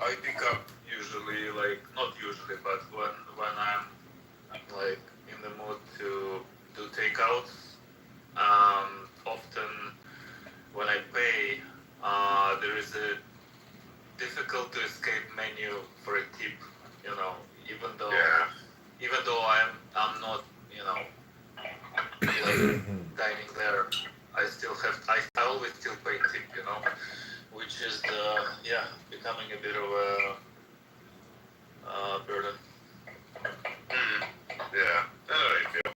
I pick up usually, like, not usually, but when I'm like in the mood to do takeouts, often when I pay, there is a difficult to escape menu for a tip, you know, even though I'm not, you know, like dining there, I still have I always still pay tip, you know, which is becoming a bit of a burden. Yeah, I know how you feel.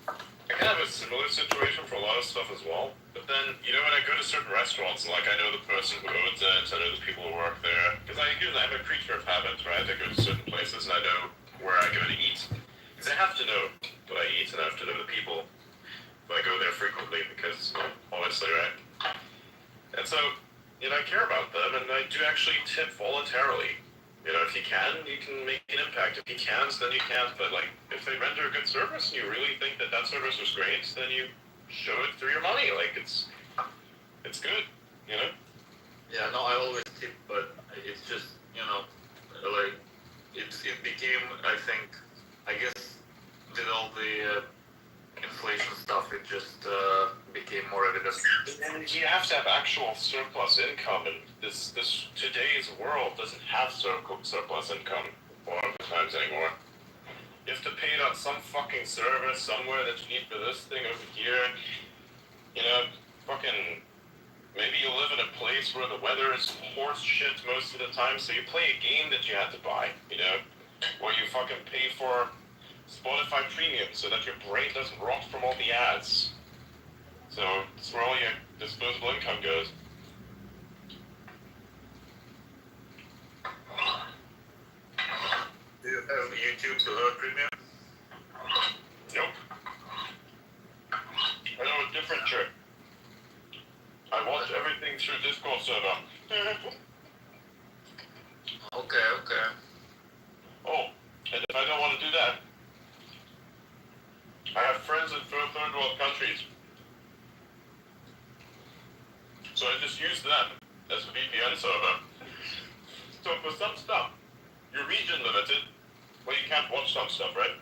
I can have a similar situation for a lot of stuff as well. But then, you know, when I go to certain restaurants, and like I know the person who owns it, I know the people who work there, because I'm a creature of habit, right? I go to certain places and I know where I go to eat. Because I have to know what I eat and I have to know the people. But I go there frequently because, obviously, right? And so, you know, I care about them and I do actually tip voluntarily. You know, if you can make an impact. If you can't, then you can't. But, like, if they render a good service and you really think that that service was great, then you show it through your money. Like, it's good, you know? Yeah, no, I always tip, but it's just, you know, like, it became, I guess, with all the inflation stuff, it just became more evident. And you have to have actual surplus income, and this today's world doesn't have surplus income a lot of the times anymore. You have to pay it on some fucking service somewhere that you need for this thing over here. You know, fucking, maybe you live in a place where the weather is horse shit most of the time, so you play a game that you had to buy, you know, or you fucking pay for Spotify Premium so that your brain doesn't rot from all the ads. So it's where all your disposable income goes. Do you have YouTube Premium? Nope. I know a different trick. I watch everything through Discord server. Okay. Oh, and if I don't want to do that, I have friends in third world countries. So I just use them as a VPN server. So for some stuff, you're region limited, well, you can't watch some stuff, right?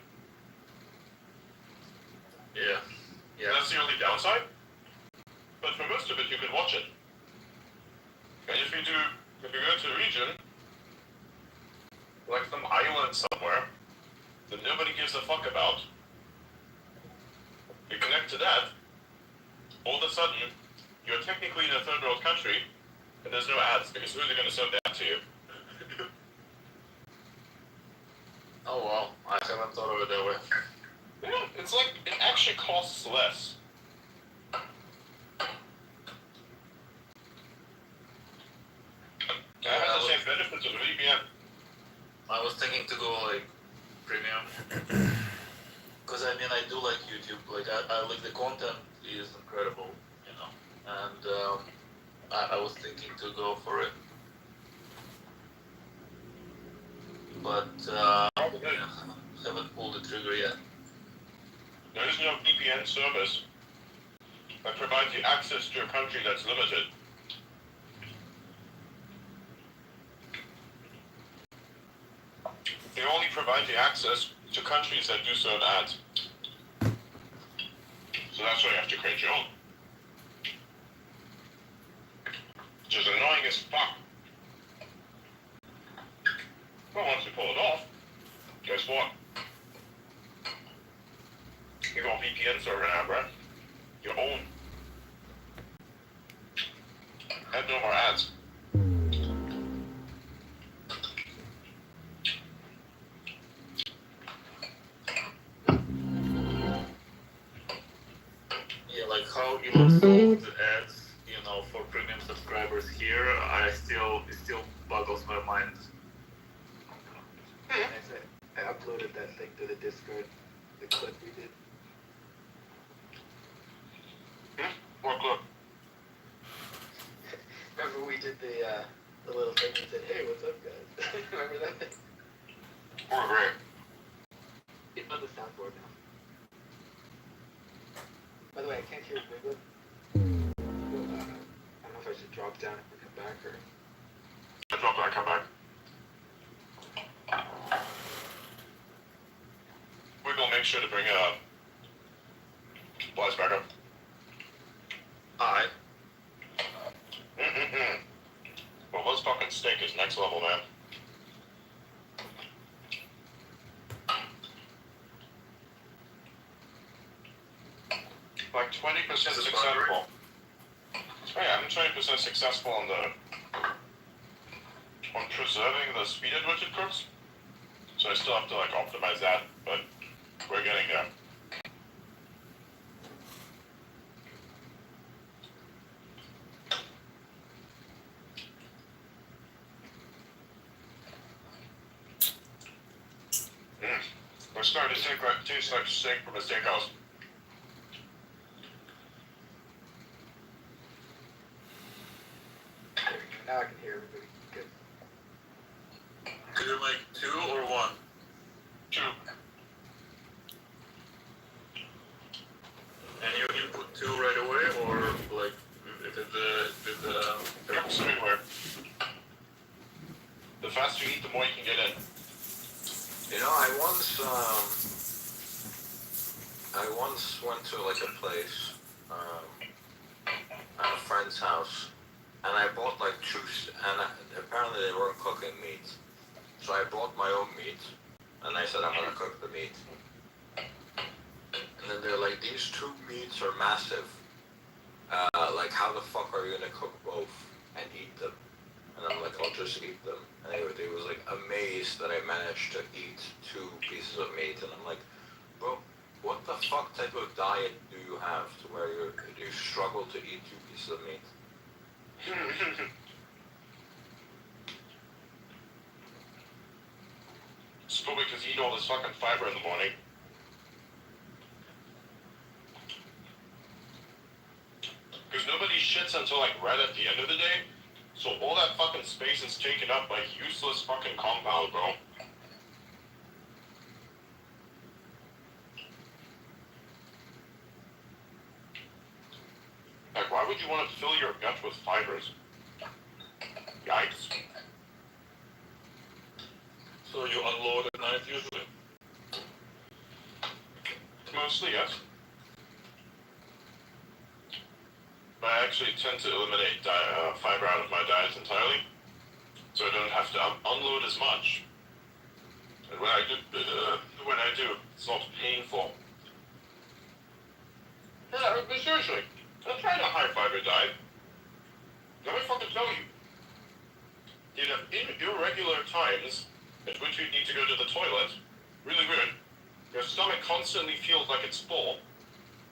Yeah. That's the only downside. But for most of it, you can watch it. And if you go to a region, like some island somewhere, that nobody gives a fuck about, you connect to that, all of a sudden, you're technically in a third world country, and there's no ads, because who's going to serve that to you? Oh wow, I haven't thought of it that way. Yeah, it's like, it actually costs less. It has the same benefits of a VPN. I was thinking to go like premium, because I mean I do like YouTube. Like I like the content is incredible, you know, and I was thinking to go for it, but haven't pulled the trigger yet. There is no VPN service that provides you access to a country that's limited. They only provide you access to countries that do serve ads. So that's why you have to create your own. Which is annoying as fuck. But once you pull it off, guess what? You got a VPN server now, bro. Your own. And no more ads. Yeah, like how Elon solved ads, you know, for premium subscribers here, it still boggles my mind. I uploaded that thing to the Discord, the clip we did. What clip? Remember we did the little thing and said, "Hey, what's up, guys?" Remember that? We're great. It's on the soundboard now. By the way, I can't hear Google. I don't know if I otherwise you drop down and come back, or? I drop that, come back. We will make sure to bring supplies back up. Alright. Well, this fucking steak is next level, man. Like 20% successful. Oh yeah, I'm 20% successful on preserving the speed at which it cooks. So I still have to like optimize that, but we're getting there. We're starting to taste like steak from a steakhouse. Now I can hear everybody. Good. Did you make 2 or 1? 2. And you input 2 right away, or like did the Yep, anywhere. The faster you eat, the more you can get in. You know, I once went to like a place, at a friend's house, and I bought like apparently they weren't cooking meat. So I bought my own meat, and I said I'm gonna cook the meat. And then they're like, these 2 meats are massive. Like how the fuck are you gonna cook both and eat them? And I'm like, I'll just eat them. And he was like amazed that I managed to eat 2 pieces of meat. And I'm like, bro, what the fuck type of diet do you have to where you struggle to eat 2 pieces of meat? It's probably because you eat all this fucking fiber in the morning. Because nobody shits until like right at the end of the day. So all that fucking space is taken up by useless fucking compound, bro. Like, why would you want to fill your gut with fibers? Yikes. so you unload at night usually? Mostly, yes. But I actually tend to eliminate fiber out of my diet entirely, so I don't have to unload as much. And when I do, it's not painful. Yeah, but seriously, I'm trying a high fiber diet. Let me fucking tell you. You'd have irregular times at which you need to go to the toilet. Really weird. Your stomach constantly feels like it's full.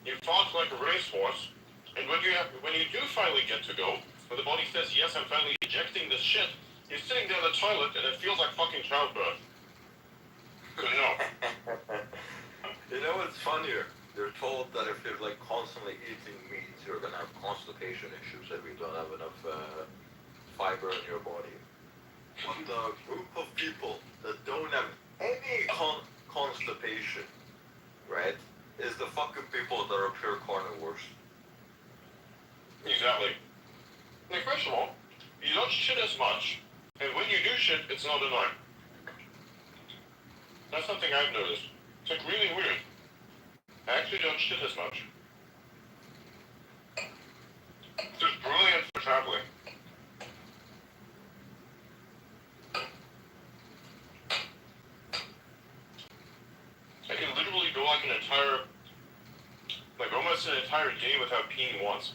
You fart like a racehorse. And when you do finally get to go, when the body says, yes, I'm finally ejecting this shit, you're sitting down the toilet and it feels like fucking childbirth. So no. You know what's funnier? They're told that if you're like constantly eating meat, you're gonna have constipation issues if you don't have enough fiber in your body. But the group of people that don't have any constipation, right, is the fucking people that are pure carnivores. Exactly. Like, first of all, you don't shit as much, and when you do shit, it's not annoying. That's something I've noticed. It's like really weird. I actually don't shit as much. It's just brilliant for traveling. I can literally go like almost an entire day without peeing once.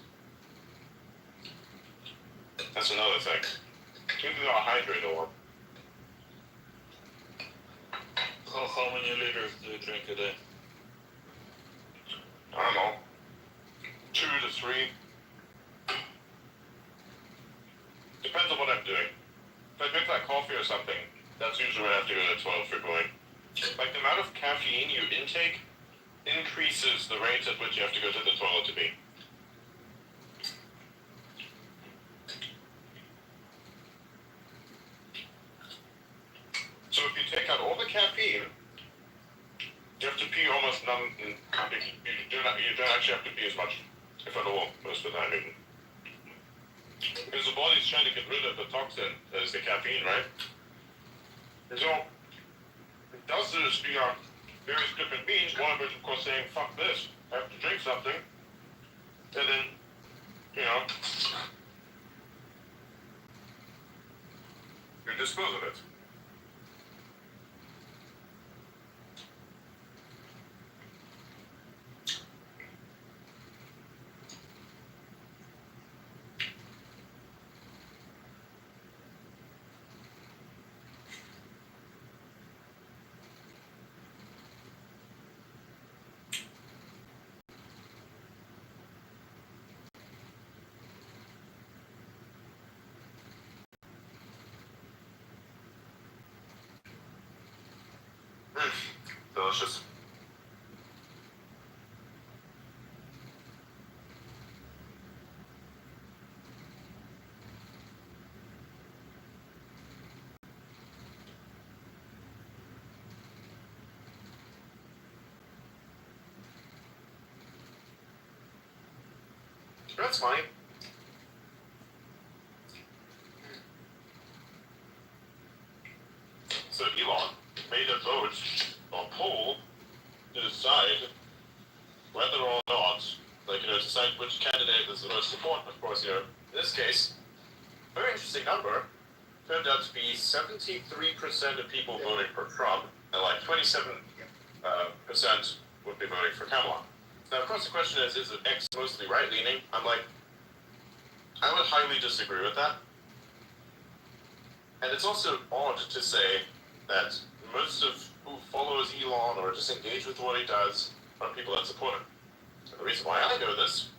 That's another thing. Keep it all hydrated or How many liters do you drink a day? I don't know. 2 to 3. Depends on what I'm doing. If I drink like coffee or something, that's usually when I have to go to the toilet for going. Like the amount of caffeine you intake increases the rate at which you have to go to the toilet to pee. So if you take out all the caffeine, you have to pee almost none. You don't actually have to pee as much, if at all, most of the time. Because the body's trying to get rid of the toxin, that is the caffeine, right? And so, it does this via various different means, one of which, of course, saying, fuck this, I have to drink something, and then, you dispose of it. Delicious. That's fine. So Elon made a vote, a poll, to decide whether or not, decide which candidate is the most important. Of course, in this case, very interesting number, turned out to be 73% of people voting for Trump, and 27% would be voting for Kamala. Now, of course, the question is it X mostly right-leaning? I would highly disagree with that. And it's also odd to say that most of who follows Elon or just engage with what he does are people that support him. And the reason why I know this,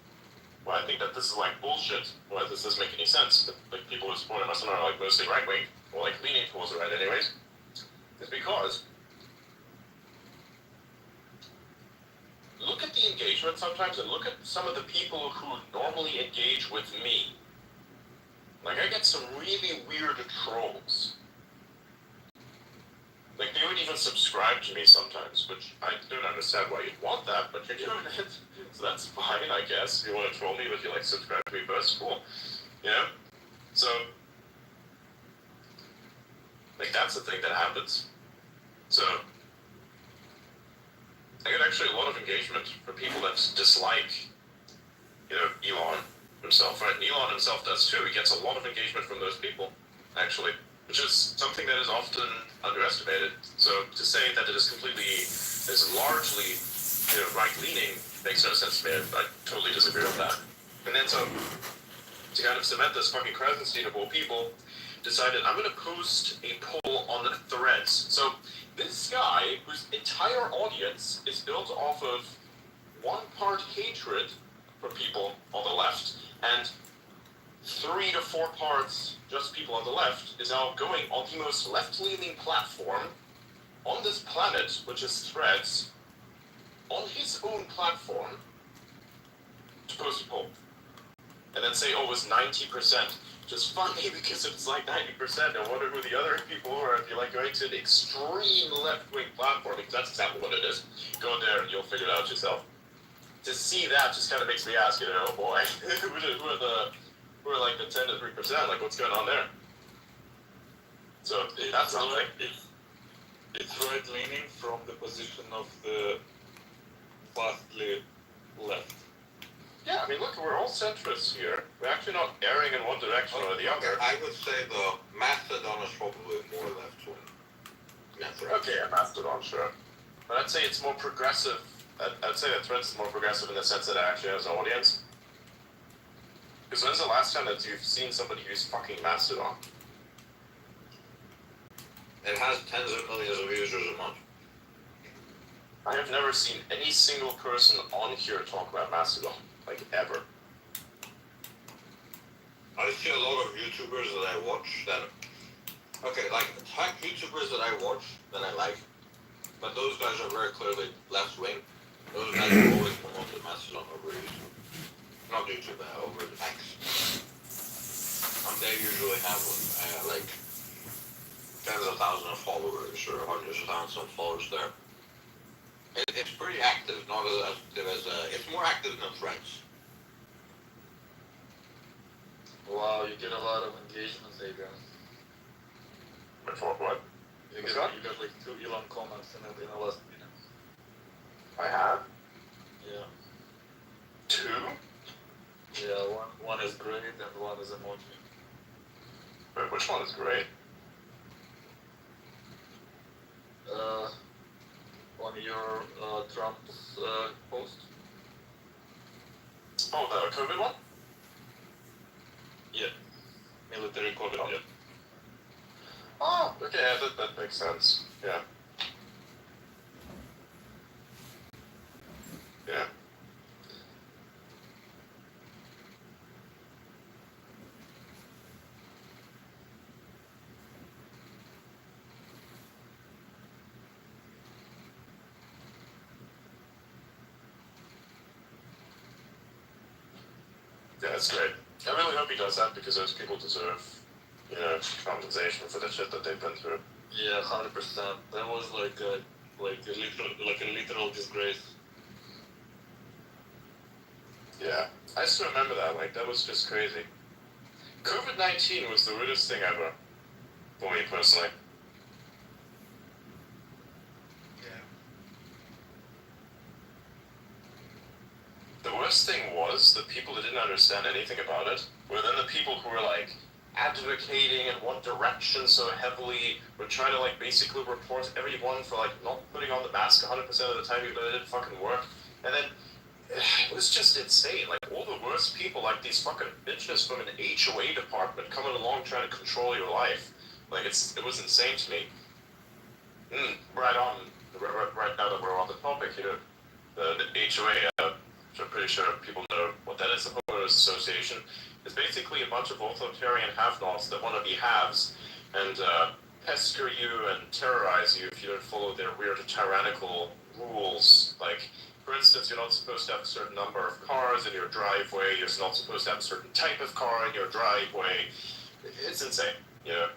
why I think that this is bullshit, why this doesn't make any sense, that people who support him are mostly right-wing, or leaning towards the right anyways, is because look at the engagement sometimes and look at some of the people who normally engage with me. I get some really weird trolls. They would even subscribe to me sometimes, which I don't understand why you'd want that, but you're doing it. So that's fine, I guess. If you want to troll me, but you subscribe to me first, cool. So, that's the thing that happens. So, I get actually a lot of engagement from people that dislike, Elon himself, right? And Elon himself does too. He gets a lot of engagement from those people, actually, which is something that is often underestimated. So to say that it is largely, right-leaning makes no sense to me. I totally disagree with that. And then so, to kind of cement this, fucking Krasenstein of all people decided, I'm going to post a poll on Threads. So this guy, whose entire audience is built off of one part hatred for people on the left, and 3 to 4 parts just people on the left, is now going on the most left-leaning platform on this planet, which is Threads, on his own platform, to post a poll. And then say, it's 90%. Which is funny because it's 90%. I wonder who the other people are if you're going to an extreme left-wing platform, because that's exactly what it is. Go there and you'll figure it out yourself. To see that just kind of makes me ask, oh boy, who are the 10 to 3%? What's going on there? So that's something. It's right-leaning from the position of the vastly left. Yeah, look, we're all centrists here. We're actually not erring in one direction or the other. I would say the Mastodon is probably more left-wing. Okay, Mastodon, sure. But I'd say it's more progressive. I'd say that Threads is more progressive in the sense that it actually has an audience. Because when's the last time that you've seen somebody use fucking Mastodon? It has tens of millions of users a month. I have never seen any single person on here talk about Mastodon, ever. I see a lot of YouTubers that I watch that, tech YouTubers that I watch that I like, but those guys are very clearly left-wing. Those guys are always promoted Mastodon over YouTube. Not YouTube, over X. They usually have tens of thousands of followers or hundreds of thousands of followers there. It's pretty active, not as active as, it's more active than Threads. Wow, you get a lot of engagements, Adrian. What? You What's got, that? you got like 2 Elon comments in the last minute. I have? Yeah. 2? Yeah, one is great and one is emoji. Wait, which one is great? On your Trump's post. Oh, the COVID one? Yeah. Military COVID. Oh. Oh, okay, yeah, that makes sense. Yeah. Yeah. Yeah, that's great. I really hope he does that because those people deserve, compensation for the shit that they've been through. Yeah, 100%. That was like a literal disgrace. Yeah, I still remember that. Like, that was just crazy. COVID-19 was the weirdest thing ever, for me personally. Yeah. The worst thing was the people that didn't understand anything about it were then the people who were like advocating in one direction so heavily, were trying to like basically report everyone for like not putting on the mask 100% of the time even though it didn't fucking work. And then it was just insane. Like all the worst people, like these fucking bitches from an HOA department coming along trying to control your life. Like it was insane to me. Right now that we're on the topic here, the HOA, which I'm pretty sure people know what that is, the Homeowners Association, is basically a bunch of authoritarian have-nots that want to be haves and pester you and terrorize you if you don't follow their weird tyrannical rules. Like, for instance, you're not supposed to have a certain number of cars in your driveway, you're not supposed to have a certain type of car in your driveway. It's insane.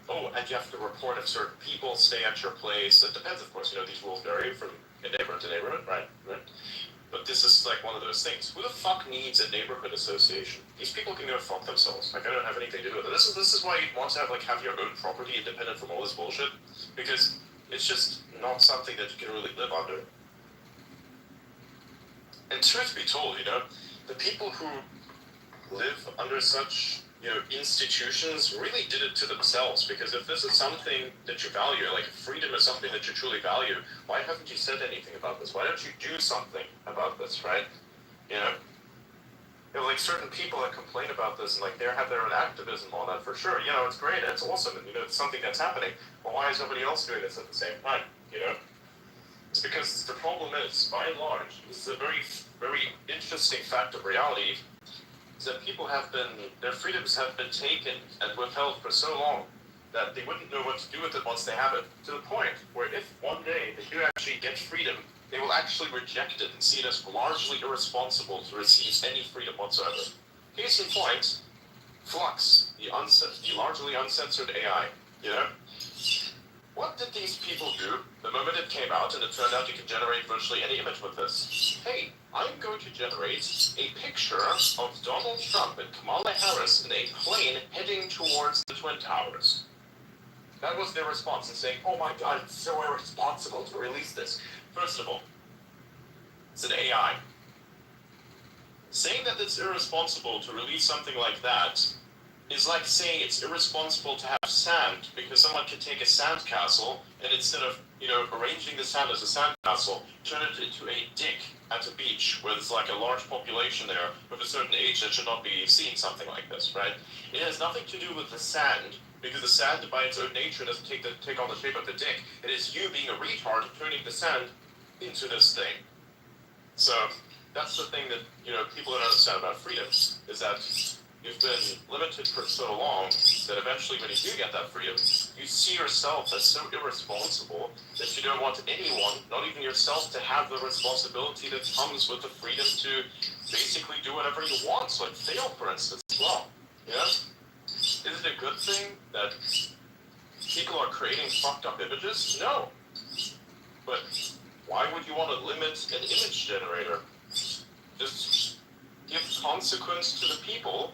Oh, and you have to report if certain people stay at your place. It depends, of course. These rules vary from neighborhood to neighborhood, right? But this is like one of those things. Who the fuck needs a neighborhood association? These people can go fuck themselves. Like, I don't have anything to do with it. This is why you want to have your own property independent from all this bullshit, because it's just not something that you can really live under. And truth be told, the people who live under such institutions really did it to themselves, because if this is something that you value, like if freedom is something that you truly value, why haven't you said anything about this? Why don't you do something about this, right? Like certain people that complain about this and like they have their own activism on that for sure. It's great and it's awesome and it's something that's happening. But why is nobody else doing this at the same time? It's because the problem is, by and large, this is a very, very interesting fact of reality, is that people their freedoms have been taken and withheld for so long that they wouldn't know what to do with it once they have it, to the point where if one day they do actually get freedom, they will actually reject it and see it as largely irresponsible to receive any freedom whatsoever. Case in point, Flux, the largely uncensored AI, What did these people do the moment it came out and it turned out you can generate virtually any image with this? Hey, I'm going to generate a picture of Donald Trump and Kamala Harris in a plane heading towards the Twin Towers. That was their response in saying, oh my god, it's so irresponsible to release this. First of all, it's an AI. Saying that it's irresponsible to release something like that is like saying it's irresponsible to have sand because someone can take a sand castle and instead of, arranging the sand as a sand castle, turn it into a dick at a beach where there's like a large population there with a certain age that should not be seeing something like this, right? It has nothing to do with the sand because the sand by its own nature doesn't take on the shape of the dick. It is you being a retard turning the sand into this thing. So that's the thing that, people don't understand about freedom is that you've been limited for so long that eventually when you do get that freedom, you see yourself as so irresponsible that you don't want anyone, not even yourself, to have the responsibility that comes with the freedom to basically do whatever you want. So like fail, for instance, as well. Is it a good thing that people are creating fucked up images? No. But why would you want to limit an image generator? Just give consequence to the people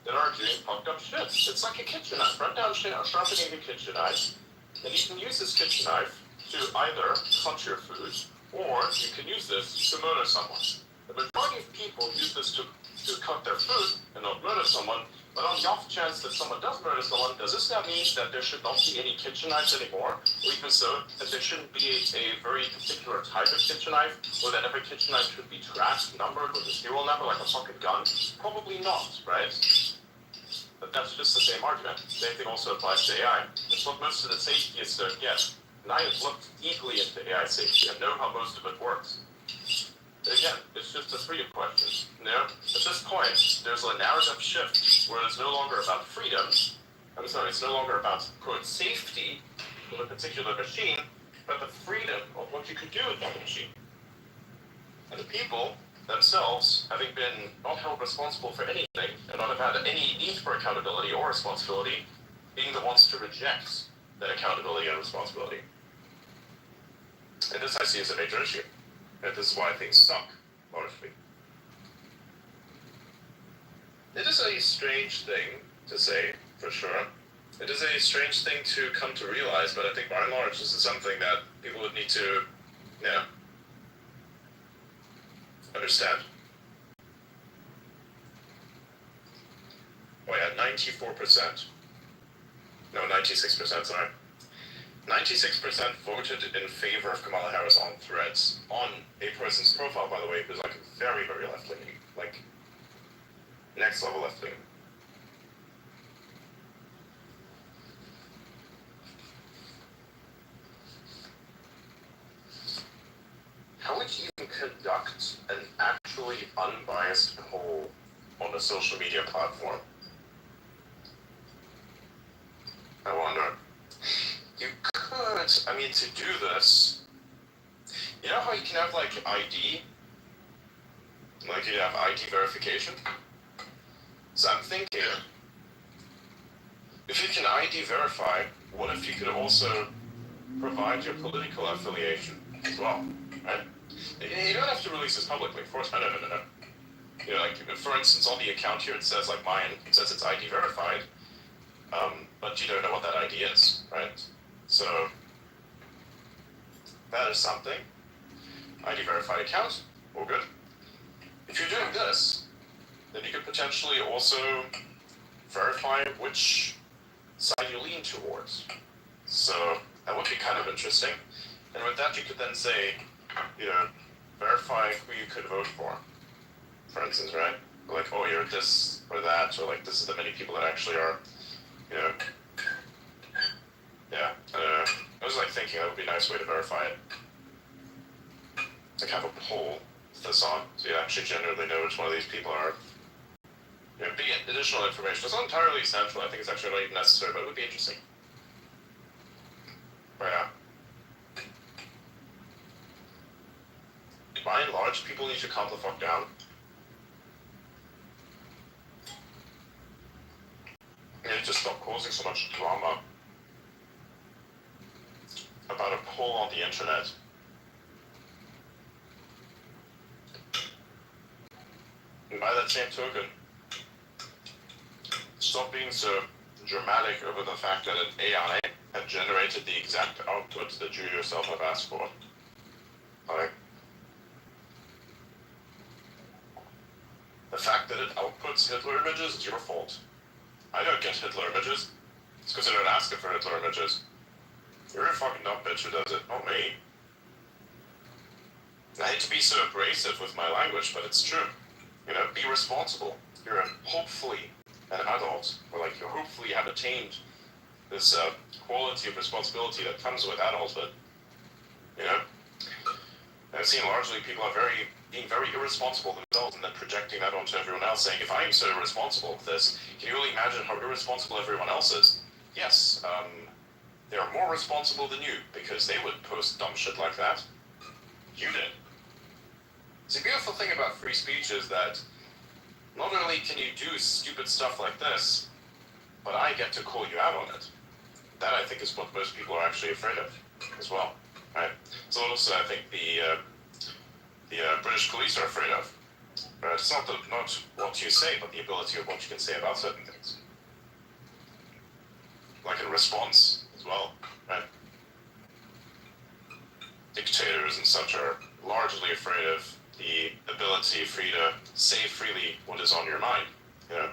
that are doing fucked up shit. It's like a kitchen knife. Run down sharpening a kitchen knife, and you can use this kitchen knife to either cut your food, or you can use this to murder someone. The majority of people use this to cut their food and not murder someone, but on the off chance that someone does murder someone, does this now mean that there should not be any kitchen knives anymore? Or even so, that there shouldn't be a very particular type of kitchen knife, or that every kitchen knife should be tracked, numbered with a serial number like a fucking gun? Probably not, right? But that's just the same argument. Same thing also applies to AI. It's what most of the safetyists don't get. And I have looked deeply into AI safety and know how most of it works. But again, it's just a freedom question. You know, at this point, there's a narrative shift where it's no longer about freedom. It's no longer about, quote, safety of a particular machine, but the freedom of what you could do with that machine. And the people themselves, having been not held responsible for anything, and not have had any need for accountability or responsibility, being the ones to reject that accountability and responsibility. And this I see as a major issue. And this is why things suck, largely. It is a strange thing to say, for sure. It is a strange thing to come to realize, but I think by and large this is something that people would need to, understand. Oh yeah, 94%. No, 96%, sorry. 96% voted in favor of Kamala Harris on Threads, on a person's profile, by the way, who's like very, very left-leaning, like next level left-leaning. How would you even conduct an actually unbiased poll on a social media platform? I wonder. You could, to do this, you know how you can have, like, ID? Like, you have ID verification? So I'm thinking, if you can ID verify, what if you could also provide your political affiliation as well, right? You don't have to release this publicly, of course, no. You know, like, for instance, on the account here, it says, like mine, it says it's ID verified, but you don't know what that ID is, right? So, that is something. ID verified account, all good. If you're doing this, then you could potentially also verify which side you lean towards. So, that would be kind of interesting. And with that, you could then say, verify who you could vote for instance, right? Like, oh, you're this or that, or like, this is the many people that actually are, yeah, I don't know. I was like thinking that would be a nice way to verify it. Like have a poll with this on, so you actually generally know which one of these people are. Be additional information. It's not entirely essential. I think it's actually not even necessary, but it would be interesting. But yeah. By and large, people need to calm the fuck down. You need to stop causing so much drama about a poll on the internet. And by that same token, stop being so dramatic over the fact that an AI had generated the exact output that you yourself have asked for. Like, the fact that it outputs Hitler images is your fault. I don't get Hitler images. It's because I don't ask it for Hitler images. You're a fucking dumb bitch who does it, not me. I hate to be so abrasive with my language, but it's true. Be responsible. You're hopefully an adult, or like you hopefully have attained this quality of responsibility that comes with adulthood. I've seen largely people are being very irresponsible themselves and then projecting that onto everyone else, saying, if I am so irresponsible with this, can you really imagine how irresponsible everyone else is? Yes, they are more responsible than you, because they would post dumb shit like that. You did. The beautiful thing about free speech is that not only can you do stupid stuff like this, but I get to call you out on it. That, I think, is what most people are actually afraid of, as well, right? So also, I think the British police are afraid of. Right? It's not what you say, but the ability of what you can say about certain things. Like in response as well, right? Dictators and such are largely afraid of the ability for you to say freely what is on your mind, you know?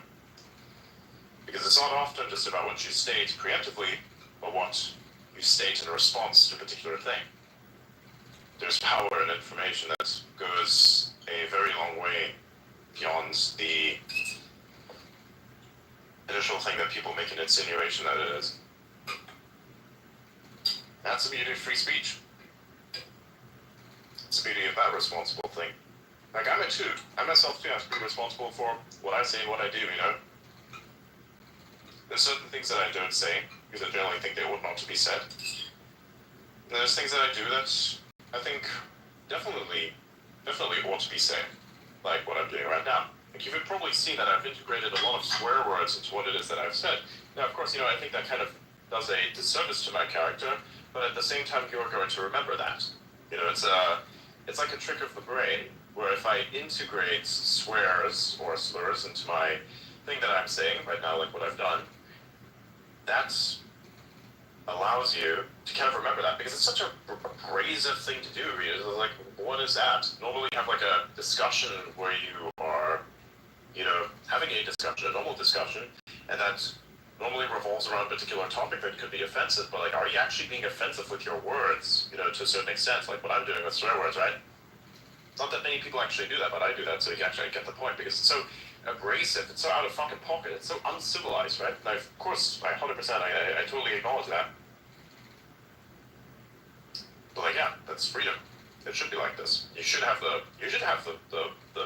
Because it's not often just about what you state preemptively, but what you state in response to a particular thing. There's power in information that goes a very long way beyond the initial thing that people make an insinuation that it is. That's the beauty of free speech. It's the beauty of that responsible thing. Like, I'm it too. I myself too have to be responsible for what I say and what I do, you know? There's certain things that I don't say, because I generally think they ought not to be said. And there's things that I do that I think definitely ought to be said. Like what I'm doing right now. Like, you could probably see that I've integrated a lot of swear words into what it is that I've said. Now, of course, you know, I think that kind of does a disservice to my character, but at the same time, you're going to remember that. You know, it's like a trick of the brain, where if I integrate swears or slurs into my thing that I'm saying right now, like what I've done, that allows you to kind of remember that, because it's such a abrasive thing to do. It's like, what is that? Normally you have like a discussion where you are, you know, having a discussion, a normal discussion, and that normally revolves around a particular topic that could be offensive, but like, are you actually being offensive with your words, you know, to a certain extent, like what I'm doing with swear words, right? Not that many people actually do that, but I do that, so you actually get the point, because it's so abrasive, it's so out of fucking pocket, it's so uncivilized, right? And of course, I 100%, I totally acknowledge that. But like, yeah, that's freedom. It should be like this. You should have the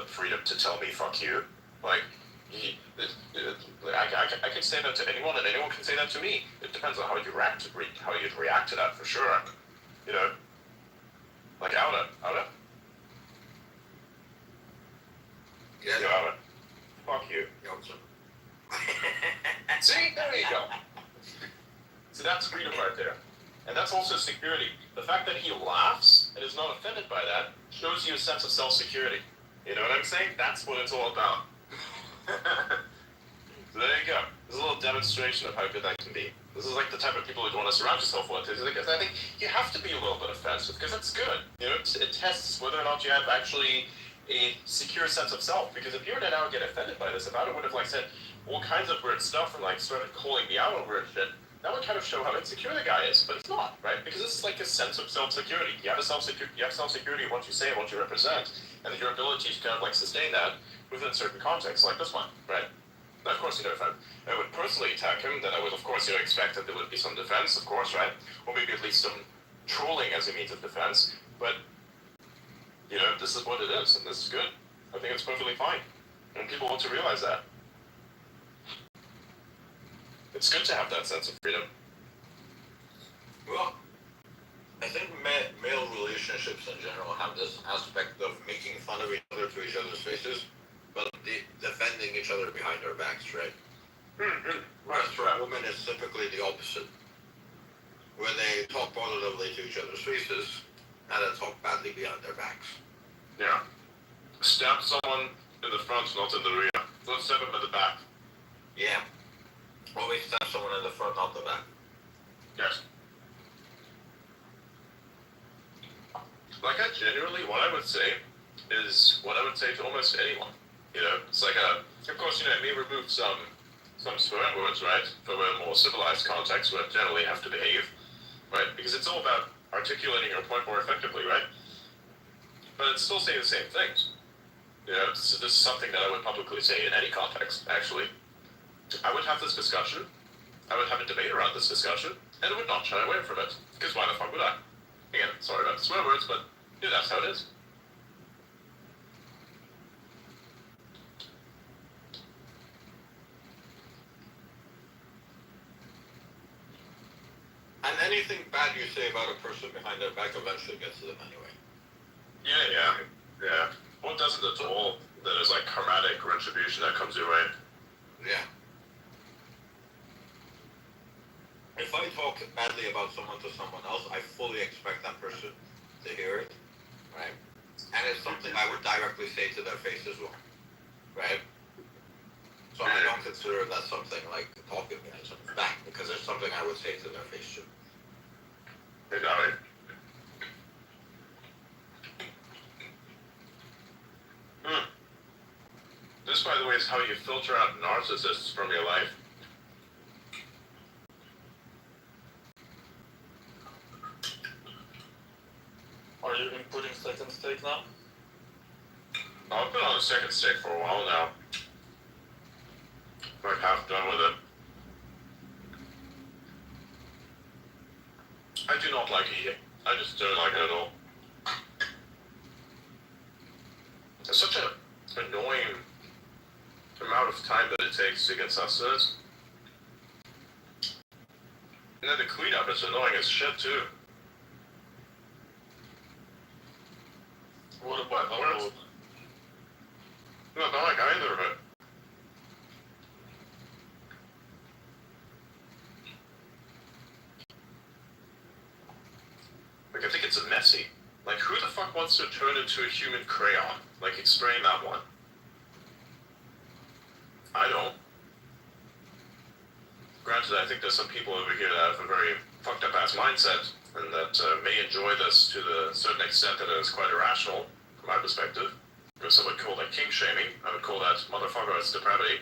freedom to tell me fuck you. Like, I can say that to anyone, and anyone can say that to me. It depends on how you'd react to that, for sure. You know, like outa. Yeah. Yo, outa. Fuck you. See, there you go. So that's freedom right there. And that's also security. The fact that he laughs and is not offended by that shows you a sense of self-security. You know what I'm saying? That's what it's all about. So there you go. There's a little demonstration of how good that can be. This is like the type of people you'd want to surround yourself with. Because I think you have to be a little bit offensive, because it's good. You know, it tests whether or not you have actually a secure sense of self. Because if you were to now get offended by this, if I would have like said all kinds of weird stuff and like started calling me out over it shit, that would kind of show how insecure the guy is, but it's not, right? Because it's like a sense of self-security. You have self-security of what you say and what you represent, and your ability to kind of like sustain that within certain contexts, like this one, right? Now, of course, you know, if I would personally attack him, then I would, of course, you know, expect that there would be some defense, of course, right? Or maybe at least some trolling as a means of defense. But, you know, this is what it is, and this is good. I think it's perfectly fine. And people want to realize that. It's good to have that sense of freedom. Well, I think male relationships in general have this aspect of making fun of each other to each other's faces, but defending each other behind our backs, right? Mm-hmm. Whereas for women, it's typically the opposite, where they talk positively to each other's faces and then talk badly behind their backs. Yeah. Stab someone in the front, not in the rear. Don't stab them in the back. Yeah. Always stab someone in the front, not the back. Yes. Like, I genuinely, what I would say is what I would say to almost anyone. You know, it's like of course, you know, it may remove some swear words, right, for a more civilized context where generally have to behave, right, because it's all about articulating your point more effectively, right, but it's still saying the same things. You know, so this is something that I would publicly say in any context, actually. I would have this discussion, I would have a debate around this discussion, and I would not shy away from it, because why the fuck would I? Again, sorry about the swear words, but yeah, that's how it is. And anything bad you say about a person behind their back eventually gets to them anyway. Yeah. What doesn't at all? There's like karmatic retribution that comes your way. Yeah. If I talk badly about someone to someone else, I fully expect that person to hear it, right? And it's something I would directly say to their face as well. right? So I don't consider that something like talking behind someone's back, because it's something I would say to their face too. Exactly. This, by the way, is how you filter out narcissists from your life. Are you inputting second steak now? I've been on the second stick for a while now. Like half done with it. I do not like eating. I just don't like it at all. It's such an annoying amount of time that it takes to get sustenance. And then the cleanup is annoying as shit too. What about upload? No, not like either of it. Like, I think it's messy. Like, who the fuck wants to turn into a human crayon? Like, explain that one. I don't. Granted, I think there's some people over here that have a very fucked up ass mindset, and that may enjoy this to the certain extent that it is quite irrational, from my perspective. If someone would call that kink shaming, I would call that motherfucker as depravity.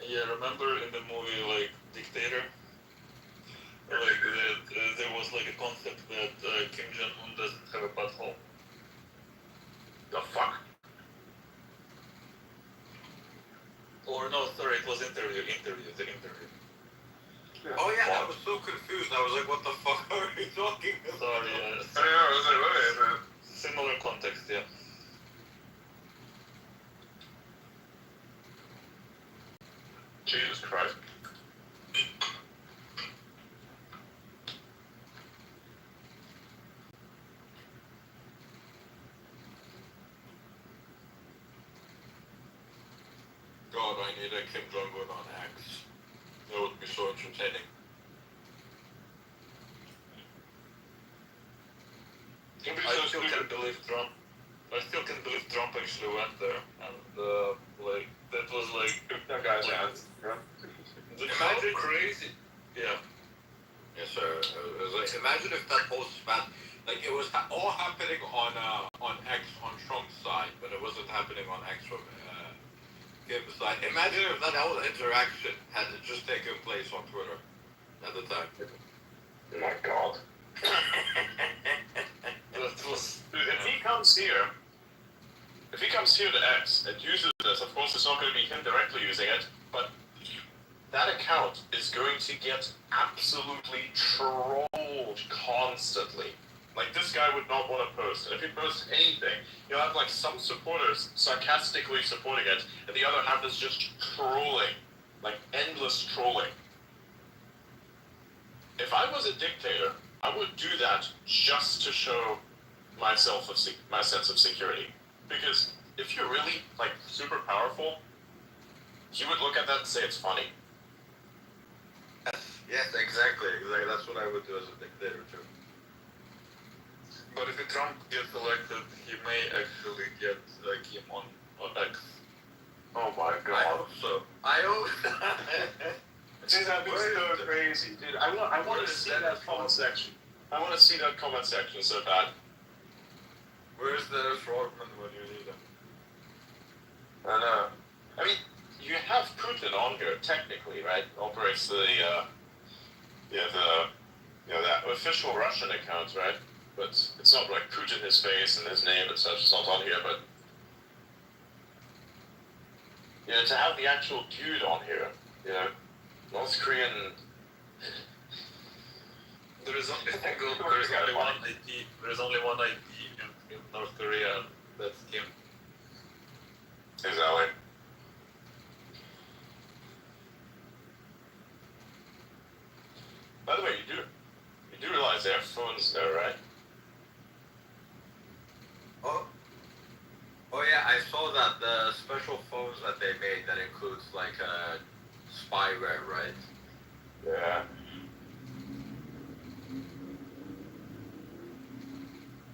Yeah, remember in the movie like Dictator? Like there was like a concept that Kim Jong-un doesn't have a butthole. The fuck? Or no, sorry, it was the interview. Oh yeah, I was so confused. I was like, what the fuck are you talking about? Sorry, I was like, wait. similar context, yeah. Jesus Christ. God, I need a Kim Jong-un on X. That would be so entertaining. I still can't believe Trump. I still can't believe Trump actually went there, and like that was like That guy's hands. imagine crazy. Yeah. Yes, sir. It was like, imagine if that whole spat, like it was all happening on X on Trump's side, but it wasn't happening on X from Kim's side. Imagine if that whole interaction had just taken place on Twitter at the time. Oh my god. That was. Dude, if he comes here to X and uses this, of course it's not going to be him directly using it, but that account is going to get absolutely trolled constantly. Like, this guy would not want to post, and if he posts anything, you'll have like some supporters sarcastically supporting it, and the other half is just trolling, like endless trolling. If I was a dictator, I would do that just to show myself my sense of security. Because if you're really like super powerful, you would look at that and say it's funny. Yes, exactly. That's what I would do as a dictator too. But if Trump gets elected, he may actually get Kim on X. Oh my I god. hope so. I hope. Dude, that'd be so crazy. Dude, I want to see that comment section. I want to see that comment section so bad. Where's Dennis Rodman when you need him? I know. I mean, you have Putin on here, technically, right? Operates the, that official Russian account, right? But it's not like Putin, his face and his name and such. It's not on here, but to have the actual dude on here, North Korean. There is only one IP. There is only one IP in North Korea. That's Kim. Exactly. By the way, you do realize they have phones there, right? Oh yeah, I saw that the special phones that they made that includes like spyware, right? Yeah.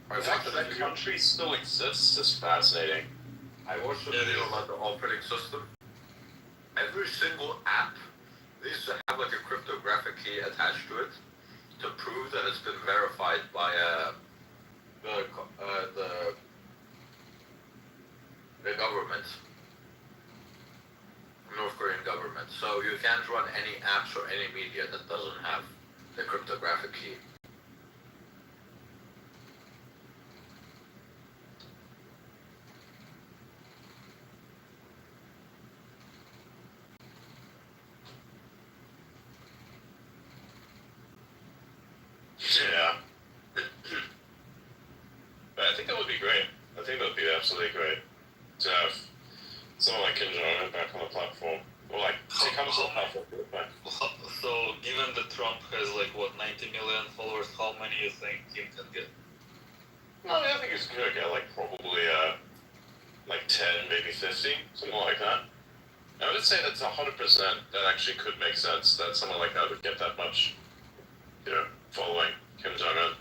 The fact that that country still exists is fascinating. I watched a Yeah, it video is. about the operating system. Every single app needs to have like a cryptographic key attached to it to prove that it's been verified by the government, North Korean government. So you can't run any apps or any media that doesn't have the cryptographic key. Yeah. But I think that would be great. I think that would be absolutely great to have someone like Kim Jong-un back on the platform. Or like, to come to the platform. So, given that Trump has like what 90 million followers, how many you think Kim can get? No, I think he's gonna get like probably like 10, maybe 50, something like that. I would say that's 100% that actually could make sense that someone like that would get that much, you know, following Kim Jong-un.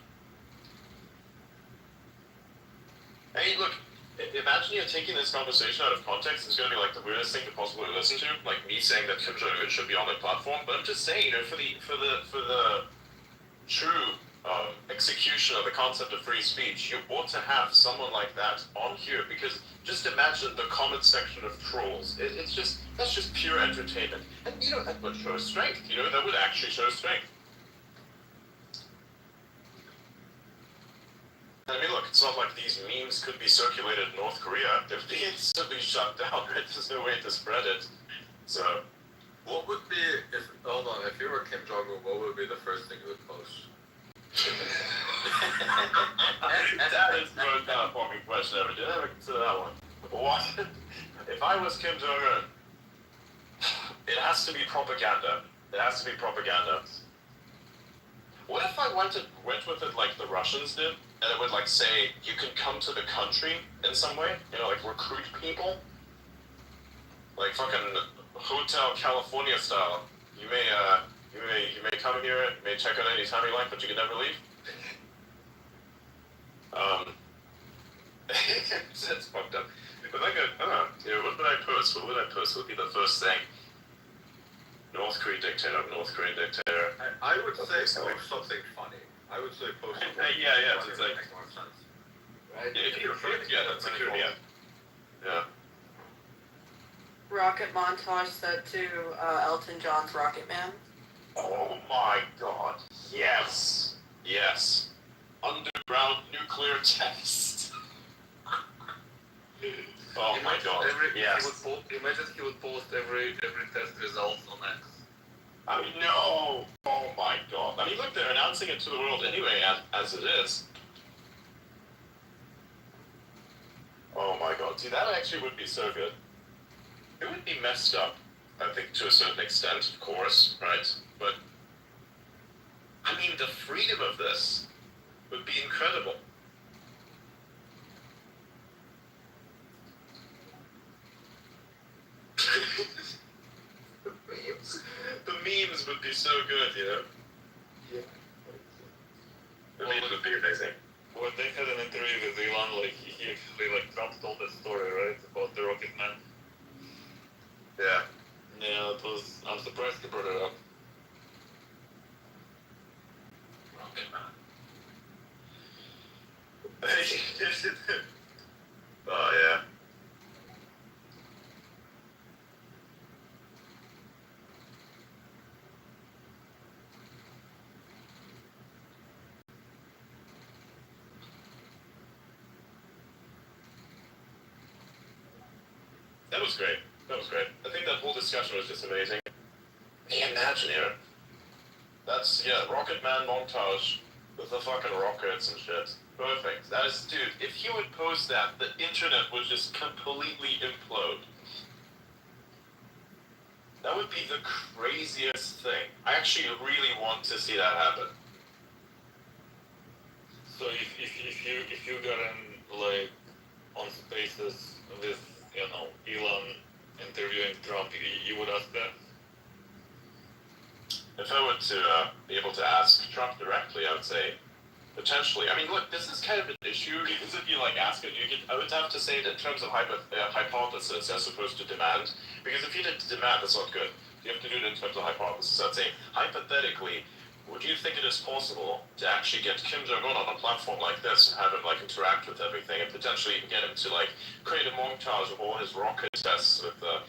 Hey, look, imagine you're taking this conversation out of context. It's going to be like the weirdest thing to possibly listen to, like me saying that Kim Jong-un should be on the platform. But I'm just saying, you know, for the true execution of the concept of free speech, you ought to have someone like that on here, because just imagine the comment section of trolls. That's just pure entertainment, and you know that would show strength. You know, that would actually show strength. I mean, look, it's not like these memes could be circulated in North Korea. They'd be instantly shut down, right? There's no way to spread it. So, What would be if you were Kim Jong-un, what would be the first thing you would post? that is the most fucking question ever. Did I ever consider that one? What? If I was Kim Jong-un, it has to be propaganda. It has to be propaganda. What if I went with it like the Russians did, and it would like say you can come to the country in some way, you know, like recruit people, like fucking Hotel California style. You may come here, you may check out any time you like, but you can never leave. It's fucked up. But like, you know, what would I post? What would be the first thing? North Korean dictator. I would say post something funny. I would say post something funny. Yeah, it's like, makes more sense. Right? that's a good idea. Yeah. Rocket Montage said to Elton John's Rocket Man. Oh my god. Yes. Underground nuclear test. Oh my god. Yes. Imagine he would post every test results on X. I mean, no. Oh my god. I mean, look, they're announcing it to the world anyway, as it is. Oh my god. See, that actually would be so good. It would be messed up, I think, to a certain extent, of course, right? But, I mean, the freedom of this would be incredible. The memes would be so good, you know? Yeah. The memes would be amazing. When they had an interview with Elon, like he actually like Trump told that story, right, about the Rocket Man. Yeah. Yeah, it was. I'm surprised he brought it up. Rocket Man. Oh, yeah. That was great. I think that whole discussion was just amazing. Can you imagine here? That's, Rocket Man montage with the fucking rockets and shit. Perfect. That is, dude, if you would post that, the internet would just completely implode. That would be the craziest thing. I actually really want to see that happen. So if you got in like on Spaces with Elon interviewing Trump, you would ask that? If I were to be able to ask Trump directly, I would say, Potentially. I mean, look, this is kind of an issue because if you like ask it, I would have to say it in terms of hypothesis as opposed to demand. Because if you did demand, that's not good. You have to do it in terms of hypothesis. I'd say hypothetically, would you think it is possible to actually get Kim Jong-un on a platform like this and have him like interact with everything and potentially even get him to like create a montage of all his rocket tests with the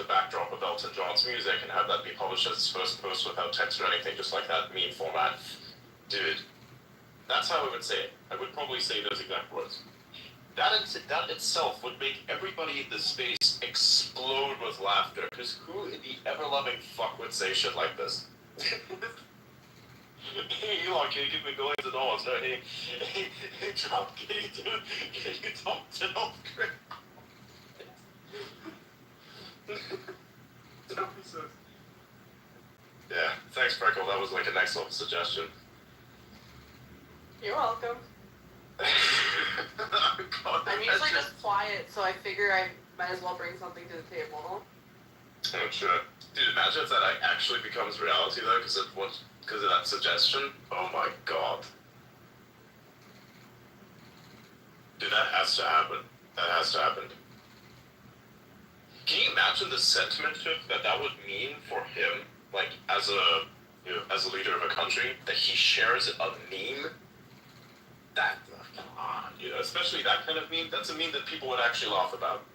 backdrop of Elton John's music and have that be published as his first post without text or anything, just like that meme format? Dude. That's how I would say it. I would probably say those exact words. That itself would make everybody in the space explode with laughter, because who in the ever-loving fuck would say shit like this? Hey, Elon, can you give me billions of dollars? No, hey, Trump, can you talk to North Korea? Yeah, thanks, Freckle. That was like an excellent suggestion. You're welcome. God, I'm usually just quiet, so I figure I might as well bring something to the table. Oh, shit. Dude, imagine if that actually becomes reality, though, because of that suggestion. Oh my god. Dude, that has to happen. That has to happen. Can you imagine the sentiment shift that would mean for him, like, as a leader of a country, that he shares a meme? That, come on, especially that kind of meme, that's a meme that people would actually laugh about.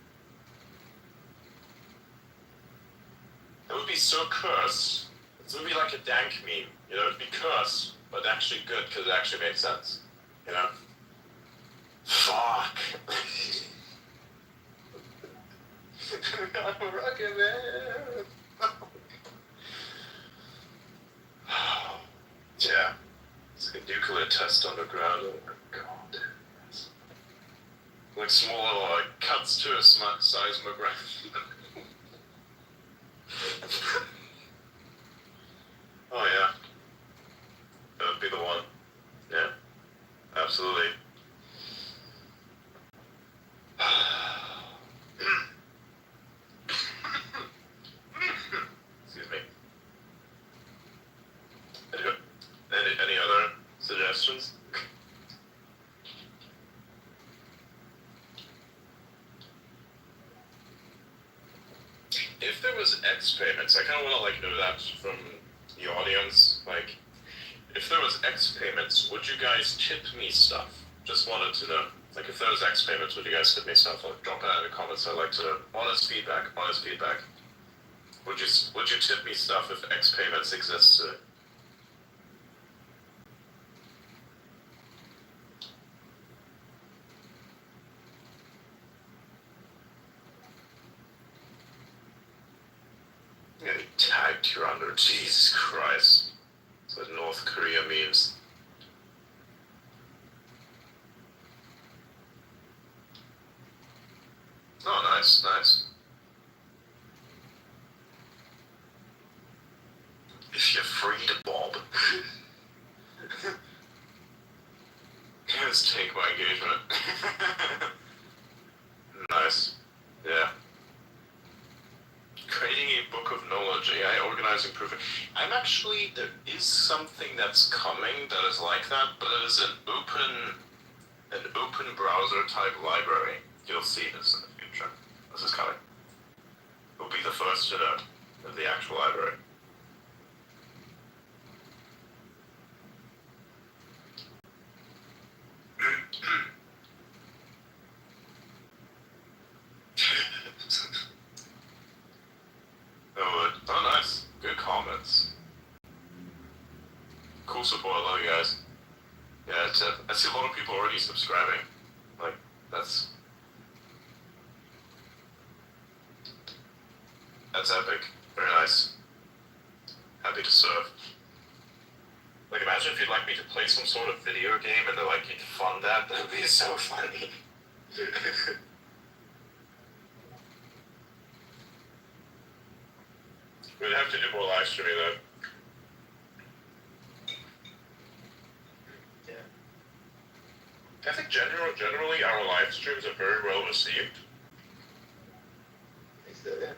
It would be so cursed. It would be like a dank meme. It would be cursed, but actually good because it actually makes sense. Fuck. I'm a rocket man. Yeah. It's like a nuclear test underground. Oh my god. Like small little cuts to a seismograph. Oh yeah. That would be the one. Yeah. Absolutely. Excuse me. Any other suggestions? If there was X payments, I kind of want to know that from the audience. Like, if there was X payments, would you guys tip me stuff? Just wanted to know. Like, if there was X payments, would you guys tip me stuff? Like, drop it in the comments. I'd like to know. Honest feedback. Would you tip me stuff if X payments existed? Yeah, tagged here under. Jesus Christ. It's what North Korea means. Oh, nice. If you're free to bob. Let's take my engagement. Nice. Yeah. Creating a book of knowledge, AI organizing proof. There is something that's coming that is like that, but it is an open browser type library. You'll see this in the future. This is coming. It'll be the first to know of the actual library. Oh, nice. Good comments. Cool support. I love you guys. Yeah, I see a lot of people already subscribing. Like, that's epic. Very nice. Happy to serve. Like, imagine if you'd like me to play some sort of video game and they're like, you'd fund that. That would be so funny. We'd have to do more live streaming though. Yeah. I think generally our live streams are very well received. I think so, yeah.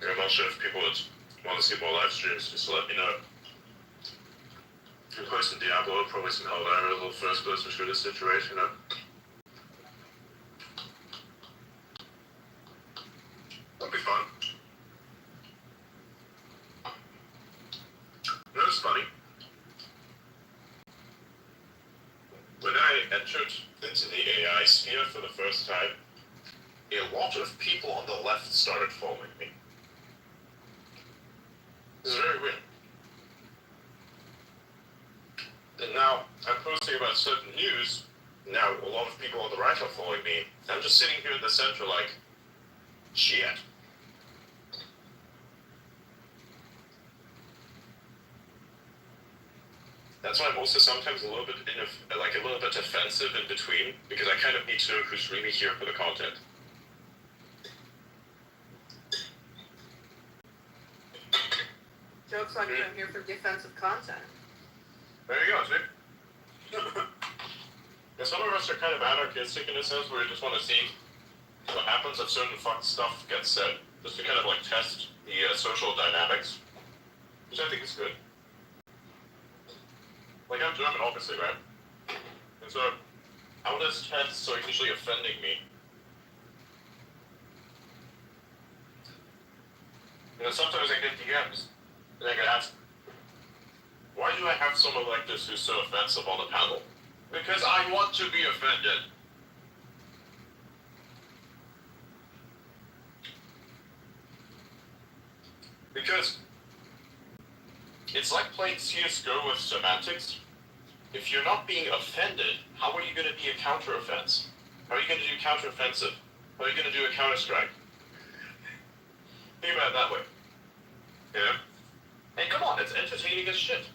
I'm not sure if people would want to see more live streams, just let me know. can play some Diablo, probably some Helldiver, a little first-person shooter situation. That'd be fun. You know, it's funny. When I entered into the AI sphere for the first time, a lot of people on the left started following me. This is very weird. And now, I'm posting about certain news, now a lot of people on the right are following me. I'm just sitting here in the center like, shit. That's why I'm also sometimes a little bit defensive in between, because I kind of need to know who's really here for the content. Joke's on you, I'm here for defensive content. There you go, see? And some of us are kind of anarchistic in a sense, where we just want to see what happens if certain fucked stuff gets said, just to kind of like test the social dynamics, which I think is good. Like, I'm German, obviously, right? And so, how does tests are usually offending me? You know, sometimes I get DMs, and I get asked, why do I have someone like this who's so offensive on the panel? Because I want to be offended. Because it's like playing CSGO with semantics. If you're not being offended, how are you going to be a counter-offense? How are you going to do counter-offensive? How are you going to do a counter-strike? Think about it that way. Yeah? And come on, it's entertaining as shit.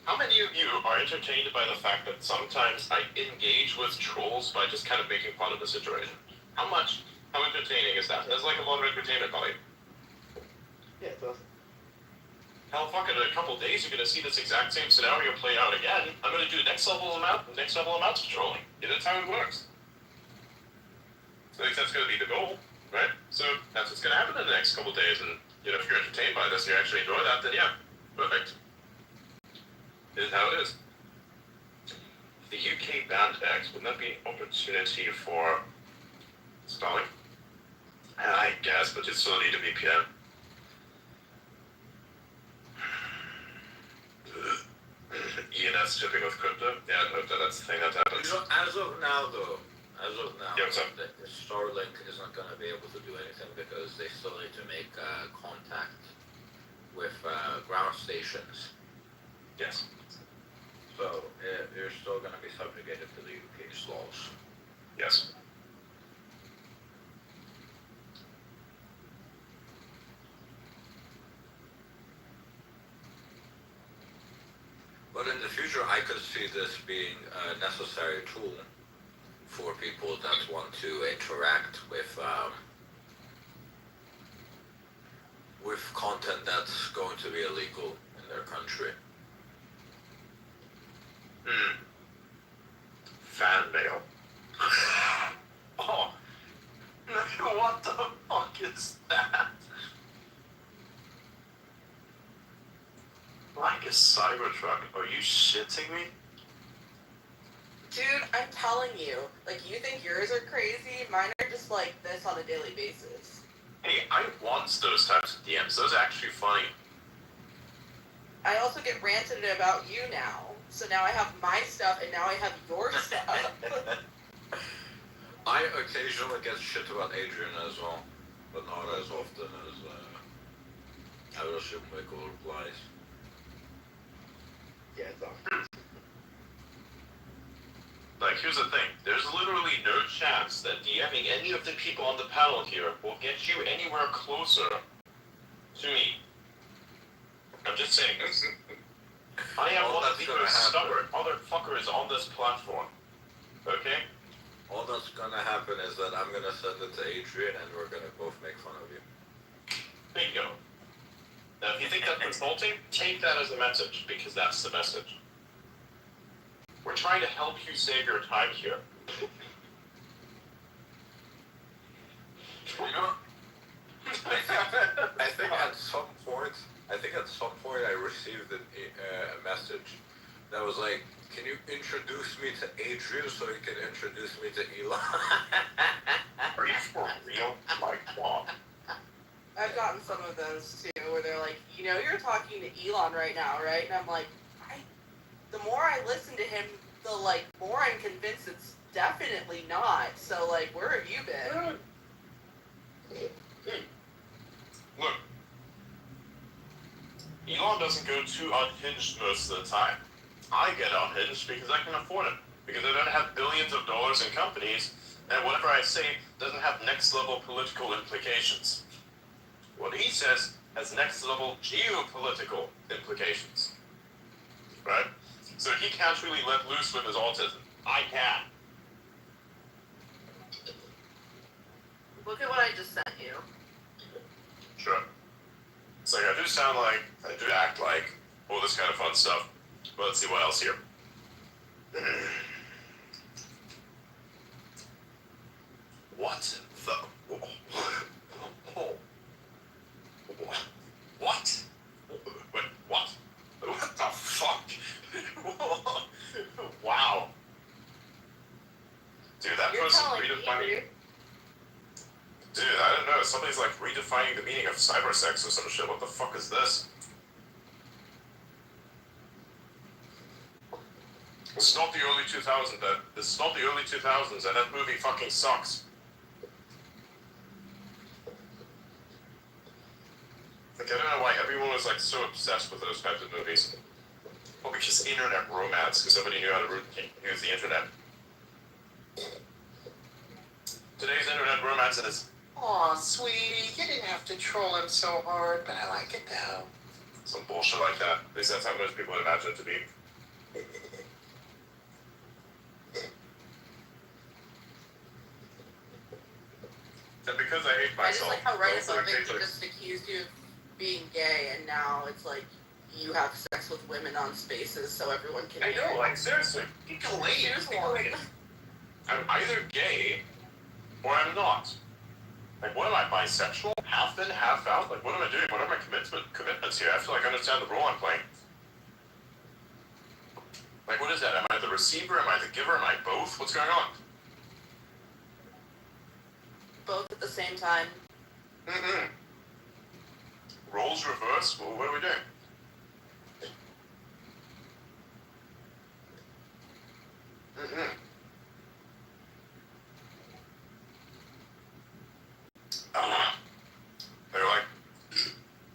How many of you are entertained by the fact that sometimes I engage with trolls by just kind of making fun of the situation? How entertaining is that? That's like a lot of entertainment value. Yeah, it's awesome. Hell, fuck it, in a couple of days you're going to see this exact same scenario play out again. I'm going to do next level amounts of trolling. Yeah, that's how it works. So I think that's going to be the goal, right? So that's what's going to happen in the next couple of days. And, you know, if you're entertained by this and you actually enjoy that, then yeah, perfect. It is how it is. The UK banned X, wouldn't that be an opportunity for stalling? I guess, but you still need a VPN. ENS shipping with crypto? Yeah, no, that's the thing that happens. You know, as of now, Yeah, what's up? Starlink is not going to be able to do anything because they still need to make contact with ground stations. Yes. So you're still going to be subjugated to the UK's laws. Yes. But in the future, I could see this being a necessary tool for people that want to interact with content that's going to be illegal in their country. Fan mail. Oh. What the fuck is that? Like a Cybertruck? Are you shitting me? Dude, I'm telling you, like, you think yours are crazy, mine are just like this on a daily basis. Hey, I want those types of DMs. Those are actually funny. I also get ranted about you now. So now I have my stuff and now I have your stuff. I occasionally get shit about Adrian as well, but not as often as I will assume Michael replies. Yeah, it's awesome. Like, here's the thing. There's literally no chance that DMing any of the people on the panel here will get you anywhere closer to me. I'm just saying. I am one of the most stubborn motherfuckers on this platform. Okay? All that's gonna happen is that I'm gonna send it to Adrian and we're gonna both make fun of you. Bingo. Now, if you think that's insulting, take that as a message, because that's the message. We're trying to help you save your time here. You know, I think at some point I received a message that was like, can you introduce me to Adrian so you can introduce me to Elon? Are you for real? My God. I've gotten some of those too, where they're like, you know, you're talking to Elon right now, right? And I'm like, the more I listen to him, the more I'm convinced it's definitely not. So where have you been? Look, Elon doesn't go too unhinged most of the time. I get unhinged because I can afford it. Because I don't have billions of dollars in companies, and whatever I say doesn't have next-level political implications. What he says has next-level geopolitical implications. Right? So he can't really let loose with his autism. I can. Look at what I just sent you. Sure. It's like, I do sound like, I do act like, all this kind of fun stuff. But let's see what else here. What the... What? Wait, what? What the fuck? Wow. Dude, that You're person telling me, redefining... dude. Dude, I don't know. Somebody's like redefining the meaning of cybersex or some shit. What the fuck is this? It's not the early 2000s. This is not the early 2000s, and that movie fucking sucks. Like, I don't know why everyone was like so obsessed with those types of movies. Probably just internet romance, because nobody knew how to use the internet. Today's internet romance is, Aw, sweetie, you didn't have to troll him so hard, but I like it now. some bullshit like that. At least that's how most people would imagine it to be. And because I hate I just myself, like how right also above it, occasionally- he just accused you of being gay, and now it's like you have sex with women on Spaces so everyone can I hear know, it. like, seriously. Choose one. I'm either gay or I'm not. Like, what am I, bisexual? Half in, half out? Like, what am I doing? What are my commitments here? I feel like I understand the role I'm playing. Like, what is that? Am I the receiver? Am I the giver? Am I both? What's going on? Both at the same time. Mm-mm. Roles reversed? Well, what are we doing? Mm-mm. They're like,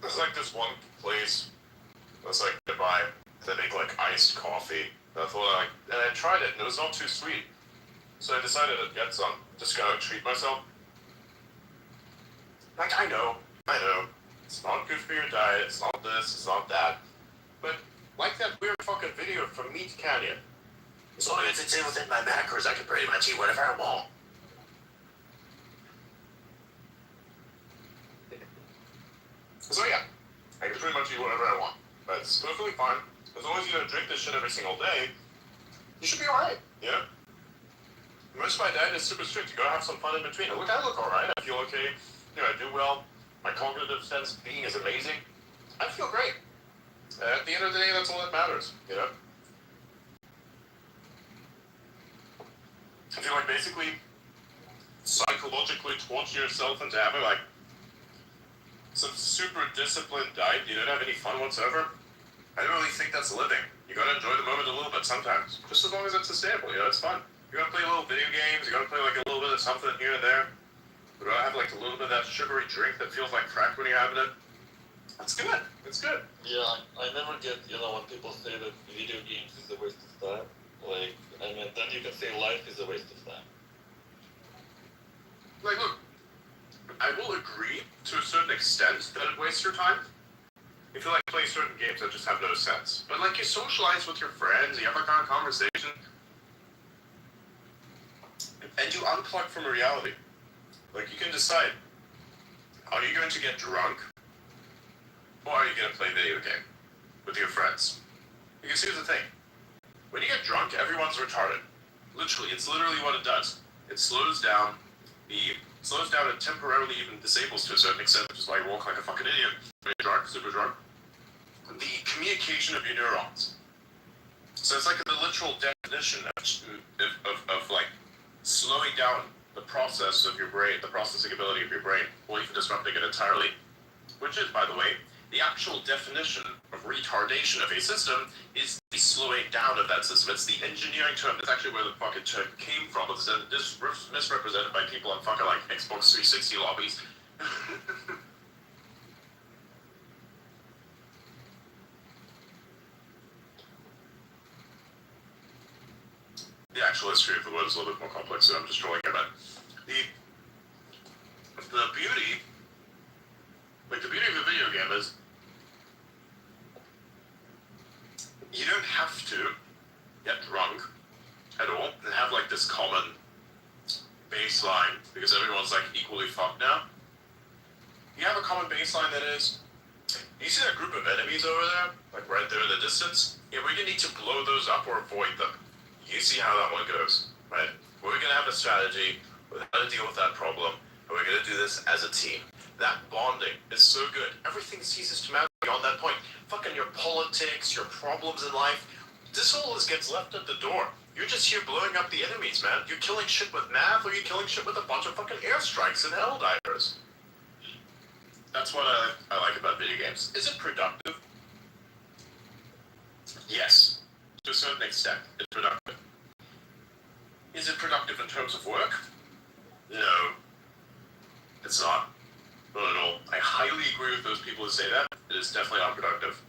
there's like this one place that's like nearby. They make like iced coffee. And I thought and I tried it and it was not too sweet. So I decided to get some, just kind of treat myself. Like, I know, it's not good for your diet, it's not this, it's not that. But, like that weird fucking video from Meat Canyon. As long as it's in within my macros, I can pretty much eat whatever I want. So yeah, I can pretty much eat whatever I want. That's perfectly fine. As long as you don't drink this shit every single day, you should be alright, you know? Most of my diet is super strict. You gotta have some fun in between. And look, I look alright. I feel okay. You know, I do well. My cognitive sense of being is amazing. I feel great. At the end of the day, that's all that matters, you know? I feel like basically psychologically torture yourself into having like some super disciplined diet you don't have any fun whatsoever. I don't really think that's living. You gotta enjoy the moment a little bit sometimes. Just as long as it's sustainable, you know, it's fun. You gotta play a little video games, you gotta play like a little bit of something here and there. You gotta have like a little bit of that sugary drink that feels like crack when you're having it. That's good. It's good. Yeah, I never get, when people say that video games is a waste of time. Like, then you can say life is a waste of time. Like, look, I will agree to a certain extent that it wastes your time. If you like playing certain games that just have no sense. But like, you socialize with your friends, you have a kind of conversation, and you unplug from reality. Like, you can decide, are you going to get drunk, or are you going to play video game with your friends? Because here's the thing. When you get drunk, everyone's retarded. Literally, it's literally what it does. It slows down and temporarily even disables to a certain extent, which is why you walk like a fucking idiot when you're drunk, super drunk. The communication of your neurons. So it's like the literal definition of like slowing down the process of your brain, the processing ability of your brain, or even disrupting it entirely. Which is, by the way, the actual definition of retardation of a system is the slowing down of that system. It's the engineering term. That's actually where the fucking term came from. It's misrepresented by people on fucking like Xbox 360 lobbies. The actual history of the word is a little bit more complex, so I'm just drawing it out. The beauty, like the beauty of a video game is you don't have to get drunk at all and have like this common baseline because everyone's like equally fucked now. You have a common baseline that is, you see that group of enemies over there, like right there in the distance? Yeah, we're gonna need to blow those up or avoid them. You see how that one goes, right? We're gonna have a strategy with how to deal with that problem, and we're gonna do this as a team. That bonding is so good. Everything ceases to matter beyond that point. Fucking your politics, your problems in life, this all gets left at the door. You're just here blowing up the enemies, man. You're killing shit with math, or you're killing shit with a bunch of fucking airstrikes and Helldivers. That's what I like about video games. Is it productive? Yes. To a certain extent, it's productive. Is it productive in terms of work? No. It's not. Not at all. I highly agree with those people who say that. It is definitely not productive.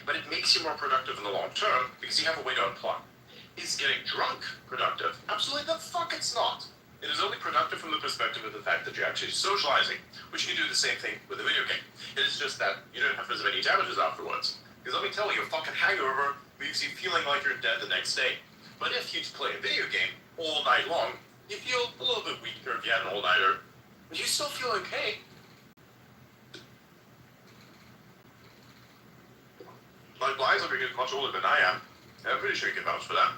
But it makes you more productive in the long term because you have a way to unplug. Is getting drunk productive? Absolutely the fuck it's not. It is only productive from the perspective of the fact that you're actually socializing, which you can do the same thing with a video game. It is just that you don't have as many damages afterwards. Because let me tell you, a fucking hangover leaves you feeling like you're dead the next day. But if you play a video game all night long, you feel a little bit weaker if you had an all-nighter, but you still feel okay. Like, Bly's over here is much older than I am. I'm pretty sure you can vouch for that.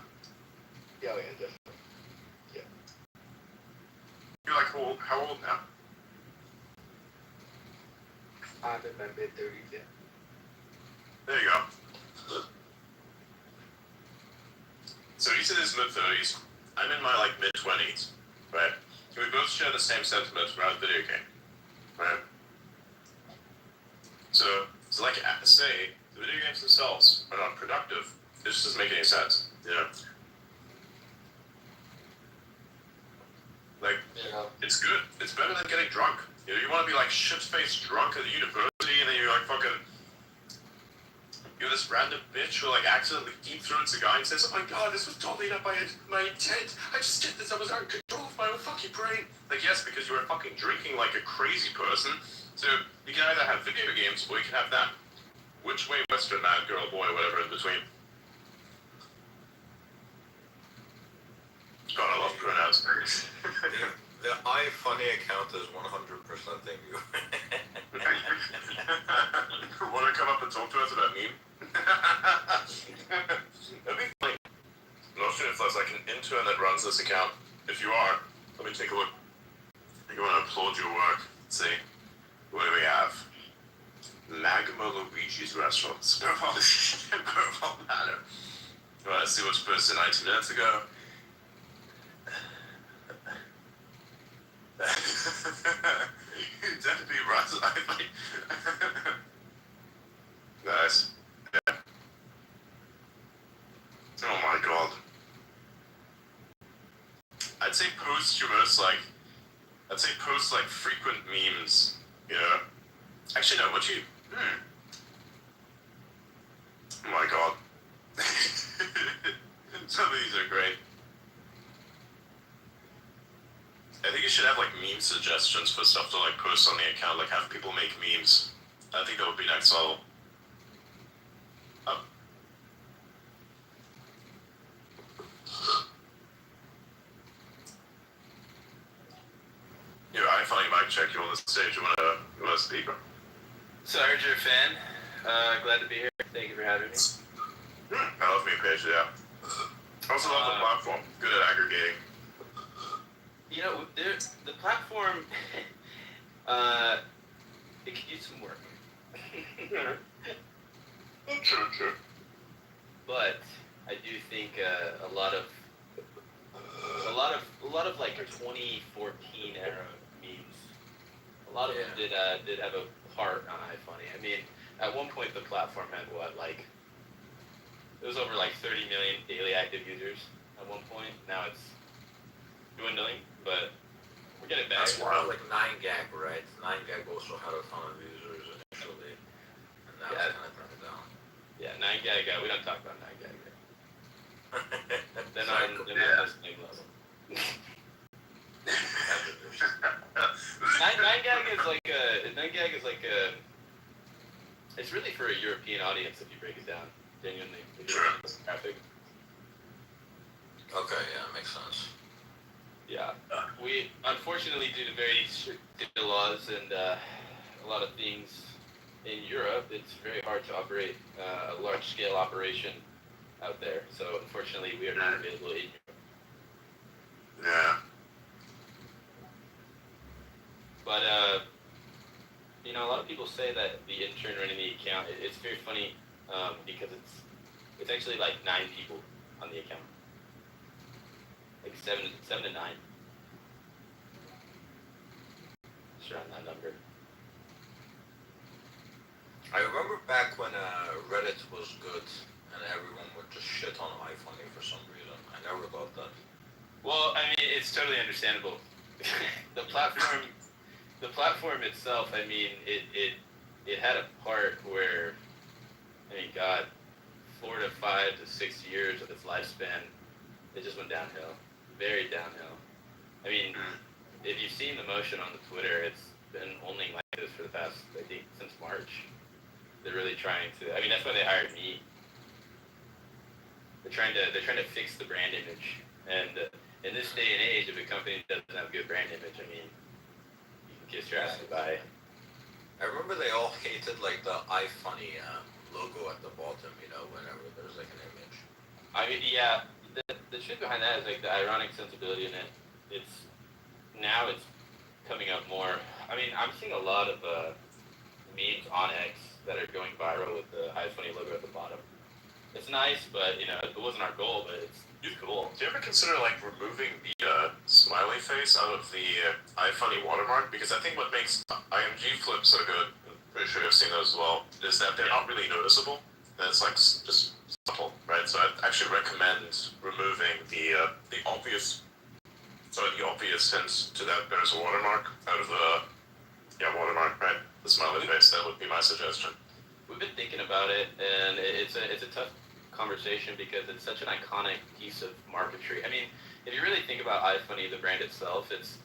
Yeah, definitely. You're like, how old now? I'm in my mid-30s, yeah. There you go. So he's in his mid-30s. I'm in my, like, mid-20s, right? So we both share the same sentiments around video game, right? So like I say, the video games themselves are not productive. It just doesn't make any sense, you know? Like, it's good. It's better than getting drunk. You know, you want to be like shit-faced drunk at the university, and then you're like fucking, you're this random bitch who like accidentally deep throats a guy and says, "Oh my god, this was totally not my intent. I just did this. I was out of control of my own fucking brain." Like, yes, because you were fucking drinking like a crazy person. So you can either have video games or you can have that. Which way, Western man, girl, boy, whatever in between? God, I love pronouns. The iFunny account is 100% you. Want to come up and talk to us about meme? That'd be funny. I'm not sure if there's like an intern that runs this account. If you are, let me take a look. I think I want to applaud your work. Let's see. What do we have? Magma Luigi's Restaurants. Purple Manor. Well, let's see what's posted 19 minutes ago. Definitely runs. Nice. Yeah. Oh my god. I'd say post frequent memes. You know? Actually, no, Oh my god. Some of these are great. I think you should have like meme suggestions for stuff to like post on the account, like have people make memes. I think that would be next level. Your iPhone mic check, you on the stage, you wanna speak? So I heard you're a fan. Glad to be here. Thank you for having me. I love being patient, yeah. Also love the platform. Good at aggregating. You know, the platform, it could use some work. True. But I do think a lot of like 2014 era memes. A lot of them did have a part on iFunny. I mean, at one point the platform had what, like, it was over like 30 million daily active users at one point. Now it's dwindling, but we're getting back. That's wild. Like 9gag, right? 9gag also had a ton of users initially, and now it's kind of turned down. Yeah, 9gag. We don't talk about 9gag. Then Sorry, on the same level. 9gag is like a 9gag is like a. It's really for a European audience if you break it down. Genuinely, traffic. Okay, yeah, makes sense. Yeah, we unfortunately, due to very strict data laws and a lot of things in Europe, it's very hard to operate a large-scale operation out there. So unfortunately, we are not available in Europe. Yeah. But you know, a lot of people say that the intern running the account, it's very funny because it's actually like 9 people on the account, like 7 to 9. Just around that number. I remember back when Reddit was good and everyone would just shit on iFunny for some reason. I never got that. Well, I mean, it's totally understandable. The platform itself, I mean, it had a part where, I mean, God, 4 to 5 to 6 years of its lifespan, it just went downhill, very downhill. I mean, if you've seen the motion on the Twitter, it's been only like this for the past, I think, since March. They're really trying to. I mean, that's why they hired me. They're trying to fix the brand image, and in this day and age, if a company doesn't have a good brand image, I mean, you can kiss your ass goodbye. I remember they all hated like the iFunny logo at the bottom, you know, whenever there's like an image. I mean, yeah, the truth behind that is like the ironic sensibility in it. It's coming up more. I mean, I'm seeing a lot of memes on X that are going viral with the iFunny logo at the bottom. It's nice, but you know, it wasn't our goal, but it's cool. Do you ever consider like removing the smiley face out of the iFunny watermark? Because I think what makes IMG Flip so good, I'm pretty sure you've seen those as well, is that they're not really noticeable. And it's like just subtle, right? So I'd actually recommend removing the obvious hint to that there's a watermark out of the watermark, right? The smiley face. That would be my suggestion. We've been thinking about it, and it's a tough conversation because it's such an iconic piece of marketry. I mean, if you really think about iFunny, the brand itself, it's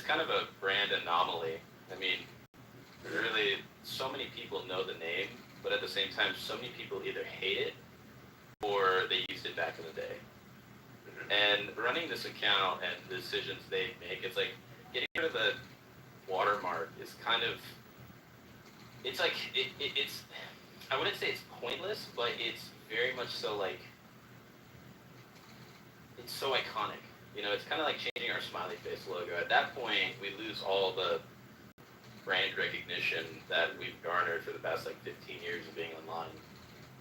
kind of a brand anomaly. I mean, really, so many people know the name, but at the same time, so many people either hate it or they used it back in the day. And running this account and the decisions they make, it's like getting rid of the watermark is kind of, it's like, it's, I wouldn't say it's pointless, but it's very much so like, it's so iconic. You know, it's kind of like changing our smiley face logo. At that point, we lose all the brand recognition that we've garnered for the past like 15 years of being online.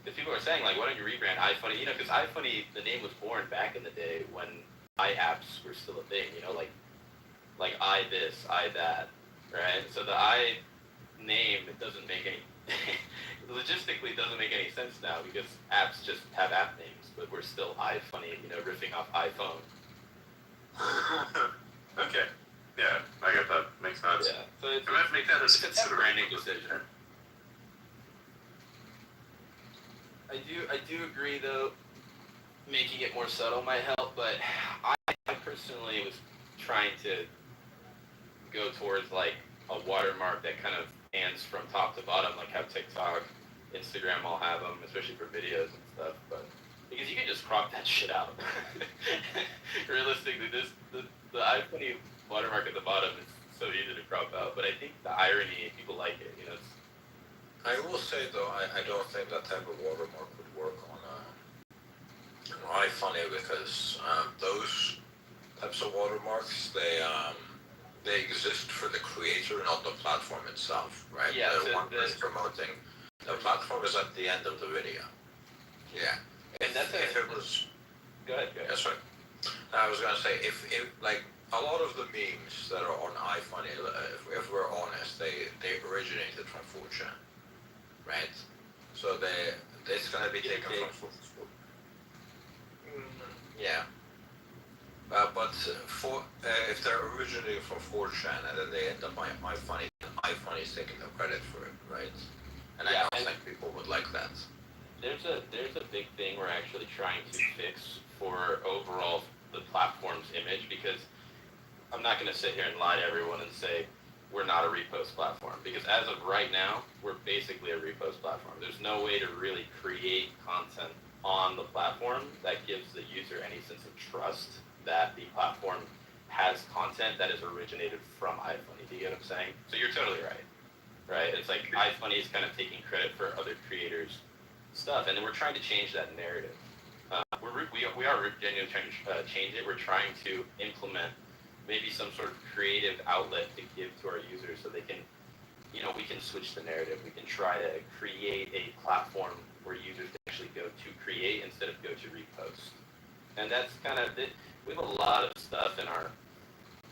Because people are saying like, why don't you rebrand iFunny? You know, because iFunny, the name was born back in the day when iApps were still a thing. You know, like I this, I that, right? So the I name, it doesn't make any, logistically doesn't make any sense now because apps just have app names, but we're still iFunny, you know, riffing off iPhone. Okay. Yeah, I get that. Makes sense. Yeah. So it's a a branding decision. I do agree though, making it more subtle might help, but I personally was trying to go towards like a watermark that kind of spans from top to bottom, like how TikTok, Instagram all have them, especially for videos and stuff. But because you can just crop that shit out. Realistically, the iFunny watermark at the bottom is so easy to crop out. But I think the irony, people like it. You know. I will say though, I don't think that type of watermark would work on iFunny because those types of watermarks they exist for the creator, not the platform itself, right? Yeah, the one that's promoting. The platform is at the end of the video. Yeah. And that's if it was, Go ahead. that's right. I was gonna say, if like a lot of the memes that are on iFunny, if we're honest, they originated from 4chan, right? So it's gonna be taken from yeah. But if they're originating from 4chan and then they end up on iFunny, then iFunny is taking the credit for it, right? And Yeah, I don't think people would like that. There's a big thing we're actually trying to fix for overall the platform's image, because I'm not going to sit here and lie to everyone and say we're not a repost platform, because as of right now, we're basically a repost platform. There's no way to really create content on the platform that gives the user any sense of trust that the platform has content that is originated from iFunny. Do you get what I'm saying? So you're totally right. Right? It's like iFunny is kind of taking credit for other creators' stuff, and then we're trying to change that narrative. We are genuinely trying to change it. We're trying to implement maybe some sort of creative outlet to give to our users so they can, we can switch the narrative. We can try to create a platform where users can actually go to create instead of go to repost. And that's kind of it. We have a lot of stuff in our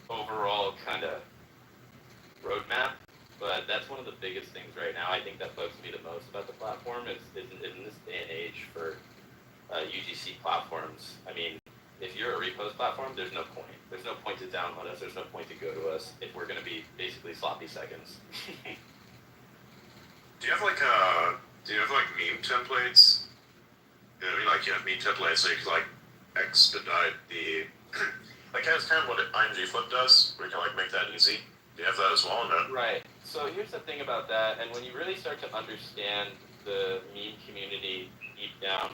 overall kind of roadmap, but that's one of the biggest things right now. I think that bugs me the most about the platform is in this day and age for UGC platforms. I mean, if you're a repost platform, there's no point. There's no point to download us. There's no point to go to us if we're going to be basically sloppy seconds. Do you have like meme templates? You know what I mean? Like you have meme templates so you can like expedite the like that's kind of what IMG Flip does, where you can like make that easy. Do you have that as well? No? Right. So here's the thing about that, and when you really start to understand the meme community deep down,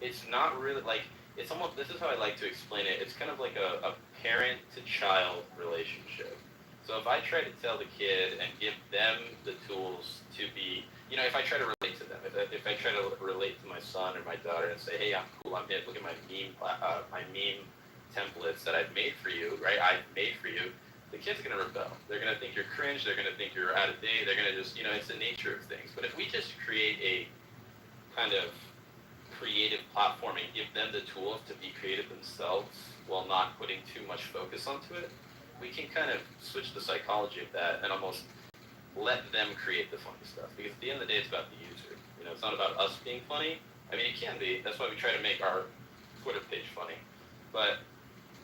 it's not really like, it's almost, this is how I like to explain it. It's kind of like a parent to child relationship. So if I try to tell the kid and give them the tools to be, if I try to relate to them, if I try to relate to my son or my daughter and say, hey, I'm cool, I'm hip, look at my meme templates that I've made for you, right? I've made for you. The kid's going to rebel. They're going to think you're cringe. They're going to think you're out of date. They're going to just, it's the nature of things. But if we just create a kind of creative platform and give them the tools to be creative themselves while not putting too much focus onto it, we can kind of switch the psychology of that and almost let them create the funny stuff. Because at the end of the day, it's about the user. It's not about us being funny. I mean, it can be. That's why we try to make our Twitter page funny. But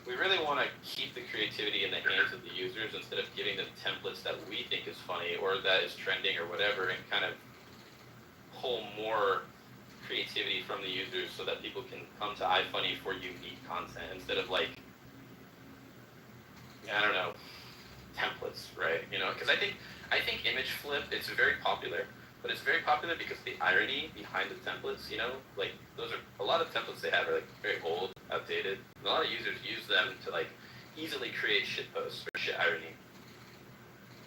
we really want to keep the creativity in the hands of the users instead of giving them templates that we think is funny or that is trending or whatever, and kind of pull more creativity from the users so that people can come to iFunny for unique content instead of like, I don't know, templates, right? Because I think image flip, it's very popular, but it's very popular because the irony behind the templates, like those are, a lot of templates they have are like very old, outdated, and a lot of users use them to like easily create shit posts or shit irony.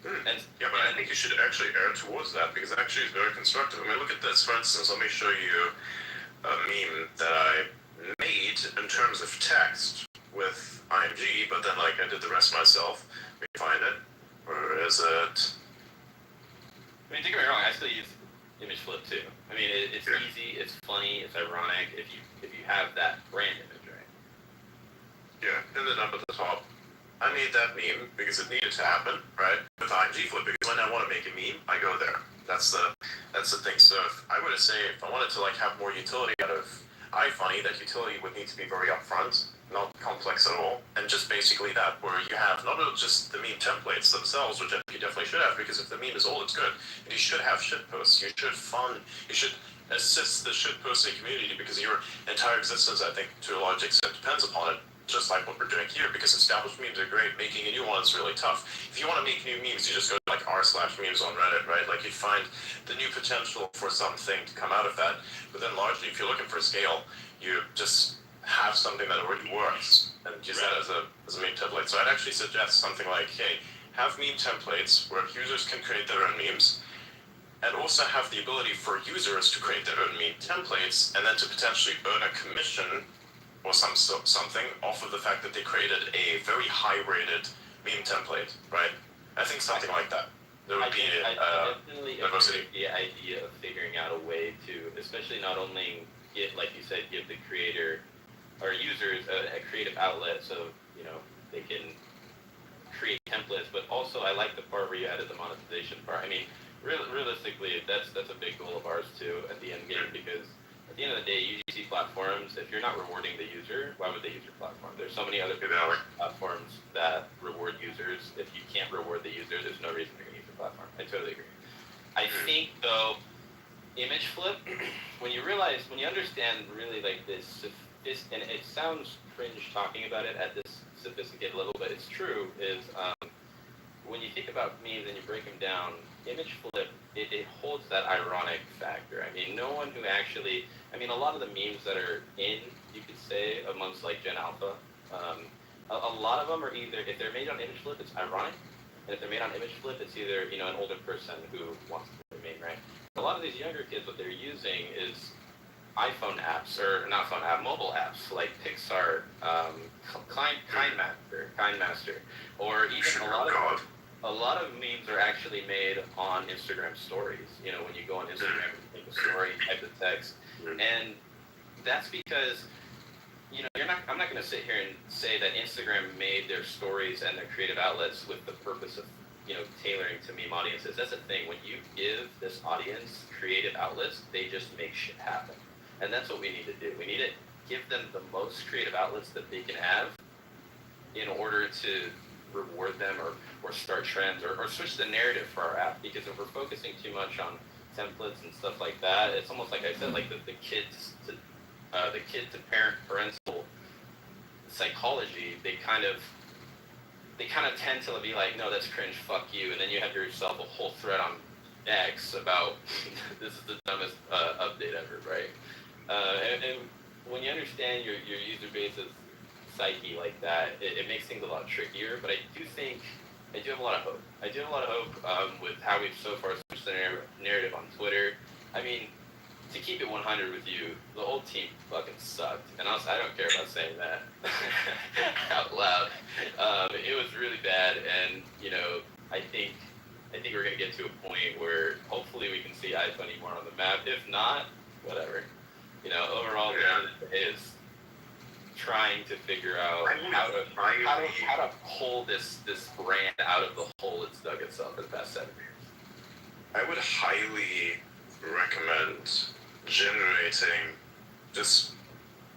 And, yeah, but I think you should actually err towards that because it actually is very constructive. I mean, look at this. For instance, let me show you a meme that I made in terms of text with IMG, but then like I did the rest myself. Let me find it. Where is it? I mean, don't get me wrong. I still use image flip too. I mean, it's easy, it's funny, it's ironic. If you have that brand image, right? Yeah, and then up at the top, I made that meme because it needed to happen, right? With IMG Flip, because when I want to make a meme, I go there. That's the thing. So if I were to say, if I wanted to like have more utility out of iFunny, that utility would need to be very upfront, not complex at all, and just basically that, where you have not just the meme templates themselves, which you definitely should have, because if the meme is old, it's good. And you should have shit posts. You should assist the shit posting community because your entire existence, I think, to a large extent, depends upon it. Just like what we're doing here, because established memes are great. Making a new one is really tough. If you want to make new memes, you just go to like r/memes on Reddit, right? Like you find the new potential for something to come out of that. But then largely, if you're looking for scale, you just have something that already works and use that as a meme template. So I'd actually suggest something like, hey, have meme templates where users can create their own memes, and also have the ability for users to create their own meme templates, and then to potentially earn a commission or something off of the fact that they created a very high-rated meme template, right? I think something like that. There would be I definitely diversity. agree with the idea of figuring out a way to, especially not only get, like you said, give the creator or users a creative outlet, so they can create templates. But also, I like the part where you added the monetization part. I mean, realistically, that's a big goal of ours too at the end game, because at the end of the day, UGC platforms, if you're not rewarding the user, why would they use your platform? There's so many other platforms that reward users. If you can't reward the user, there's no reason they're going to use your platform. I totally agree. I think though, image flip, when you understand really like this, and it sounds cringe talking about it at this sophisticated level, but it's true, is when you think about memes and you break them down, image flip, it holds that ironic factor. I mean, no one who actually, a lot of the memes that are in, you could say, amongst like Gen Alpha, a lot of them are either, if they're made on image flip, it's ironic, and if they're made on image flip, it's either, an older person who wants to be meme, right? A lot of these younger kids, what they're using is iPhone apps, or not phone app, mobile apps like Pixar, KindMaster, or even a lot of memes are actually made on Instagram stories. When you go on Instagram and make a story, type the text, and that's because I'm not going to sit here and say that Instagram made their stories and their creative outlets with the purpose of tailoring to meme audiences. That's the thing. When you give this audience creative outlets, they just make shit happen. And that's what we need to do. We need to give them the most creative outlets that they can have in order to reward them or start trends or switch the narrative for our app. Because if we're focusing too much on templates and stuff like that, it's almost like I said, like the kid to parental psychology. They kind of tend to be like, no, that's cringe, fuck you, and then you have yourself a whole thread on X about this is the dumbest update ever, right? And when you understand your user base's psyche like that, it makes things a lot trickier. But I do have a lot of hope. I do have a lot of hope with how we've so far switched the narrative on Twitter. I mean, to keep it 100 with you, the old team fucking sucked. And honestly, I don't care about saying that out loud. It was really bad, and I think we're gonna get to a point where hopefully we can see iFunny more on the map. If not, whatever. Overall, the end of the day is trying to figure out how to pull this brand out of the hole it's dug itself in the past 7 years. I would highly recommend generating just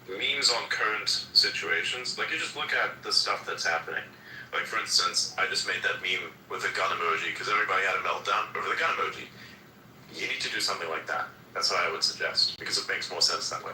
memes on current situations. Like, you just look at the stuff that's happening. Like, for instance, I just made that meme with a gun emoji because everybody had a meltdown over the gun emoji. You need to do something like that. That's what I would suggest, because it makes more sense that way.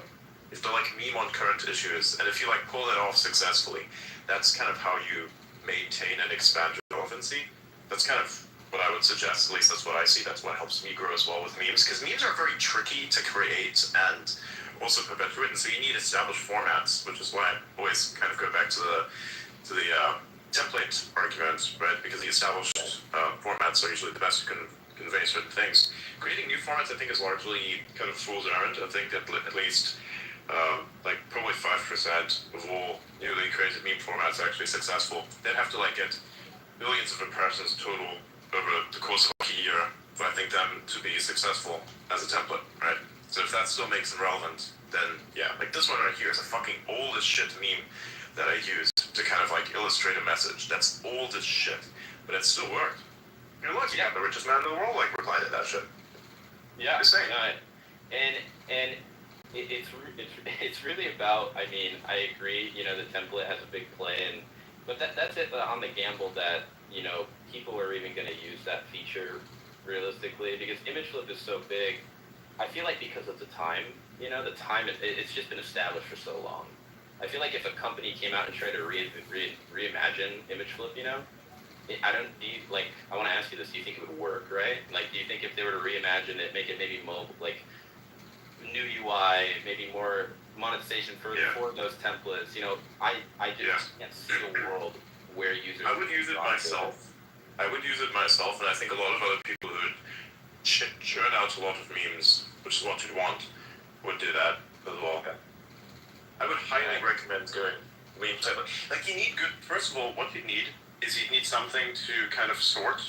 You have to meme on current issues, and if you pull that off successfully, that's kind of how you maintain and expand your relevancy. That's kind of what I would suggest. At least that's what I see. That's what helps me grow as well with memes, because memes are very tricky to create and also perpetuate, and so you need established formats, which is why I always kind of go back to the template argument, right? Because the established formats are usually the best to convey certain things. Creating new formats, I think, is largely kind of fool's errand. I think that at least probably 5% of all newly created meme formats are actually successful. They'd have to get billions of impressions total over the course of a year for, I think, them to be successful as a template, right? So if that still makes them relevant, then yeah, this one right here is a fucking old as shit meme that I use to kind of illustrate a message. That's old as shit, but it still worked. You're lucky to have the richest man in the world reply to that shit. Yeah, Just saying. And it's really about. I mean, I agree. The template has a big play, but that's it on the gamble that people are even going to use that feature realistically, because image flip is so big. I feel like because of the time, the time it's just been established for so long. I feel like if a company came out and tried to reimagine image flip, I want to ask you this: do you think it would work? Right? Do you think if they were to reimagine it, make it maybe mobile, new UI, maybe more monetization for those templates? I just can't see a world where users. I would use it myself. And I think a lot of other people who would churn out a lot of memes, which is what you'd want, would do that as well. Okay. I would highly recommend going meme template. You need good. First of all, what you need is something to kind of sort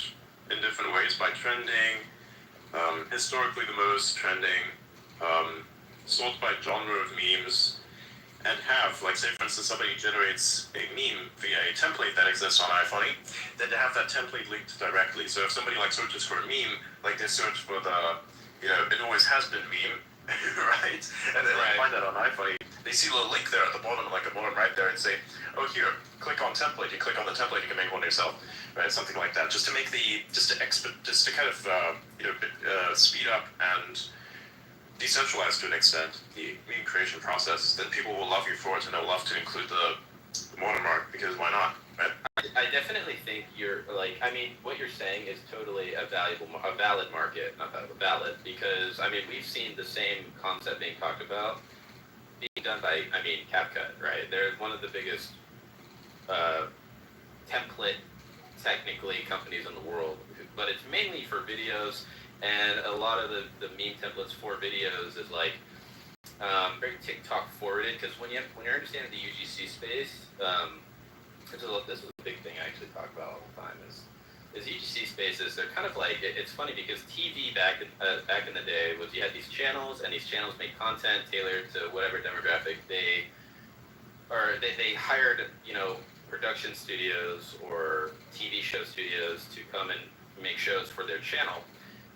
in different ways by trending. Historically, the most trending sort by genre of memes and have, like, say for instance, somebody generates a meme via a template that exists on iFunny, then to have that template linked directly. So if somebody like searches for a meme, like they search for the, it always has been meme, right? And then they find that on iFunny, they see a little link there at the bottom, like a bottom right there, and say, oh here, click on template. You click on the template, you can make one yourself, right? Something like that, just to make just to kind of speed up and decentralize to an extent the meme creation process. Then people will love you for it, and they'll love to include the watermark, because why not, right? I definitely think what you're saying is totally a valid market, not valid, because, we've seen the same concept being talked about being done by, CapCut, right? They're one of the biggest template, technically, companies in the world, but it's mainly for videos, and a lot of the meme templates for videos is like very TikTok forwarded, because when you're understanding the UGC space, this is a big thing I actually talk about all the time, is UGC spaces. They're kind of like, it's funny because TV back in the day was, you had these channels, and these channels made content tailored to whatever demographic they hired, production studios or TV show studios to come and make shows for their channel,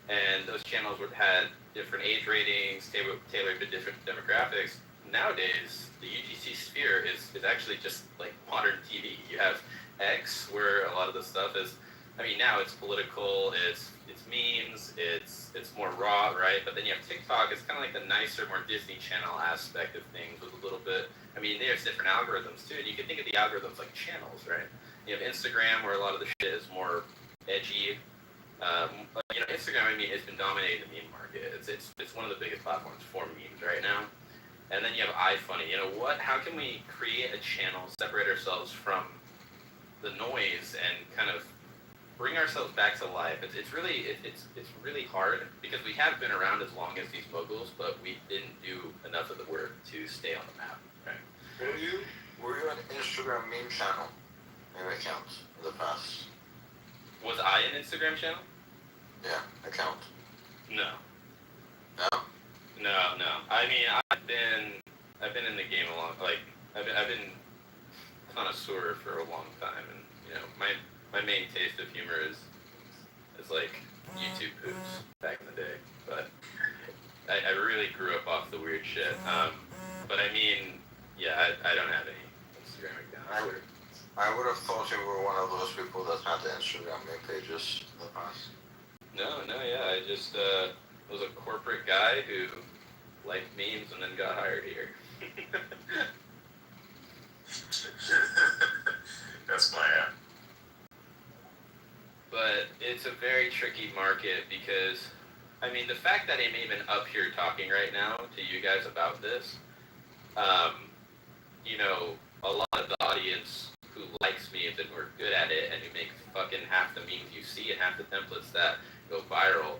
and those channels had different age ratings tailored to different demographics. Nowadays, the UGC sphere is actually just like modern TV. You have X, where a lot of the stuff is, now it's political, it's memes, it's more raw, right? But then you have TikTok, it's kind of like the nicer, more Disney Channel aspect of things with a little bit, there's different algorithms too, and you can think of the algorithms like channels, right? You have Instagram, where a lot of the shit is more edgy. Instagram, has been dominating the meme market. It's one of the biggest platforms for memes right now. And then you have iFunny. How can we create a channel, separate ourselves from the noise, and kind of bring ourselves back to life? It's really hard, because we have been around as long as these moguls, but we didn't do enough of the work to stay on the map, right? Were you an Instagram meme channel account in the past? Was I an Instagram channel? Yeah, account. No. No? No. I've been in the game a long, I've been connoisseur for a long time, and my main taste of humor is like YouTube poops back in the day, but I really grew up off the weird shit. But I don't have any Instagram accounts. I would have thought you were one of those people that had the Instagram meme pages in the past. I just was a corporate guy who liked memes and then got hired here. That's my But it's a very tricky market, because, the fact that I'm even up here talking right now to you guys about this, a lot of the audience who likes memes and who are good at it and who make fucking half the memes you see and half the templates that go viral,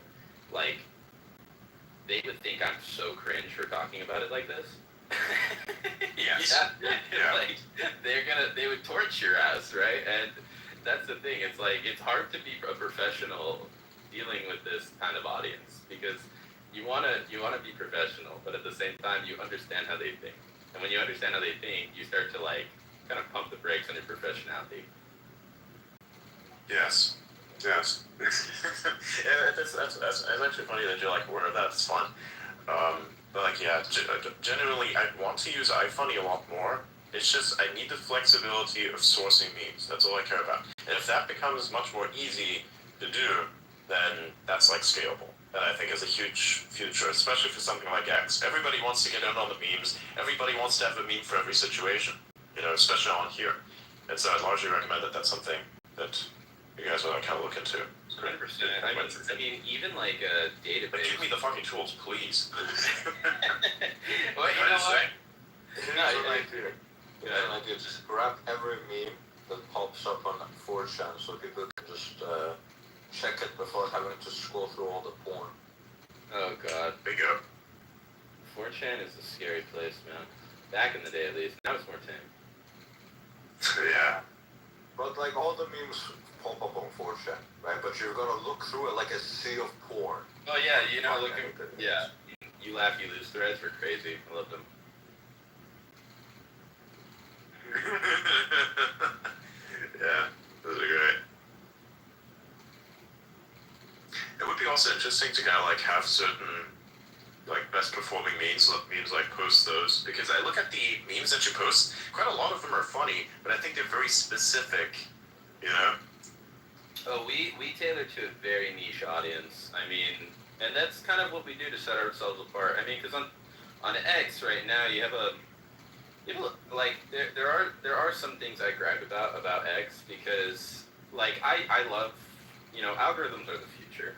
they would think I'm so cringe for talking about it like this. Yes. Yeah. They would torture us, right? And that's the thing. It's hard to be a professional dealing with this kind of audience, because you wanna be professional, but at the same time you understand how they think. And when you understand how they think, you start to kind of pump the brakes on your professionality. Yes. Yeah, that's actually funny that you're aware of that. It's fun. Genuinely, I want to use iFunny a lot more. It's just I need the flexibility of sourcing memes. That's all I care about. And if that becomes much more easy to do, then that's scalable. That I think is a huge future, especially for something like X. Everybody wants to get in on the memes. Everybody wants to have a meme for every situation. Especially on here. And so I'd largely recommend that that's something that you guys want to kind of look into. 100%. Even a database. But give me the fucking tools, please. Well, you know what? Here's an idea. Just grab every meme that pops up on 4chan, so people can just check it before having to scroll through all the porn. Oh god. Big up. 4chan is a scary place, man. Back in the day, at least. Now it's more tame. Yeah. But all the memes pop up on 4chan, right? But you're gonna look through it like a sea of porn. Oh yeah, looking. Yeah. You Laugh, You Lose threads were crazy. I loved them. Yeah, those are great. It would be also interesting to kind of like have certain like best performing memes like post those, because I look at the memes that you post, quite a lot of them are funny, but I think they're very specific, you know? Oh, we tailor to a very niche audience. I mean, and that's kind of what we do to set ourselves apart. I mean, because on X right now you have like there are some things I gripe about X, because like I love, algorithms are the future,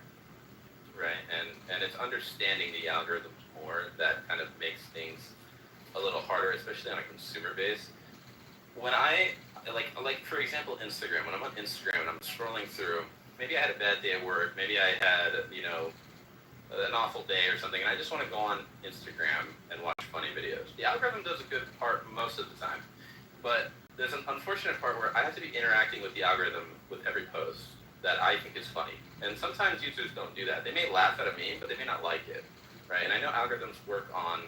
right? And it's understanding the algorithms more that kind of makes things a little harder, especially on a consumer base. When I like for example Instagram, when I'm on Instagram and I'm scrolling through, maybe I had a bad day at work, maybe I had an awful day or something, and I just want to go on Instagram and watch funny videos. The algorithm does a good part most of the time, but there's an unfortunate part where I have to be interacting with the algorithm with every post that I think is funny. And sometimes users don't do that. They may laugh at a meme, but they may not like it, right? And I know algorithms work on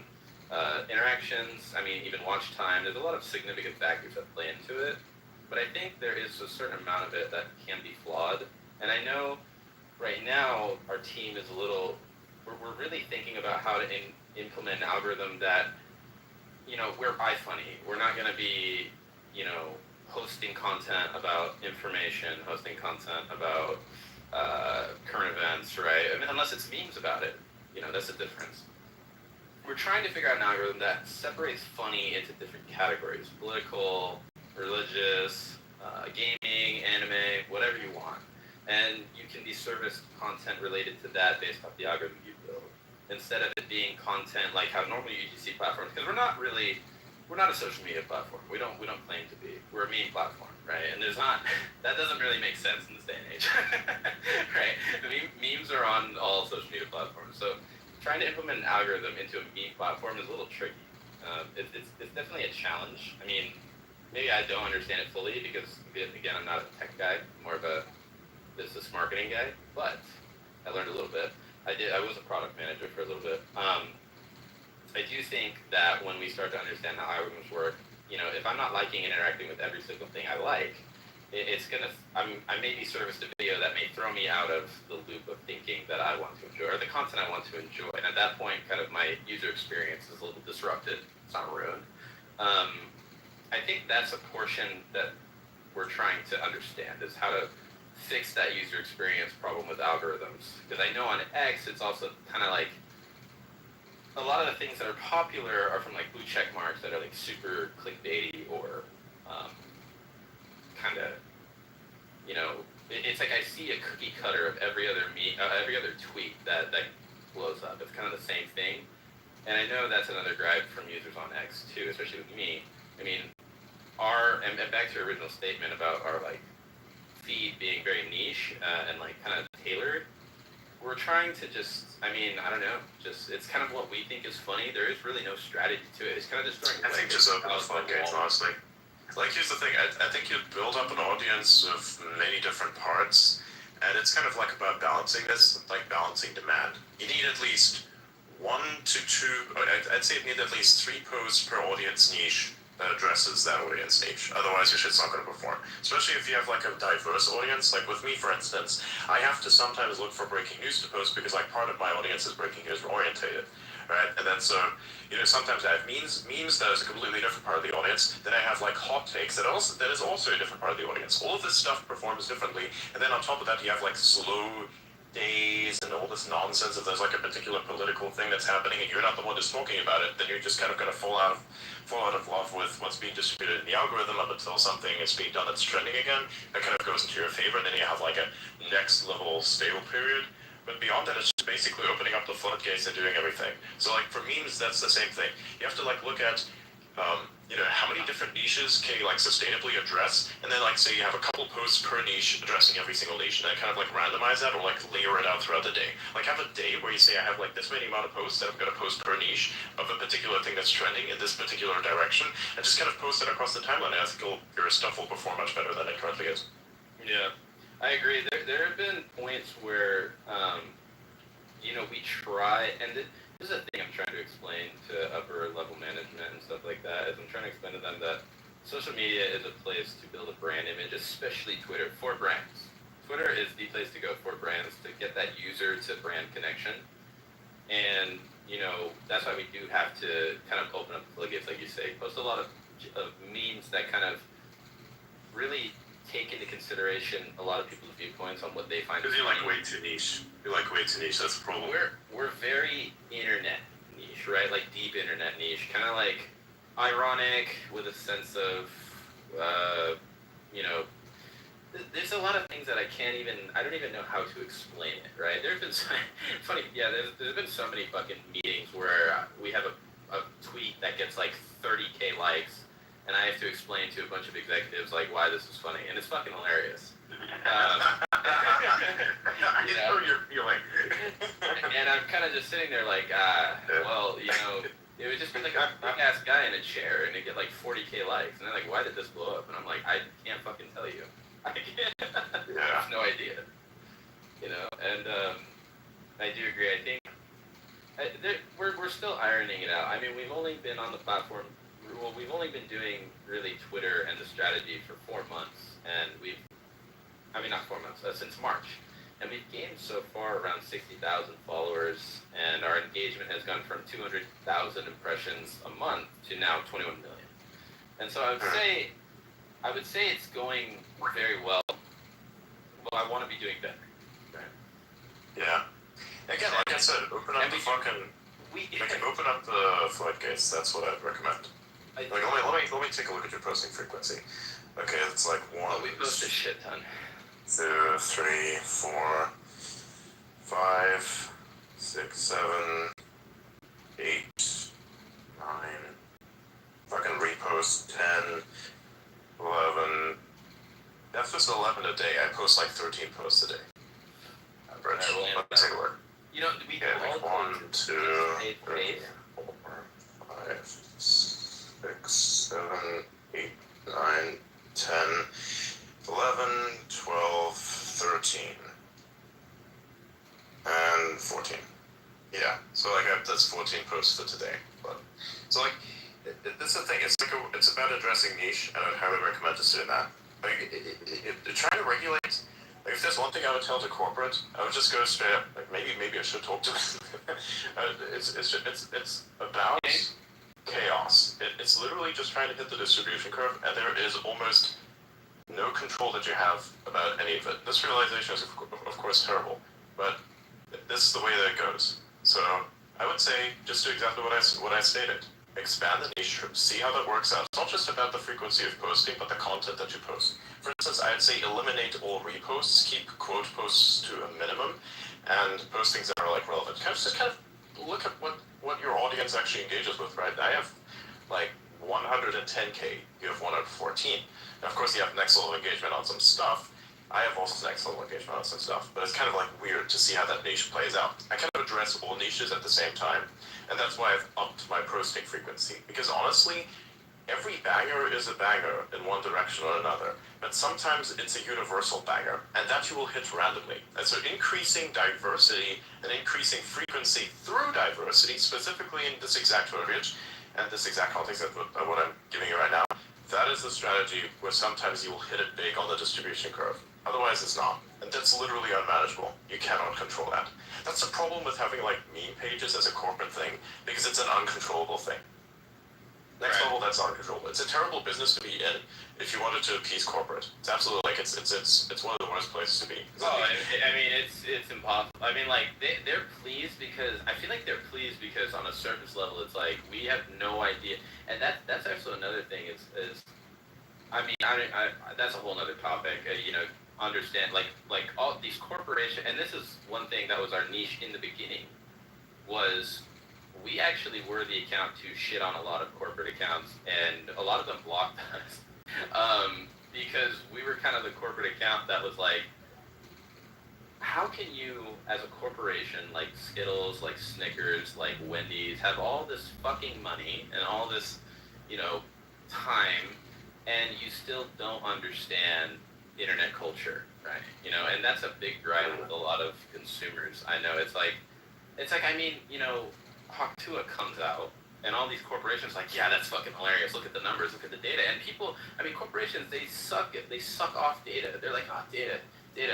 interactions, I mean, even watch time. There's a lot of significant factors that play into it, but I think there is a certain amount of it that can be flawed. And I know right now our team is we're really thinking about how to implement an algorithm that, we're iFunny. We're not going to be, hosting content about information, hosting content about current events, right? I mean, unless it's memes about it, that's the difference. We're trying to figure out an algorithm that separates funny into different categories: political, religious, gaming, anime, whatever you want. And you can be serviced content related to that based off the algorithm you build, instead of it being content like how normally you see platforms. Because we're not a social media platform. We don't claim to be. We're a meme platform, right? And that doesn't really make sense in this day and age, right? Memes are on all social media platforms. So trying to implement an algorithm into a meme platform is a little tricky. It's definitely a challenge. I mean, maybe I don't understand it fully because, again, I'm not a tech guy. I'm more of a business marketing guy, but I learned a little bit. I was a product manager for a little bit. I do think that when we start to understand how algorithms work, if I'm not liking and interacting with every single thing I like, I may be serviced a video that may throw me out of the loop of thinking that I want to enjoy, or the content I want to enjoy. And at that point, kind of my user experience is a little disrupted. It's not ruined. I think that's a portion that we're trying to understand, is how to fix that user experience problem with algorithms. Because I know on X, it's also kind of like a lot of the things that are popular are from like blue check marks that are like super clickbaity, or kind of, it's like I see a cookie cutter of every other tweet that blows up. It's kind of the same thing. And I know that's another gripe from users on X too, especially with me. I mean, and back to your original statement about our like feed being very niche and like kind of tailored. We're trying to I don't know, it's kind of what we think is funny. There is really no strategy to it. It's kind of just throwing. I think just open the floodgates, honestly. Like, here's the thing. I think you build up an audience of many different parts, and it's kind of like about balancing this, like balancing demand. You need at least 1 to 2, I'd say you need at least 3 posts per audience niche that addresses that audience niche. Otherwise, your shit's not going to perform. Especially if you have like a diverse audience. Like with me, for instance, I have to sometimes look for breaking news to post because like part of my audience is breaking news orientated, right? And then so, sometimes I have memes that is a completely different part of the audience. Then I have like hot takes that is also a different part of the audience. All of this stuff performs differently. And then on top of that, you have like slow days and all this nonsense. If there's like a particular political thing that's happening and you're not the one who's talking about it, then you're just kind of going to fall out of love with what's being distributed in the algorithm up until something is being done that's trending again. That kind of goes into your favor, and then you have like a next level stable period. But beyond that, it's just basically opening up the floodgates and doing everything. So like for memes, that's the same thing. You have to like look at how many different niches can you like sustainably address, and then like say you have a couple posts per niche addressing every single niche, and then kind of like randomize that or like layer it out throughout the day. Like have a day where you say I have like this many amount of posts that I'm going to post per niche of a particular thing that's trending in this particular direction, and just kind of post it across the timeline. And I think your stuff will perform much better than it currently is. Yeah, I agree. There have been points where we try, and this is a thing I'm trying to explain to upper level management and stuff like that, is I'm trying to explain to them that social media is a place to build a brand image, especially Twitter, for brands. Twitter is the place to go for brands to get that user to brand connection. And, you know, that's why we do have to kind of open up the floodgates, like you say, post a lot of memes that kind of really take into consideration a lot of people's viewpoints on what they find. Because you're like way too niche. You're like way too niche. That's the problem. We're very internet niche, right? Like deep internet niche, kind of like ironic with a sense of, you know, there's a lot of things that I don't even know how to explain it, right? There's been funny, yeah, there's been so many fucking meetings where we have a tweet that gets like 30K likes, and I have to explain to a bunch of executives like why this is funny, and it's fucking hilarious. I know you're feeling. And I'm kind of just sitting there like, well, you know, it would just be like a big ass guy in a chair, and it'd get like 40K likes, and they're like, why did this blow up? And I'm like, I can't fucking tell you. I have no idea. You know, and I do agree. I think we're still ironing it out. I mean, we've only been on the platform. Well, we've only been doing really Twitter and the strategy for 4 months, and not 4 months, since March. And we've gained so far around 60,000 followers, and our engagement has gone from 200,000 impressions a month to now 21 million. And so I would say it's going very well, but I want to be doing better. Right? Yeah. Again, like I said, open up the fucking. Open up the floodgates. That's what I'd recommend. Like, let me take a look at your posting frequency. Okay, it's like 1. We post a shit ton. 2, 3, 4, 5, 6, 7, 8, 9. Fucking repost 10, 11. That's just 11 a day. I post like 13 posts a day. Average. Let me take a look. You know, we Yeah, like 1, 2, 3, 4, 5, 6, 7, 8, 9, 10, 11, 12, 13, and 14. Yeah, so like that's 14 posts for today. But so like this is the thing. It's about addressing niche, and I'd highly recommend just doing that. Like trying to regulate. Like if there's one thing I would tell to corporate, I would just go straight up. Like maybe I should talk to them. It's about chaos. It's literally just trying to hit the distribution curve, and there is almost no control that you have about any of it. This realization is of course terrible, but this is the way that it goes. So I would say just do exactly what I stated. Expand the niche, see how that works out. It's not just about the frequency of posting, but the content that you post. For instance, I'd say eliminate all reposts, keep quote posts to a minimum, and post things that are like relevant. Just kind of look at what your audience actually engages with, right? I have like 110K, you have 114. And of course you have next level engagement on some stuff. I have also next level engagement on some stuff, but it's kind of like weird to see how that niche plays out. I kind of address all niches at the same time, and that's why I've upped my posting frequency. Because honestly, every banger is a banger in one direction or another, but sometimes it's a universal banger, and that you will hit randomly. And so increasing diversity and increasing frequency through diversity, specifically in this exact verbiage and this exact context of what I'm giving you right now, that is the strategy where sometimes you will hit it big on the distribution curve. Otherwise, it's not. And that's literally unmanageable. You cannot control that. That's the problem with having like meme pages as a corporate thing, because it's an uncontrollable thing. Next level, that's uncontrollable. It's a terrible business to be in if you wanted to appease corporate. It's absolutely like it's one of the worst places to be. Oh, I mean, it's impossible. I mean, like they're pleased because I feel like they're pleased because on a surface level, it's like we have no idea, and that's also another thing is I mean, that's a whole other topic. You know, understand like all these corporations, and this is one thing that was our niche in the beginning, was we actually were the account to shit on a lot of corporate accounts, and a lot of them blocked us because we were kind of the corporate account that was like, how can you, as a corporation, like Skittles, like Snickers, like Wendy's, have all this fucking money and all this, you know, time, and you still don't understand internet culture, right? You know, and that's a big gripe with a lot of consumers. I know it's like, I mean, you know, Hawk Tuah comes out, and all these corporations like, yeah, that's fucking hilarious. Look at the numbers, look at the data. And people, I mean, corporations, they suck off data. They're like, oh, data,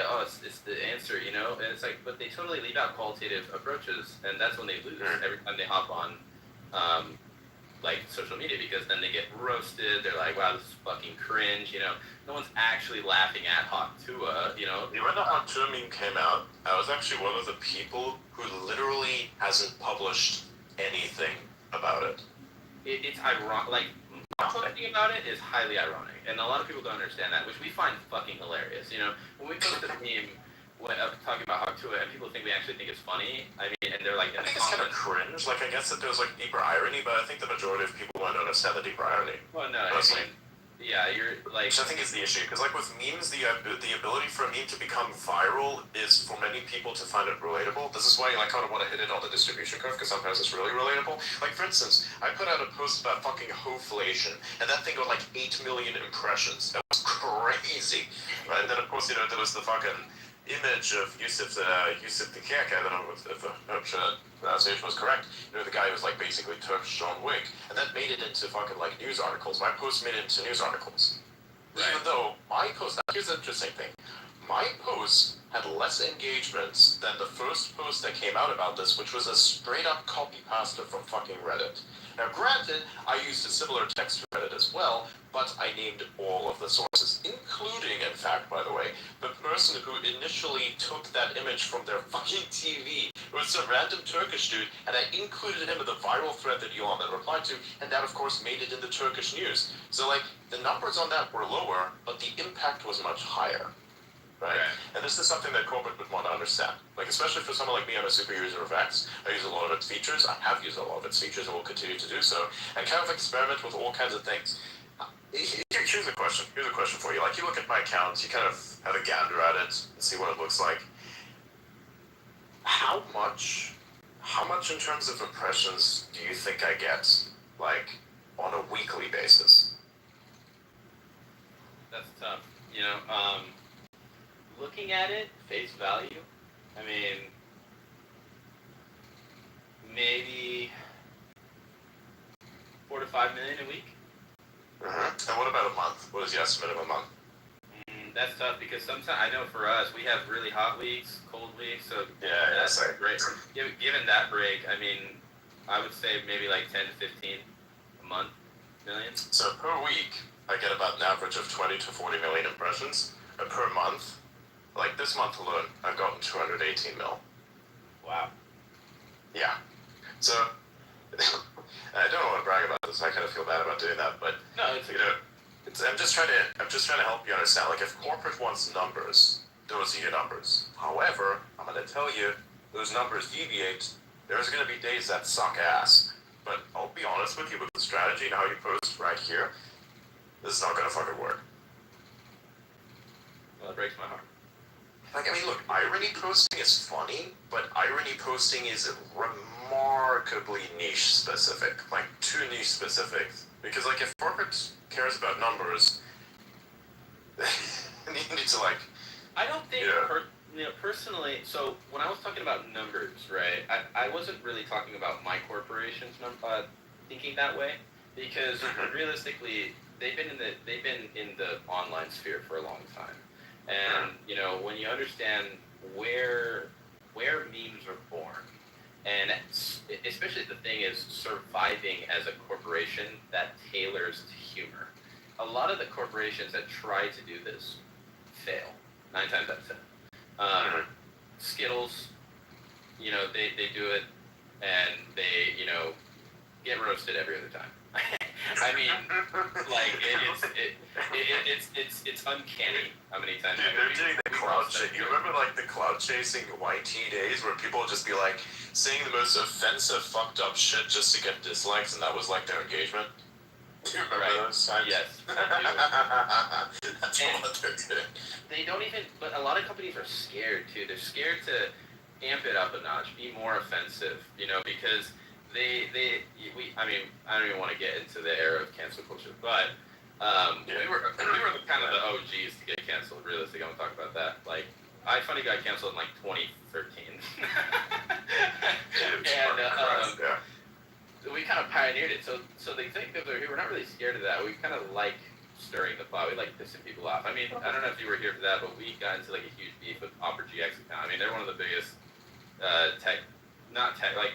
oh, it's the answer, you know? And it's like, but they totally leave out qualitative approaches, and that's when they lose every time they hop on, like, social media, because then they get roasted. They're like, wow, this is fucking cringe, you know? No one's actually laughing at Hawk Tuah, you know? When the Hawk Tuah meme came out, I was actually one of the people who literally hasn't published anything about it. It's ironic, like, talking about it is highly ironic, and a lot of people don't understand that, which we find fucking hilarious, you know? When we post a meme talking about Hawk Tuah, and people think we actually think it's funny, I mean, and they're like, I think it's kind of cringe. Like, I guess that there's like deeper irony, but I think the majority of people won't understand the deeper irony. Well, no, I mean, yeah, you're like, which I think is the issue, because like with memes, the ability for a meme to become viral is for many people to find it relatable. This is why I kind of want to hit it on the distribution curve, because sometimes it's really relatable. Like for instance, I put out a post about fucking hoflation, and that thing got like 8 million impressions. That was crazy, right? And then of course, you know, there was the fucking image of Yusuf the Kek, I don't know if the pronunciation was correct. You know, the guy who was like basically Turkish John Wick, and that made it into fucking like news articles. My post made it into news articles. Right. Even though my post, now here's the interesting thing, my post had less engagements than the first post that came out about this, which was a straight up copy pasta from fucking Reddit. Now granted, I used a similar text to Reddit as well, but I named all of the sources, including, in fact, by the way, the person who initially took that image from their fucking TV. It was some random Turkish dude, and I included him in the viral thread that Elon then replied to, and that, of course, made it in the Turkish news. So, like, the numbers on that were lower, but the impact was much higher. Right? And this is something that corporate would want to understand. Like, especially for someone like me, I'm a super user of X. I use a lot of its features. I have used a lot of its features and will continue to do so. And kind of experiment with all kinds of things. Here's a question. Here's a question for you. Like, you look at my accounts, you kind of have a gander at it and see what it looks like. How much in terms of impressions do you think I get, like, on a weekly basis? That's tough. You know, looking at it, face value, I mean, maybe 4 to 5 million a week. And what about a month? What is the estimate of a month? That's tough, because sometimes, I know for us, we have really hot weeks, cold weeks, so that's great. Given that break, I mean, I would say maybe like 10 to 15 a month, million. So per week, I get about an average of 20 to 40 million impressions. And per month, like this month alone, I've gotten 218 mil. Wow. Yeah. So, I don't want to brag about this. I kind of feel bad about doing that, but no, it's, you know, I'm just trying to help you understand. Like, if corporate wants numbers, those are your numbers. However, I'm going to tell you, those numbers deviate. There's going to be days that suck ass. But I'll be honest with you, with the strategy and how you post right here, this is not going to fucking work. Well, it breaks my heart. Like, I mean, look, irony posting is funny, but irony posting is remarkably niche specific. Like, too niche specific. Because, like, if corporate cares about numbers, you need to, like... I don't think, personally, so when I was talking about numbers, right, I wasn't really talking about my corporation's thinking that way, because realistically, they've been in the online sphere for a long time. And, you know, when you understand where memes are born, and especially the thing is surviving as a corporation that tailors to humor. A lot of the corporations that try to do this fail, 9 times out of 10. Skittles, you know, they do it, and they, you know, get roasted every other time. I mean, like, it's uncanny how many times. Dude, they're doing the cloud chase. You remember, like, the cloud chasing YT days where people would just be, like, saying the most offensive, fucked up shit just to get dislikes, and that was, like, their engagement? Do you remember those times? Yes, I do. That's what they're doing. They don't even, but a lot of companies are scared, too. They're scared to amp it up a notch, be more offensive, you know, because... I mean, I don't even want to get into the era of cancel culture, but we were kind of the OGs to get canceled. Realistically, I'm gonna talk about that. Like, iFunny got canceled in like 2013, and so the executives are here. We're not really scared of that. We kind of like stirring the pot. We like pissing people off. I mean, I don't know if you were here for that, but we got into like a huge beef with Opera GX account. I mean, they're one of the biggest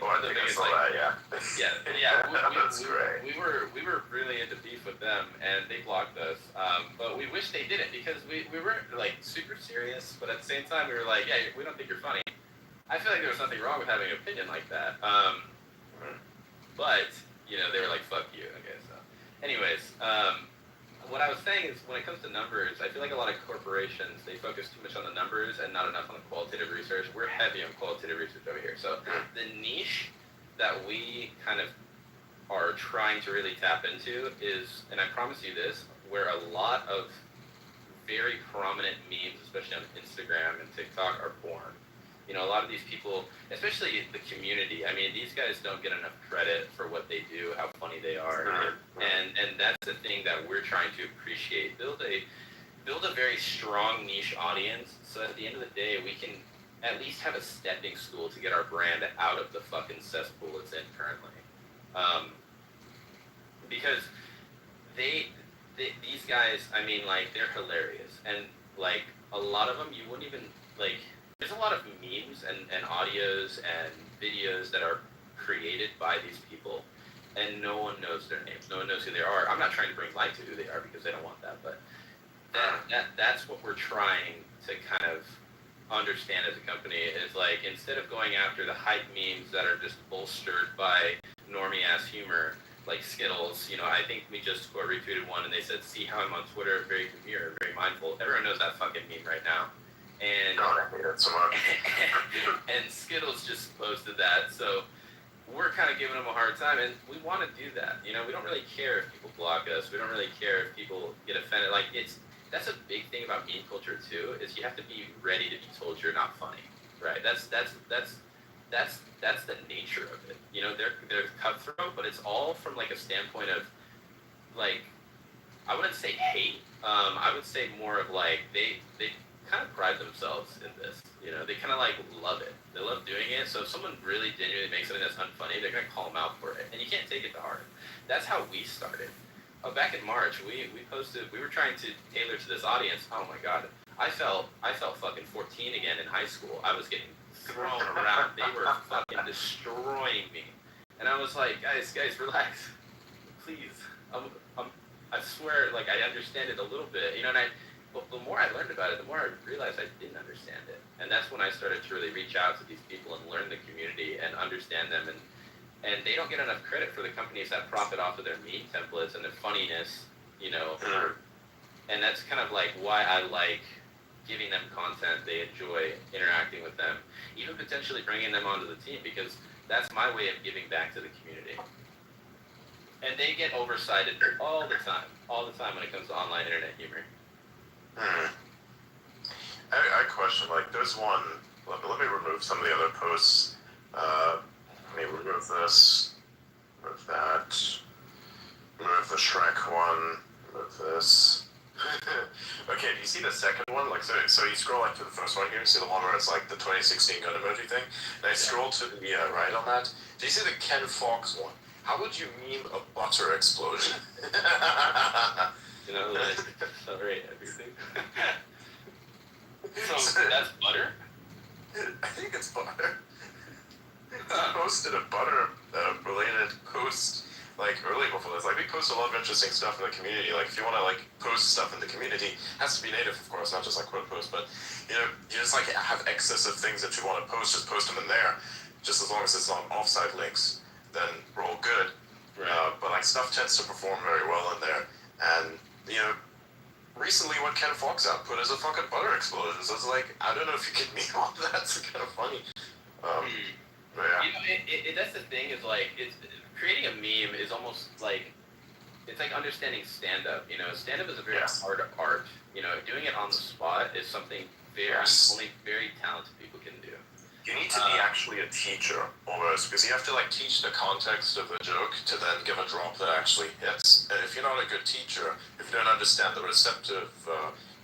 one of the biggest yeah. That's great. We were really into beef with them, and they blocked us. But we wish they didn't because we weren't like super serious, but at the same time we were like, yeah, we don't think you're funny. I feel like there was nothing wrong with having an opinion like that. But they were like, fuck you. Okay, so anyways, what I was saying is when it comes to numbers, I feel like a lot of corporations, they focus too much on the numbers and not enough on the qualitative research. We're heavy on qualitative research over here. So the niche that we kind of are trying to really tap into is, and I promise you this, where a lot of very prominent memes, especially on Instagram and TikTok, are born. A lot of these people, especially the community, I mean, these guys don't get enough credit for what they do, how funny they are, and that's the thing that we're trying to appreciate. Build a very strong niche audience, so at the end of the day, we can at least have a stepping stool to get our brand out of the fucking cesspool it's in currently. Because these guys, I mean, like, they're hilarious, and like a lot of them, you wouldn't even like. There's a lot of memes and audios and videos that are created by these people, and no one knows their names. No one knows who they are. I'm not trying to bring light to who they are because they don't want that, but that's what we're trying to kind of understand as a company is like, instead of going after the hype memes that are just bolstered by normie-ass humor, like Skittles, I think we just retweeted one and they said, see how I'm on Twitter, very demure, very mindful. Everyone knows that fucking meme right now. And God, I hate it so much. and Skittles just posted that, so we're kind of giving them a hard time, and we want to do that. We don't really care if people block us. We don't really care if people get offended. Like, that's a big thing about meme culture too, is you have to be ready to be told you're not funny, right? That's the nature of it. They're cutthroat, but it's all from like a standpoint of like, I wouldn't say hate. I would say more of like they kind of pride themselves in this. They kind of like love it. They love doing it. So if someone really genuinely makes something that's unfunny, they're gonna call them out for it, and you can't take it to heart. That's how we started. Back in March, we posted. We were trying to tailor to this audience. Oh my god, I felt fucking 14 again in high school. I was getting thrown around. They were fucking destroying me, and I was like, guys, relax, please. I swear, like, I understand it a little bit, But the more I learned about it, the more I realized I didn't understand it. And that's when I started to really reach out to these people and learn the community and understand them. And they don't get enough credit for the companies that profit off of their meme templates and their funniness, And that's kind of like why I like giving them content. They enjoy interacting with them, even potentially bringing them onto the team, because that's my way of giving back to the community. And they get oversighted all the time when it comes to online internet humor. I question, like, there's one, let me remove some of the other posts. Let me remove this, remove that, remove the Shrek one, remove this. Okay, do you see the second one? Like, so you scroll like to the first one here, you see the one where it's like the 2016 gun emoji thing, and I scroll to the right on that. Do you see the Ken Fox one? How would you meme a butter explosion? Like, celebrate everything. So that's butter? I think it's butter. I posted a butter related post like early before this. Like, we post a lot of interesting stuff in the community. Like, if you want to like post stuff in the community, it has to be native, of course, not just like quote post. But you just like have excess of things that you want to post, just post them in there. Just as long as it's not offsite links, then we're all good. Right. But like stuff tends to perform very well in there, and recently what Ken Fox output is a fucking butter explosion. So it's like, I don't know if you get me on that. It's kind of funny. But yeah. That's the thing, is like, creating a meme is almost like, it's like understanding stand-up. Stand-up is a very hard art. Doing it on the spot is something only very talented people can do. You need to be actually a teacher, almost, because you have to like teach the context of the joke to then give a drop that actually hits. And if you're not a good teacher, if you don't understand the receptive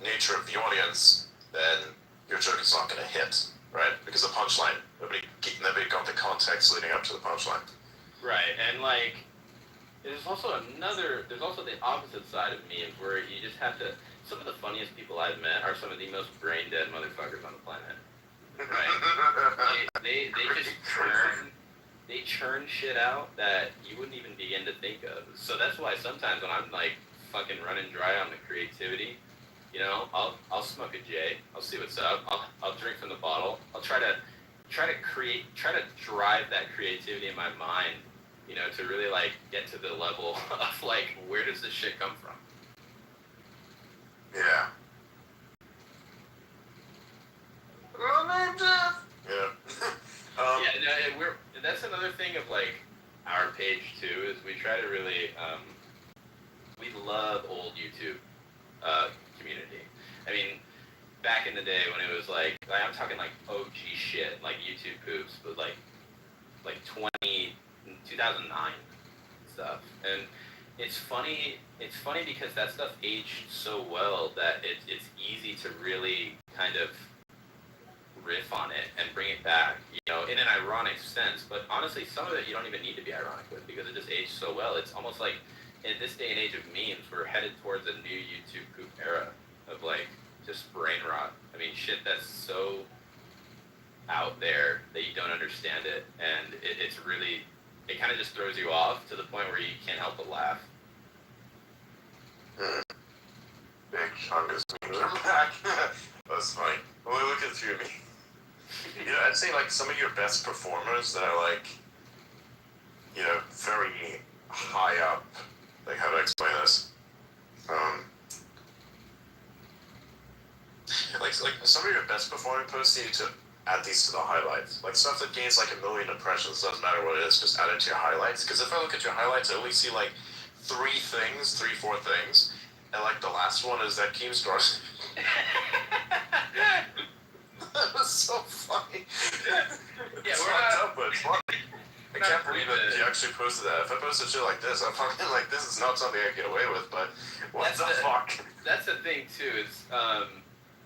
nature of the audience, then your joke is not going to hit, right? Because the punchline, nobody got the context leading up to the punchline. Right, and like, There's also the opposite side of memes where you just have to. Some of the funniest people I've met are some of the most brain dead motherfuckers on the planet. Right? They just churn shit out that you wouldn't even begin to think of. So that's why sometimes when I'm like fucking running dry on the creativity, you know, I'll smoke a J. I'll see what's up. I'll drink from the bottle. I'll try to drive that creativity in my mind, you know, to really like get to the level of like where does this shit come from? Yeah. Yeah. That's another thing of like our page too is we try to really we love old YouTube community. I mean, back in the day when it was like I'm talking like OG shit, like YouTube poops, but like 2009 stuff. And it's funny because that stuff aged so well that it's easy to really kind of riff on it and bring it back, you know, in an ironic sense. But honestly, some of it you don't even need to be ironic with because it just aged so well. It's almost like in this day and age of memes, we're headed towards a new YouTube poop era of like just brain rot. I mean, shit that's so out there that you don't understand it, and it's really, it kind of just throws you off to the point where you can't help but laugh. Big Chungus memes are back. That's funny. Well, we look at through me. You know, I'd say like some of your best performers that are like, you know, very high up. Like, how do I explain this? Like some of your best performing posts need to add these to the highlights. Like stuff that gains like 1 million impressions, doesn't matter what it is, just add it to your highlights. Because if I look at your highlights, I only see like 4 things, and like the last one is that Keemstar. That was so funny. It's fucked up, but it's funny. I can't believe that you actually posted that. If I posted shit like this, I'm fucking like, this is not something I get away with, but what the fuck? That's the thing, too, is,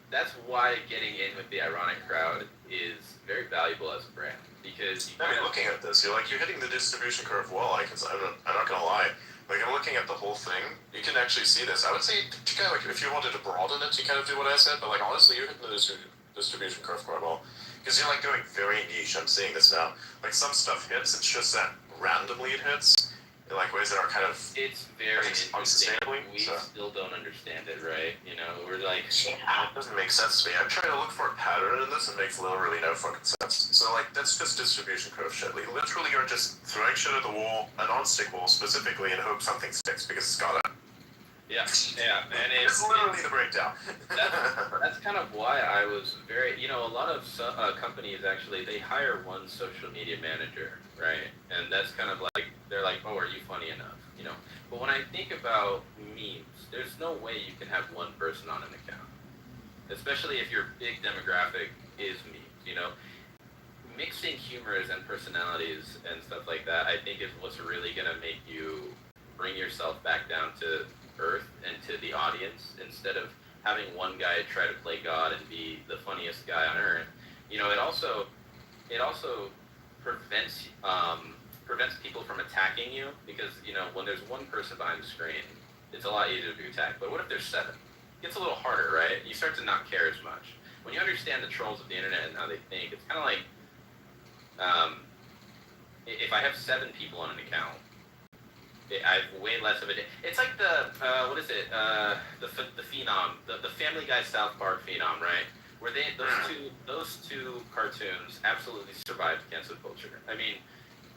that's why getting in with the ironic crowd is very valuable as a brand, because I mean, looking at this, you're hitting the distribution curve well. I'm not gonna lie. Like, I'm looking at the whole thing. You can actually see this. I would say, to kind of like, if you wanted to broaden it, you kind of do what I said, but like, honestly, you're hitting the distribution curve quite well. Because you're like going very niche. I'm seeing this now. Like, some stuff hits, it's just that randomly it hits in like ways that are kind of, it's very interesting. We so. Still don't understand it, right? You know, we're like, yeah, it doesn't make sense to me. I'm trying to look for a pattern in this and makes literally no fucking sense. So like, that's just distribution curve shit. Like, literally, you're just throwing shit at the wall, a non-stick wall specifically, and hope something sticks because it's gotta. Yeah, and it's literally the breakdown. That's kind of why I was very, you know, a lot of companies actually, they hire one social media manager, right? And that's kind of like, they're like, oh, are you funny enough? You know, but when I think about memes, there's no way you can have one person on an account, especially if your big demographic is memes, you know? Mixing humors and personalities and stuff like that, I think is what's really going to make you bring yourself back down to earth and to the audience instead of having one guy try to play God and be the funniest guy on earth. You know, it also prevents people from attacking you because, you know, when there's one person behind the screen, it's a lot easier to be attacked. But what if there's 7? It gets a little harder, right? You start to not care as much. When you understand the trolls of the internet and how they think, it's kind of like if I have 7 people on an account, I have way less of it. It's like the what is it? The phenom, the Family Guy South Park phenom, right? Where those two cartoons absolutely survived cancel culture. I mean,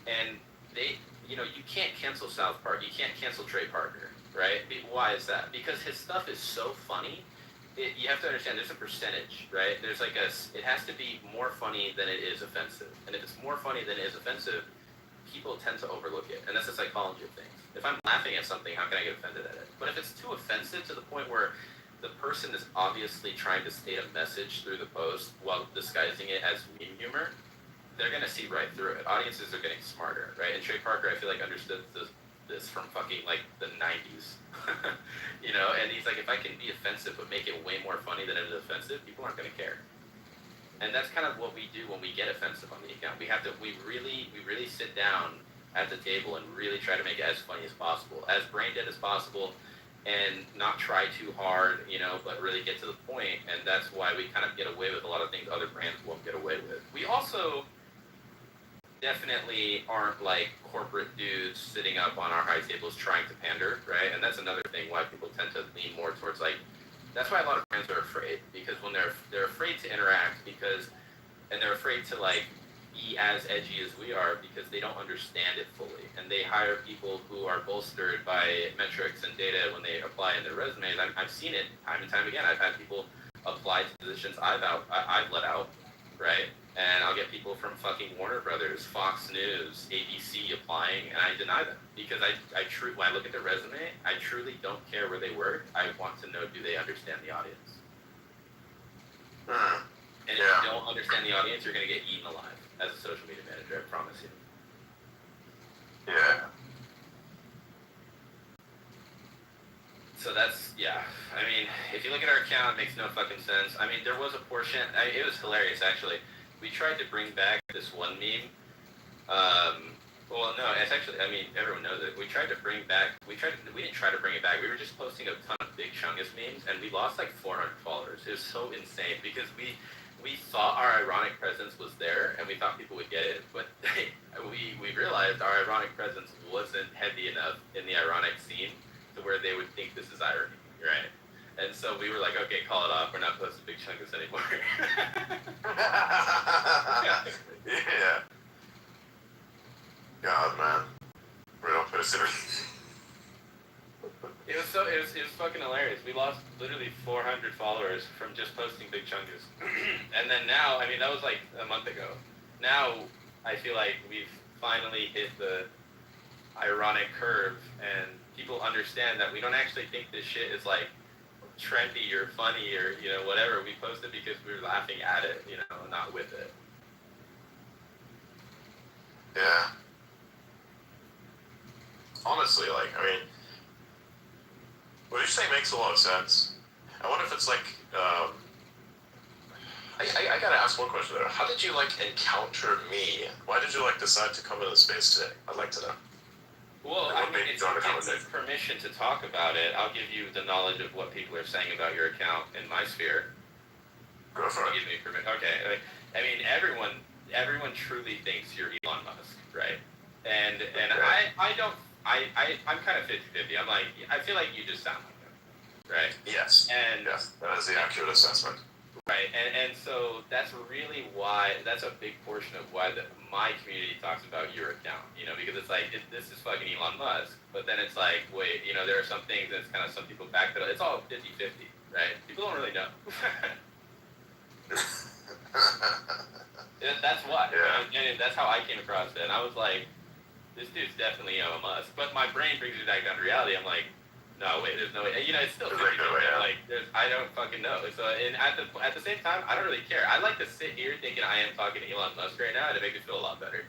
and they, you know, you can't cancel South Park. You can't cancel Trey Parker, right? Why is that? Because his stuff is so funny. You have to understand there's a percentage, right? There's like it has to be more funny than it is offensive. And if it's more funny than it is offensive, people tend to overlook it. And that's the psychology of things. If I'm laughing at something, how can I get offended at it? But if it's too offensive to the point where the person is obviously trying to state a message through the post while disguising it as meme humor, they're going to see right through it. Audiences are getting smarter, right? And Trey Parker, I feel like, understood this from fucking, like, the 90s. You know? And he's like, if I can be offensive but make it way more funny than it is offensive, people aren't going to care. And that's kind of what we do when we get offensive on the account. We really sit down at the table and really try to make it as funny as possible, as brain dead as possible, and not try too hard, but really get to the point. And that's why we kind of get away with a lot of things other brands won't get away with. We also definitely aren't like corporate dudes sitting up on our high tables trying to pander, right? And that's another thing why people tend to lean more towards like, that's why a lot of brands are afraid, because when they're afraid to interact and they're afraid to like be as edgy as we are because they don't understand it fully, and they hire people who are bolstered by metrics and data when they apply in their resumes. I've seen it time and time again. I've had people apply to positions I've let out, right? And I'll get people from fucking Warner Brothers, Fox News, ABC applying, and I deny them because when I look at their resume, I truly don't care where they work. I want to know, do they understand the audience? And if you don't understand the audience, you're going to get eaten alive as a social media manager, I promise you. Yeah. So that's, I mean, if you look at our account, it makes no fucking sense. I mean, there was a portion, it was hilarious actually. We tried to bring back this one meme. Well, no, it's actually, I mean, everyone knows it. We didn't try to bring it back. We were just posting a ton of Big Chungus memes, and we lost like 400 followers. It was so insane because we thought our ironic presence was there, and we thought people would get it, but we realized our ironic presence wasn't heavy enough in the ironic scene to where they would think this is irony, right? And so we were like, okay, call it off. We're not posting Big Chungus anymore. Yeah. God, man. Real person. It was fucking hilarious. We lost literally 400 followers from just posting Big Chungus. And then now, I mean, that was like a month ago. Now, I feel like we've finally hit the ironic curve, and people understand that we don't actually think this shit is like trendy or funny or whatever. We post it because we were laughing at it, not with it. Yeah. Honestly, like, I mean, what you're saying makes a lot of sense. I wonder if it's like, I gotta ask one question there. How did you like encounter me? Why did you like decide to come into the space today? I'd like to know. Well, I mean, it's permission to talk about it. I'll give you the knowledge of what people are saying about your account in my sphere. Go for it. Give me permission. Okay. I mean, everyone truly thinks you're Elon Musk, right? And I'm kind of 50-50. I'm like, I feel like you just sound like him, right? Yes. And yes, that is the accurate assessment. Right, and so that's really why, that's a big portion of why my community talks about your account, because it's like, this is fucking Elon Musk, but then it's like, wait, there are some things that's kind of, some people back that, it's all 50-50, right? People don't really know. That's why, and that's how I came across it, and I was like, this dude's definitely Elon Musk, but my brain brings me back down to reality. I'm like, no, wait, there's no way. It's still 50. Like, I don't fucking know. So, and at the same time, I don't really care. I like to sit here thinking I am talking to Elon Musk right now, and it makes me feel a lot better.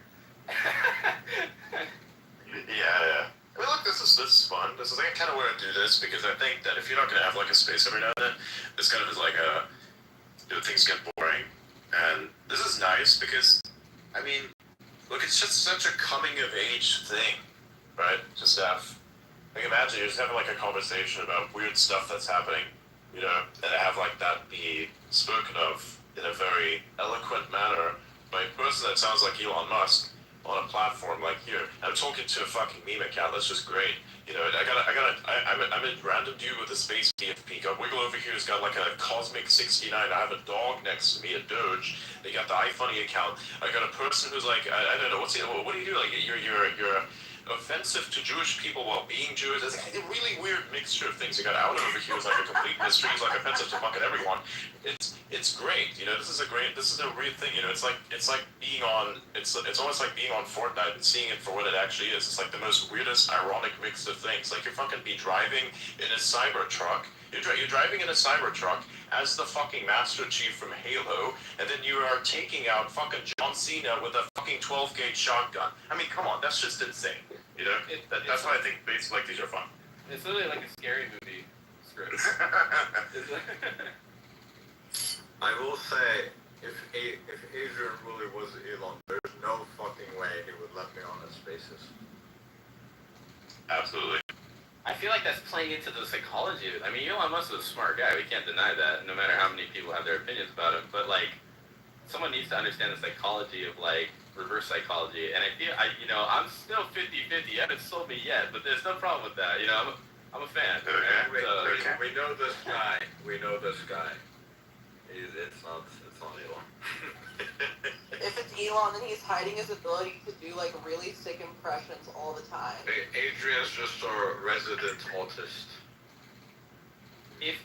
Yeah. I mean, look, this is fun. This is like, I kind of want to do this because I think that if you're not gonna have like a space every now and then, this kind of is like things get boring, and this is nice because, I mean, look, it's just such a coming of age thing, right? Just have. Like, imagine you're just having like a conversation about weird stuff that's happening, and have like that be spoken of in a very eloquent manner by a person that sounds like Elon Musk on a platform like here. I'm talking to a fucking meme account. That's just great. I'm a random dude with a space PFP. Got Wiggle over here who's got like a Cosmic 69. I have a dog next to me, a Doge. They got the iFunny account. I got a person who's like, I don't know, what do you do? Like, you're offensive to Jewish people while being Jewish. It's like a really weird mixture of things. You got Alan over here who's like a complete mystery. He's like offensive to fucking everyone. It's great. This is a weird thing. It's like being on. It's almost like being on Fortnite and seeing it for what it actually is. It's like the most weirdest, ironic mix of things. Like, you're fucking be driving in a cyber truck. You're driving in a cyber truck as the fucking Master Chief from Halo, and then you are taking out fucking John Cena with a fucking 12-gauge shotgun. I mean, come on, that's just insane. That's why I think basically like these are fun. It's literally like a scary movie script. I will say, if Adrian really was Elon, there's no fucking way he would let me on his Spaces. Absolutely. I feel like that's playing into the psychology of it. I mean, Elon Musk is a smart guy. We can't deny that, no matter how many people have their opinions about him. But, like, someone needs to understand the psychology of, like, reverse psychology. And I feel, I'm still 50-50. You haven't sold me yet, but there's no problem with that. I'm a fan. Okay. We know this guy. We know this guy. It's not Elon. If it's Elon, then he's hiding his ability to do like really sick impressions all the time. Adrian's just a resident autist. If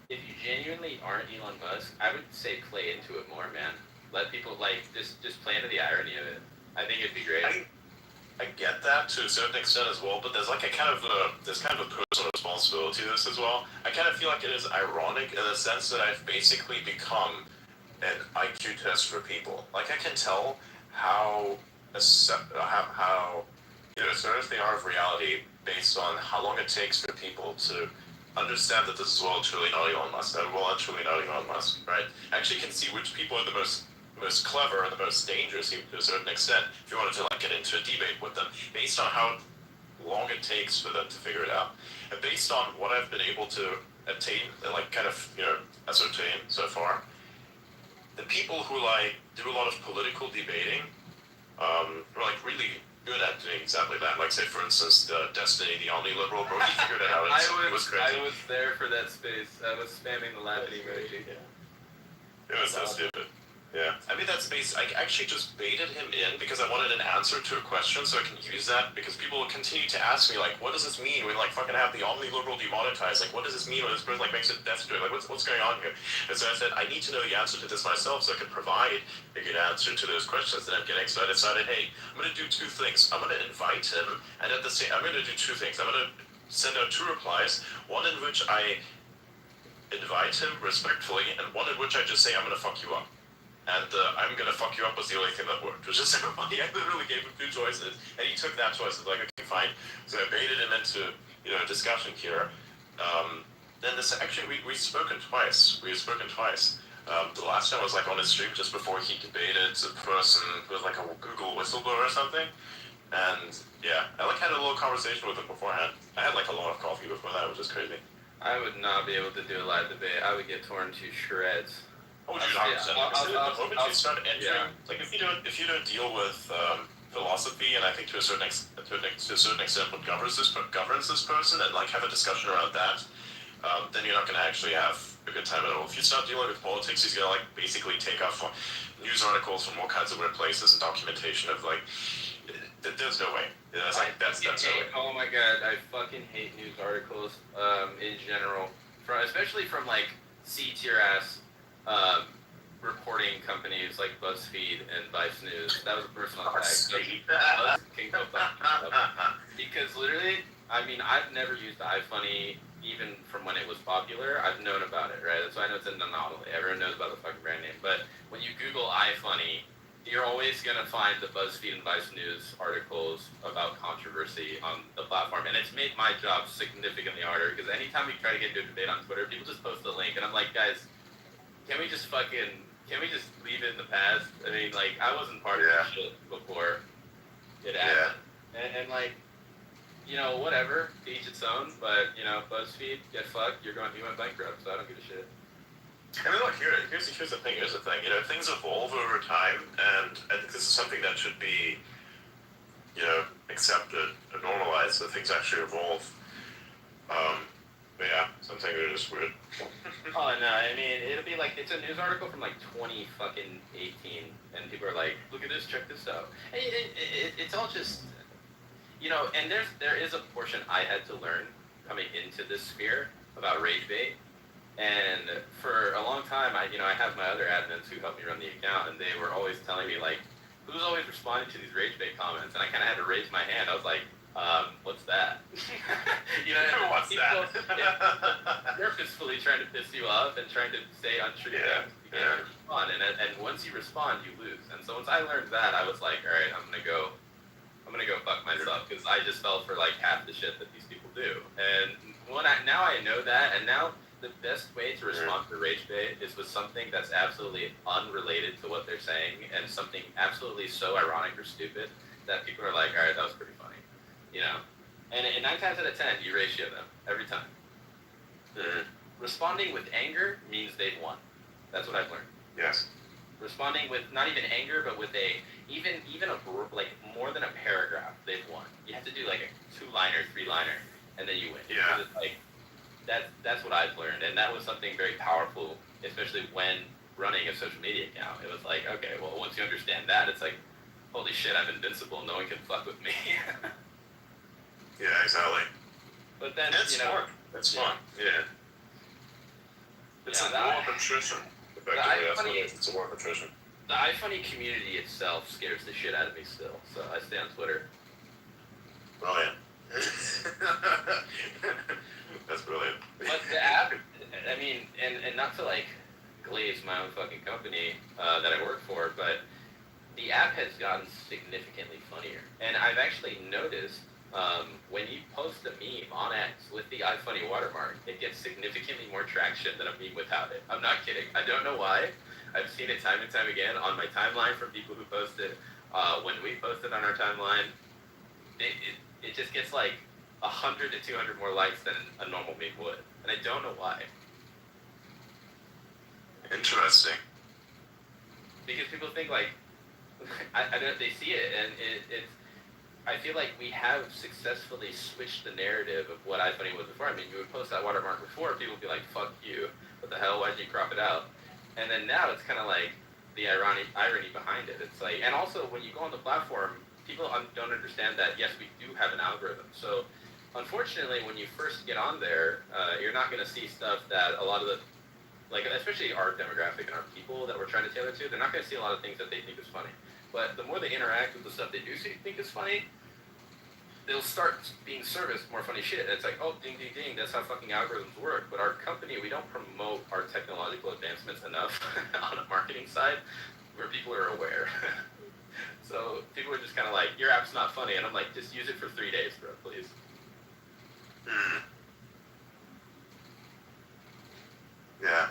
you genuinely aren't Elon Musk, I would say play into it more, man. Let people just play into the irony of it. I think it'd be great. I get that to a certain extent as well, but there's like a kind of a personal responsibility to this as well. I kind of feel like it is ironic in the sense that I've basically become an IQ test for people. Like I can tell how serious they are of reality based on how long it takes for people to understand that this is well and truly not Elon Musk, right? I actually can see which people are the most clever and the most dangerous, even to a certain extent, if you wanted to like get into a debate with them, based on how long it takes for them to figure it out, and based on what I've been able to attain and like kind of ascertain so far. The people who like do a lot of political debating, are like really good at doing exactly that. Like say for instance, Destiny, the omni-liberal, bro, he figured it out. It was crazy. I was there for that space. I was spamming the laughing emoji. It was so stupid. Yeah, I mean that's I actually just baited him in because I wanted an answer to a question so I can use that, because people will continue to ask me like, what does this mean when like fucking have the omni-liberal demonetized? Like what does this mean when this person like makes it death to it? Like what's going on here? And so I said I need to know the answer to this myself so I can provide a good answer to those questions that I'm getting. So I decided, hey, I'm gonna do two things. I'm gonna invite him, and at the same I'm gonna do two things. I'm gonna send out two replies, one in which I invite him respectfully, and one in which I just say I'm gonna fuck you up. And I'm gonna fuck you up was the only thing that worked, which is everybody. I literally gave him two choices, and he took that choice. I was like, okay, fine. So I baited him into a discussion here. Then this actually we've spoken twice. The last time was like on his stream just before he debated a person who was like a Google whistleblower or something. And yeah, I like had a little conversation with him beforehand. I had like a lot of coffee before that, which is crazy. I would not be able to do a live debate. I would get torn to shreds. Oh, dude, 100%. The moment you start entering, like if you don't deal with philosophy, and I think to a certain extent what governs this person, and like have a discussion around that, then you're not going to actually have a good time at all. If you start dealing with politics, he's going to like basically take off news articles from all kinds of weird places and documentation of like, there's no way. That's no way. Oh my god, I fucking hate news articles in general, especially from like C-tier ass reporting companies like BuzzFeed and Vice News. That was a personal attack. Because literally, I mean, I've never used iFunny even from when it was popular. I've known about it, right? That's why I know it's an anomaly. Everyone knows about the fucking brand name. But when you Google iFunny, you're always going to find the BuzzFeed and Vice News articles about controversy on the platform. And it's made my job significantly harder, because anytime we try to get into a debate on Twitter, people just post the link, and I'm like, guys, can we just leave it in the past? I mean, like, I wasn't part of that shit before it happened. And like, whatever, to each its own, but, BuzzFeed, get fucked, you went bankrupt, so I don't give a shit. I mean, look, here's the thing. Things evolve over time, and I think this is something that should be, accepted and normalized, that things actually evolve. But yeah, some things are just weird. Oh no, I mean, it'll be like, it's a news article from like 2018, and people are like, look at this, check this out. And it's all just, and there is a portion I had to learn coming into this sphere about rage bait. And for a long time, I have my other admins who help me run the account, and they were always telling me like, who's always responding to these rage bait comments? And I kind of had to raise my hand. I was like, what's that? What's that? Purposefully trying to piss you off and trying to say untrue things to get you to respond. And once you respond, you lose. And so once I learned that, I was like, all right, I'm gonna go fuck myself, because I just fell for like half the shit that these people do. And now I know that, and now the best way to respond to rage bait is with something that's absolutely unrelated to what they're saying and something absolutely so ironic or stupid that people are like, all right, that was pretty funny, you know. And 9 times out of 10, you ratio them every time. Responding with anger means they've won. That's what I've learned. Yes. Responding with not even anger, but with even like more than a paragraph, they've won. You have to do like a 2-liner, 3-liner, and then you win. Yeah. It's like that's what I've learned, and that was something very powerful, especially when running a social media account. It was like, okay, well, once you understand that, it's like, holy shit, I'm invincible. No one can fuck with me. Yeah, exactly. But then, It's you know, fun. It's fun. Yeah. It's Yeah, a that- war of attrition. Effectively, that's what it is. It's a war of attrition. the iFunny community itself scares the shit out of me still. So I stay on Twitter. Oh yeah. That's brilliant. But the app, I mean, and not to like glaze my own fucking company that I work for, but the app has gotten significantly funnier. And I've actually noticed when you post a meme on X with the iFunny watermark, it gets significantly more traction than a meme without it. I'm not kidding. I don't know why. I've seen it time and time again on my timeline from people who post it. When we post it on our timeline, it just gets like 100 to 200 more likes than a normal meme would. And I don't know why. Interesting. Because people think like, I don't, they see it and it's, I feel like we have successfully switched the narrative of what iFunny was before. I mean, you would post that watermark before, people would be like, fuck you, what the hell, why'd you crop it out? And then now it's kind of like the irony behind it. It's like, and also when you go on the platform, people don't understand that, yes, we do have an algorithm. So unfortunately, when you first get on there, you're not going to see stuff that a lot of the, like, especially our demographic and our people that we're trying to tailor to, they're not going to see a lot of things that they think is funny. But the more they interact with the stuff they do think is funny, they'll start being serviced more funny shit. And it's like, oh, ding, ding, ding, that's how fucking algorithms work. But our company, we don't promote our technological advancements enough on the marketing side where people are aware. So people are just kind of like, your app's not funny. And I'm like, just use it for 3 days, bro, please. Yeah.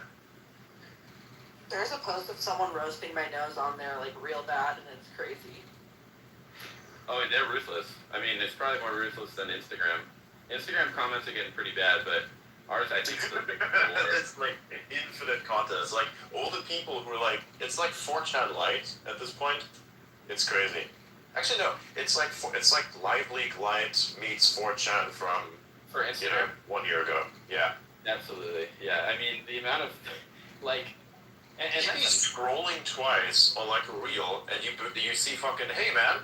There's a post of someone roasting my nose on there, like, real bad, and it's crazy. Oh, and they're ruthless. I mean, it's probably more ruthless than Instagram. Instagram comments are getting pretty bad, but ours, I think, is a bit more. It's like infinite content. It's like all the people who are like, it's like 4chan Lite at this point. It's crazy. Actually, no. It's like Live League Lite meets 4chan from For Instagram? 1 year ago. Yeah. Absolutely. Yeah, I mean, the amount of, like, and You'd be that's, scrolling twice on like a reel, and you see fucking, hey man,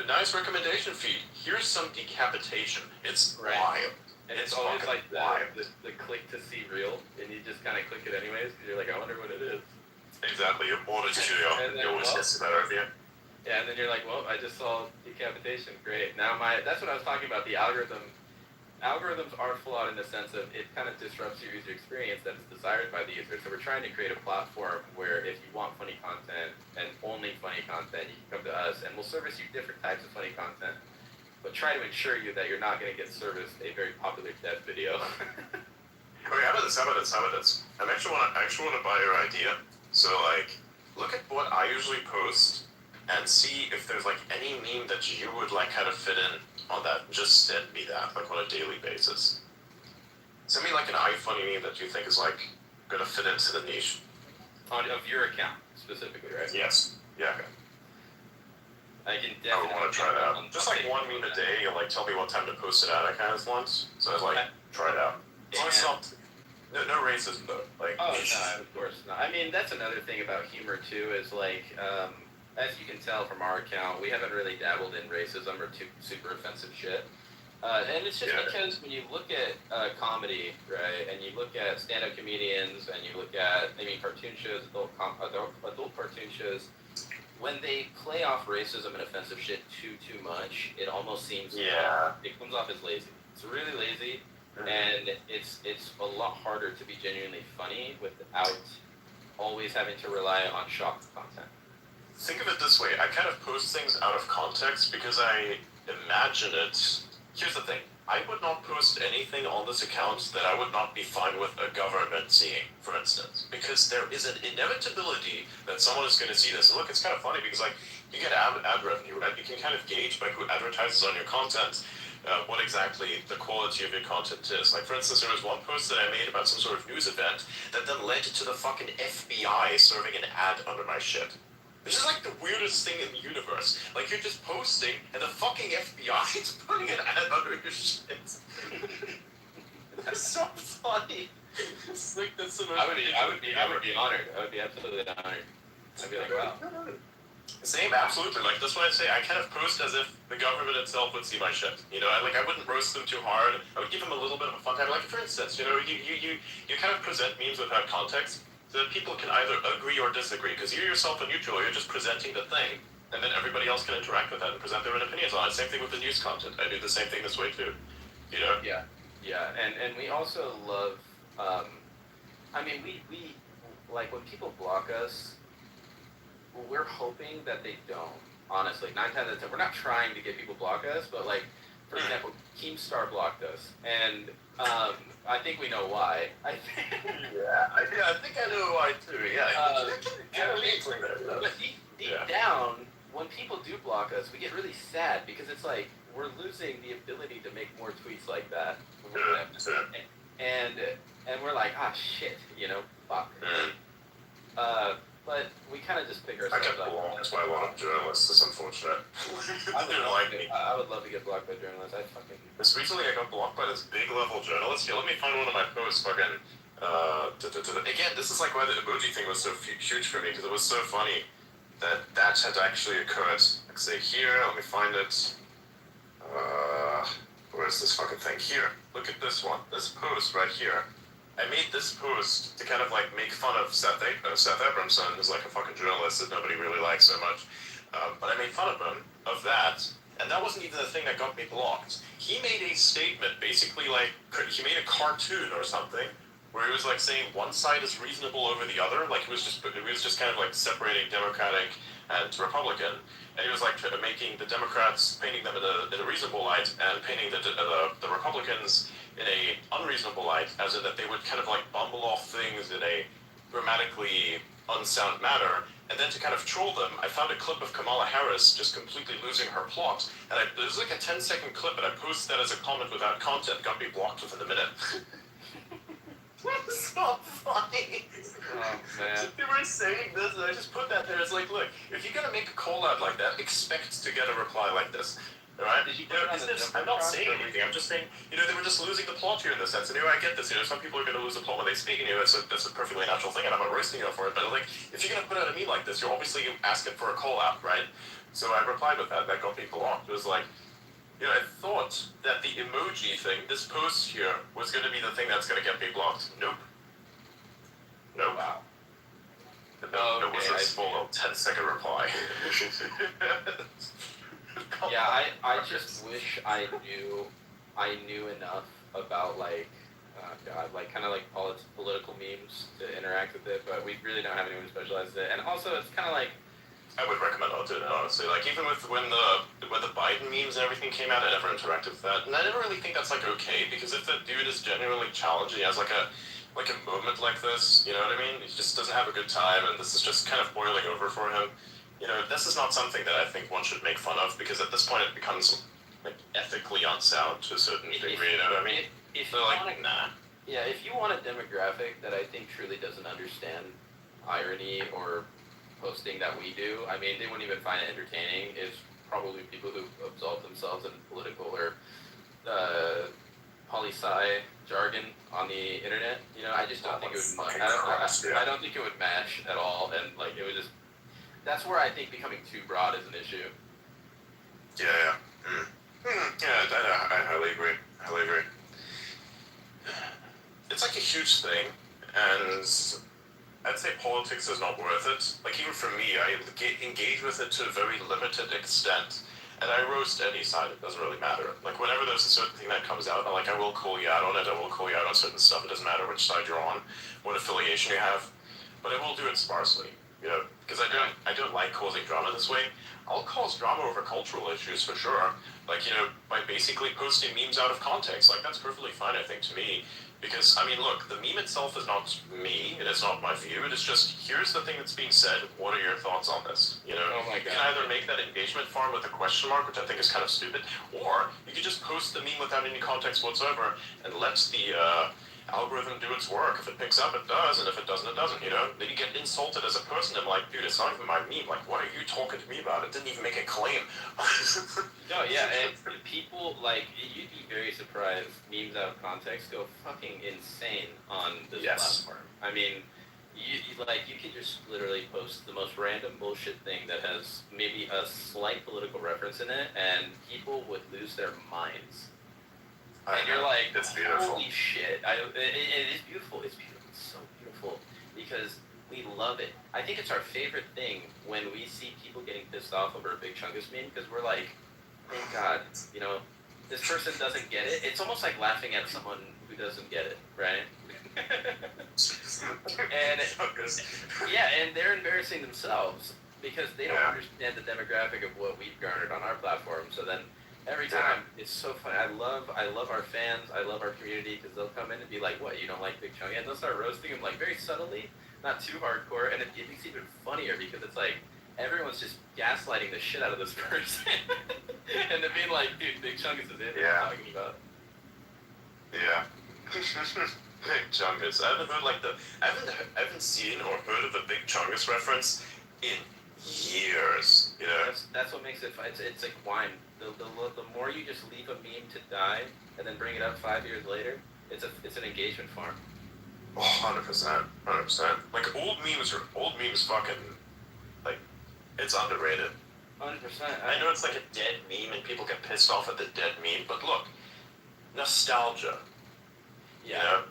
nice recommendation feed. Here's some decapitation. It's Right. wild. and it's it's always fucking like wild. the click to see reel, and you just kind of click it anyways, because you're like, I wonder what it is. Exactly. You're more than And then, you always well, get better idea. Yeah, and then you're like, well, I just saw decapitation. Great. Now that's what I was talking about, the algorithm. Algorithms are flawed in the sense of it kind of disrupts your user experience that is desired by the user. So we're trying to create a platform where if you want funny content and only funny content, you can come to us and we'll service you different types of funny content. But try to ensure you that you're not going to get serviced a very popular death video. Okay, how about this? I actually want to buy your idea. So like, look at what I usually post and see if there's like any meme that you would like kind of fit in on that. Just send me that like on a daily basis. Send me like an iFunny meme that you think is like gonna fit into the niche. Of your account, specifically, right? Yes. Yeah. Okay. I can I definitely... would want to try that out. Just like one meme a day, and like tell me what time to post it at. I kind of once. So I was like, try it out. As long as it's not- no racism though. Like. Oh, no, of course not. I mean, that's another thing about humor, too, is like, as you can tell from our account, we haven't really dabbled in racism or super offensive shit. And it's just because when you look at comedy, right, and you look at stand-up comedians, and you look at maybe cartoon shows, adult cartoon shows, when they play off racism and offensive shit too much, it almost seems it comes off as lazy. It's really lazy. And it's a lot harder to be genuinely funny without always having to rely on shock content. Think of it this way. I kind of post things out of context because I imagine it. Here's the thing. I would not post anything on this account that I would not be fine with a government seeing, for instance, because there is an inevitability that someone is going to see this. And look, it's kind of funny because like you get ad revenue, right? You can kind of gauge by who advertises on your content. What exactly the quality of your content is. Like, for instance, there was one post that I made about some sort of news event that then led to the fucking FBI serving an ad under my shit. Which is like the weirdest thing in the universe. Like, you're just posting, and the fucking FBI is putting an ad under your shit. That's so funny. It's like, that's the most I would be honored. I would be absolutely honored. I'd be like, wow. Same, absolutely. Like, that's what I say. I kind of post as if the government itself would see my shit. You know, I wouldn't roast them too hard. I would give them a little bit of a fun time. Like, for instance, you know, you kind of present memes without context so that people can either agree or disagree. Because you yourself are neutral. You're just presenting the thing. And then everybody else can interact with that and present their own opinions on it. Same thing with the news content. I do the same thing this way, too. You know? Yeah. And we also love, I mean, we like, when people block us, we're hoping that they don't, honestly. 9 times out of 10, we're not trying to get people block us, but like, for example, Keemstar blocked us, and I think we know why. I think I know why too. But deep down, when people do block us, we get really sad because it's like we're losing the ability to make more tweets like that. And we're like, shit, you know, fuck. But we kind of just pick I ourselves get up. blocked by a lot of journalists. It's unfortunate. I would love to get blocked by journalists. This recently I got blocked by this big level journalist. Here, let me find one of my posts. Fucking. Again, this is like why the emoji thing was so huge for me because it was so funny that had actually occurred. Like, say here, let me find it. Where's this fucking thing? Here. Look at this one. This post right here. I made this post to kind of like make fun of Seth Abramson, who's like a fucking journalist that nobody really likes so much. But I made fun of him, of that, and that wasn't even the thing that got me blocked. He made a statement, basically like, he made a cartoon or something, where he was like saying one side is reasonable over the other, like it was just kind of like separating Democratic and Republican, and he was like making the Democrats, painting them in a reasonable light, and painting the Republicans in a unreasonable light, as in that they would kind of like bumble off things in a grammatically unsound manner. And then to kind of troll them, I found a clip of Kamala Harris just completely losing her plot. And it was like a 10-second clip, and I posted that as a comment without content, got me blocked within a minute. That's so funny. Oh, man. They were saying this, and I just put that there. It's like, look, if you're gonna make a call out like that, expect to get a reply like this. Alright? I'm not saying anything, I'm just saying, you know, they were just losing the plot here in the sense, and I get this, you know, some people are going to lose the plot when they speak, and that's a perfectly natural thing, and I'm not roasting you for it, but like, if you're going to put out a meme like this, you're obviously asking for a call out, right? So I replied with that got me blocked. It was like, you know, I thought that the emoji thing, this post here, was going to be the thing that's going to get me blocked. Nope. Wow. It was this full 10-second reply. Yeah, I just wish I knew enough about like, like kind of like political memes to interact with it, but we really don't have anyone who specializes in it. And also, it's kind of like, I would recommend not doing it, honestly. Like, even with when the Biden memes and everything came out, I never interacted with that, and I never really think that's like okay, because if the dude is genuinely challenged, he has like a moment like this, you know what I mean? He just doesn't have a good time, and this is just kind of boiling over for him. You know, this is not something that I think one should make fun of, because at this point it becomes like ethically unsound to a certain degree. You know what I mean? If so like, nah. Yeah, if you want a demographic that I think truly doesn't understand irony or posting that we do, I mean, they wouldn't even find it entertaining. It's probably people who absolve themselves in political or poli-sci jargon on the internet. You know, I just don't think it would. I don't think it would match at all, and like it would just. That's where I think becoming too broad is an issue. Yeah. I highly agree. It's like a huge thing, and I'd say politics is not worth it. Like, even for me, I engage with it to a very limited extent, and I roast any side. It doesn't really matter. Like, whenever there's a certain thing that comes out, I will call you out on it. I will call you out on certain stuff. It doesn't matter which side you're on, what affiliation you have, but I will do it sparsely. You know, because I don't like causing drama this way. I'll cause drama over cultural issues for sure. Like, you know, by basically posting memes out of context. Like, that's perfectly fine, I think, to me. Because, I mean, look, the meme itself is not me, and it's not my view. It is just, here's the thing that's being said. What are your thoughts on this? You know, Oh my you God. can either make that engagement farm with a question mark, which I think is kind of stupid, or you could just post the meme without any context whatsoever and let the algorithm do its work. If it picks up, it does, and if it doesn't, it doesn't, you know? Then you get insulted as a person. I'm like, dude, it's not even my meme. Like, what are you talking to me about? It didn't even make a claim. No, yeah, and people, like, you'd be very surprised, memes out of context go fucking insane on this Yes. platform. I mean, you could just literally post the most random bullshit thing that has maybe a slight political reference in it, and people would lose their minds. And you're like, it's beautiful. holy shit. It is beautiful. It's beautiful. It's so beautiful. Because we love it. I think it's our favorite thing when we see people getting pissed off over a Big Chungus meme, because we're like, thank God, you know, this person doesn't get it. It's almost like laughing at someone who doesn't get it, right? And yeah, and they're embarrassing themselves because they don't understand the demographic of what we've garnered on our platform. So then every time it's so funny. I love our fans. I love our community because they'll come in and be like, "What? You don't like Big Chungus?" And they'll start roasting him like very subtly, not too hardcore, and it makes it even funnier because it's like everyone's just gaslighting the shit out of this person, and they're being like, "Dude, Big Chungus is it? What are you talking about?" Yeah. Big Chungus. I haven't heard like I haven't seen or heard of a Big Chungus reference in years. You know. That's what makes it fun. It's like wine. The more you just leave a meme to die and then bring it up 5 years later, it's an engagement farm. 100%. Like old memes fucking like it's underrated. 100%. I know it's like a dead meme and people get pissed off at the dead meme, but look, nostalgia. Yeah. You know?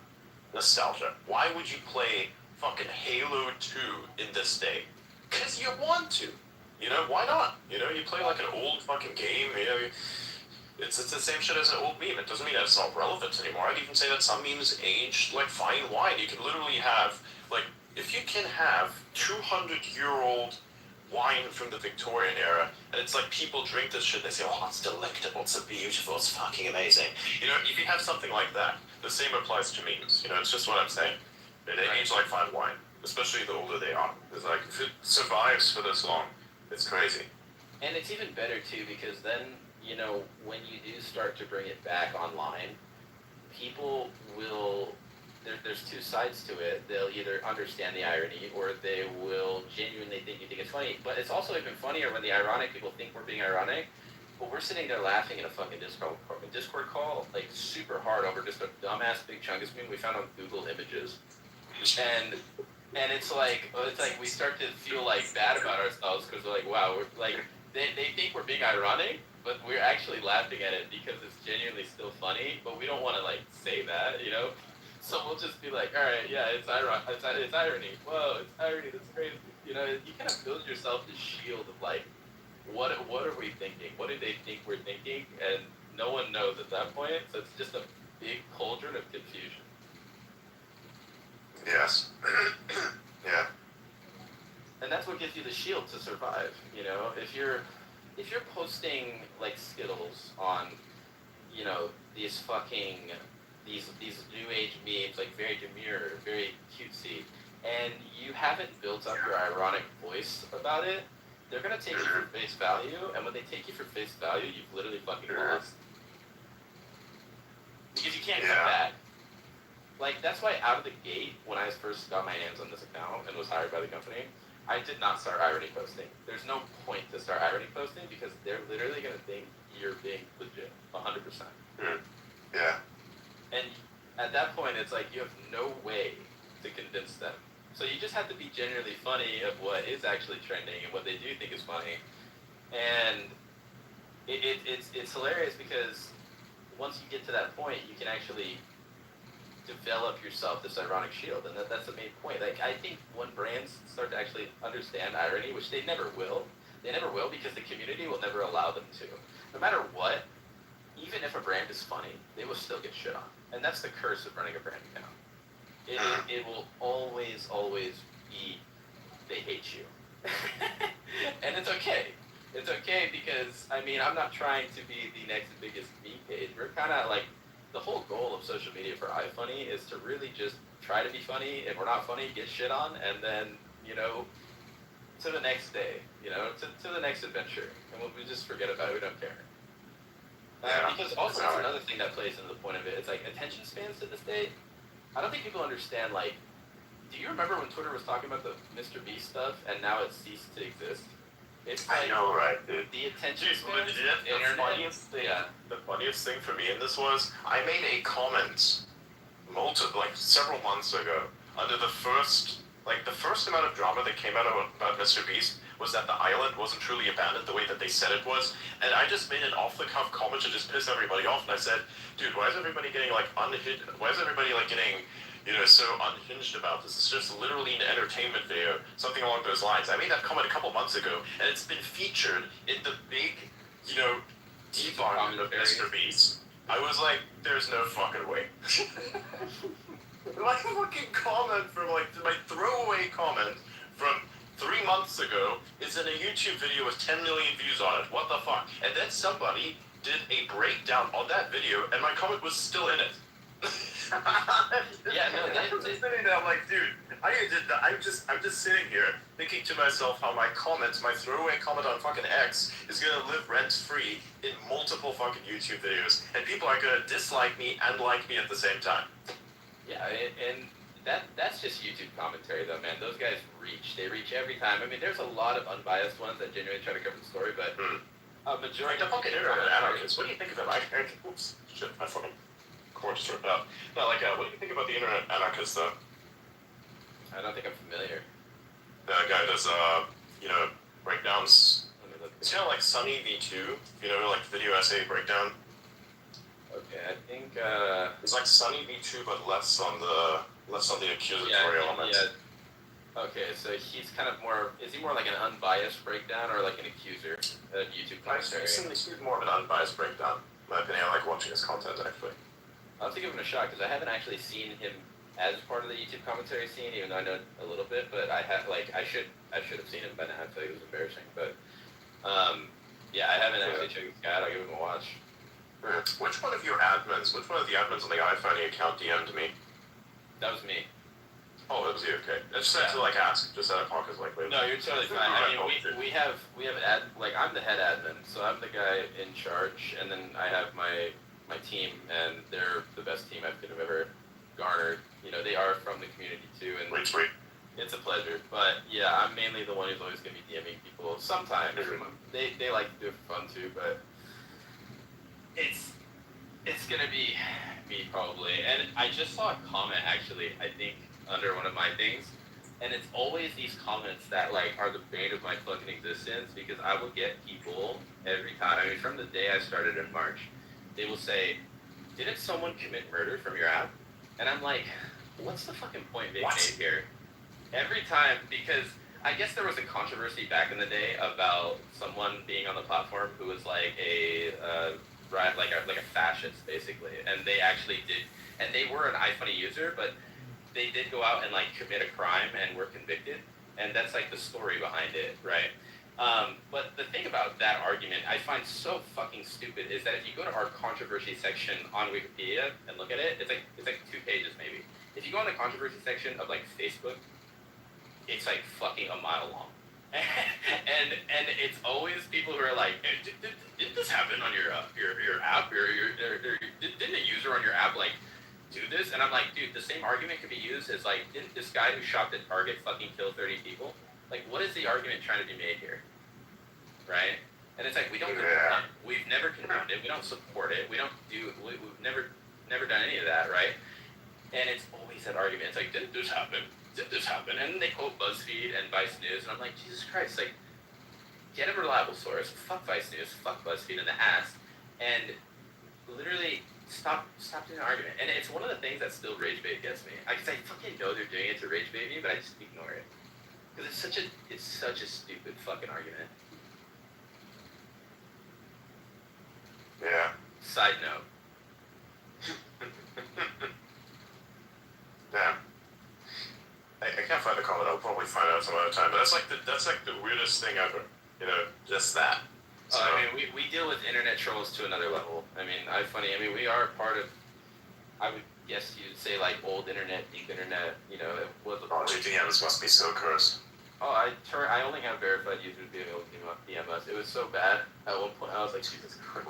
Nostalgia. Why would you play fucking Halo 2 in this day? Because you want to. You know, why not? You know, you play like an old fucking game, you know, it's the same shit as an old meme. It doesn't mean that it's not relevant anymore. I'd even say that some memes aged like fine wine. You can literally have, like, if you can have 200-year-old wine from the Victorian era, and it's like people drink this shit, they say, oh, it's delectable, it's so beautiful, it's fucking amazing. You know, if you have something like that, the same applies to memes. You know, it's just what I'm saying. They age like fine wine, especially the older they are. It's like, if it survives for this long, it's crazy. And it's even better too because then, you know, when you do start to bring it back online, people will, there's two sides to it. They'll either understand the irony or they will genuinely think you think it's funny. But it's also even funnier when the ironic people think we're being ironic, but we're sitting there laughing in a fucking Discord call, like super hard over just a dumbass Big Chungus meme we found on Google Images. And it's like we start to feel like bad about ourselves because we're like, wow, we're like they think we're being ironic, but we're actually laughing at it because it's genuinely still funny. But we don't want to like say that, you know. So we'll just be like, all right, yeah, it's irony. Whoa, it's irony. That's crazy. You know, you kind of build yourself this shield of like, what are we thinking? What do they think we're thinking? And no one knows at that point. So it's just a big cauldron of confusion. Yes. Yeah. And that's what gives you the shield to survive. You know, if you're posting like Skittles on, you know, these new age memes, like very demure, very cutesy, and you haven't built up your ironic voice about it, they're gonna take you for face value, and when they take you for face value, you've literally fucking lost. Because you can't come back. Like, that's why out of the gate, when I first got my hands on this account and was hired by the company, I did not start irony posting. There's no point to start irony posting because they're literally going to think you're being legit, 100%. Yeah. And at that point, it's like you have no way to convince them. So you just have to be genuinely funny of what is actually trending and what they do think is funny. And it's hilarious because once you get to that point, you can actually develop yourself this ironic shield, and that's the main point. Like, I think when brands start to actually understand irony, which they never will because the community will never allow them to. No matter what, even if a brand is funny, they will still get shit on. And that's the curse of running a brand account. It will always be they hate you. And it's okay. It's okay because, I mean, I'm not trying to be the next biggest meme page. We're kind of like, the whole goal of social media for iFunny is to really just try to be funny. If we're not funny, get shit on, and then, you know, to the next day, you know, to the next adventure. And we just forget about it, we don't care. Because also, that's another thing that plays into the point of it. It's like, attention spans to this day, I don't think people understand, like, do you remember when Twitter was talking about the Mr. Beast stuff, and now it's ceased to exist? It's like, I know, right, dude? the attention Dude, spans, legit, internet, the funniest thing for me in this was, I made a comment several months ago, under the first amount of drama that came out about Mr. Beast was that the island wasn't truly abandoned the way that they said it was, and I just made an off-the-cuff comment to just piss everybody off, and I said, dude, why is everybody getting, like, unhinged, why is everybody, like, getting, you know, so unhinged about this? It's just literally an entertainment video, something along those lines. I made that comment a couple months ago, and it's been featured in the big, you know, debug of Mr. Beast. I was like, there's no fucking way. My fucking comment from, like, my throwaway comment from 3 months ago is in a YouTube video with 10 million views on it. What the fuck? And then somebody did a breakdown on that video, and my comment was still in it. Yeah, no, I'm just sitting there, I'm like, dude, I'm just sitting here thinking to myself how my throwaway comment on fucking X is gonna live rent-free in multiple fucking YouTube videos, and people are gonna dislike me and like me at the same time. Yeah, and that's just YouTube commentary, though, man. Those guys they reach every time. I mean, there's a lot of unbiased ones that genuinely try to cover the story, but a majority Like the fucking internet anarchists, what do you think of them? Oops, shit, my fucking cord just ripped out. No, like, what do you think about the internet anarchists, though? I don't think I'm familiar. That guy does, you know, breakdowns. Let me look. It's kind of like Sunny V2, you know, like video essay breakdown. Okay, I think, It's like Sunny V2, but less on the accusatory element. yeah. Okay, so he's kind of is he more like an unbiased breakdown or like an accuser of YouTube commentary? He's more of an unbiased breakdown. In my opinion, I like watching his content, actually. I'll have to give him a shot because I haven't actually seen him as part of the YouTube commentary scene, even though I know a little bit. But I should have seen him by now. I feel like it was embarrassing. But yeah, I haven't actually checked this guy out. I'll give him a watch. Which one of the admins on the iFunny account DM'd me? That was me. Oh, that was you, okay. I just had to, like, ask, just out of pocket, like, wait. No, you're totally fine. I mean, we have I'm the head admin, so I'm the guy in charge, and then I have my team, and they're the best team I could have ever garnered. You know, they are from the community too, and Sweet. it's a pleasure. But yeah, I'm mainly the one who's always gonna be DMing people. Sometimes they like to do it for fun too, but it's gonna be me probably. And I just saw a comment actually, I think, under one of my things, and it's always these comments that like are the bane of my fucking existence, because I will get people every time. I mean, from the day I started in March, they will say, "Didn't someone commit murder from your app?" And I'm like, what's the fucking point being made here? Every time, because I guess there was a controversy back in the day about someone being on the platform who was like a fascist basically, and they actually did, and they were an iFunny user, but they did go out and like commit a crime and were convicted, and that's like the story behind it, right? But the thing about that argument I find so fucking stupid is that if you go to our controversy section on Wikipedia and look at it, it's like 2 pages maybe. If you go on the controversy section of like Facebook, it's like fucking a mile long. and it's always people who are like, hey, did this happen on your app? Didn't a user on your app like do this? And I'm like, dude, the same argument could be used as like, didn't this guy who shot at Target fucking kill 30 people? Like, what is the argument trying to be made here? Right? And it's like, we don't condemn it. We've never condemned it. We don't support it. We've never done any of that, right? And it's always that argument. It's like, didn't this happen? Did this happen? And they quote BuzzFeed and Vice News, and I'm like, Jesus Christ, like, get a reliable source. Fuck Vice News. Fuck BuzzFeed in the ass. And literally stop doing an argument. And it's one of the things that still rage bait gets me. Because I fucking know they're doing it to rage bait me, but I just ignore it. Because it's such a stupid fucking argument. Yeah. Side note. Damn. I can't find the comment. I'll probably find out some other time. But that's like the weirdest thing ever. You know, just that. So, I mean, we deal with internet trolls to another level. I mean, we are part of, I would guess you'd say, like, old internet, deep internet, you know, it was a oh, GDMs must be so cursed. Oh, I only have verified users being able to DM us. It was so bad at one point. I was like, Jesus Christ.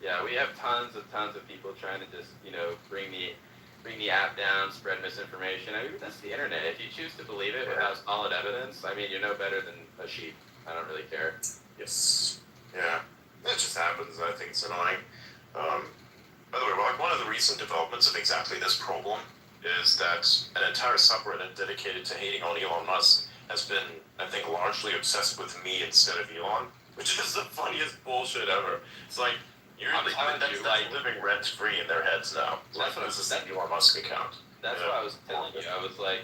Yeah, we have tons of people trying to just, you know, bring the app down, spread misinformation. I mean, that's the internet. If you choose to believe it without solid evidence, I mean, you're no better than a sheep. I don't really care. Yes. Yeah. That just happens. I think it's annoying. By the way, like one of the recent developments of exactly this problem is that an entire subreddit dedicated to hating on Elon Musk has been, I think, largely obsessed with me instead of Elon, which is the funniest bullshit ever. It's like, that's living rent-free in their heads now. Like, this is the Elon Musk account. That's what I was telling you. I was like,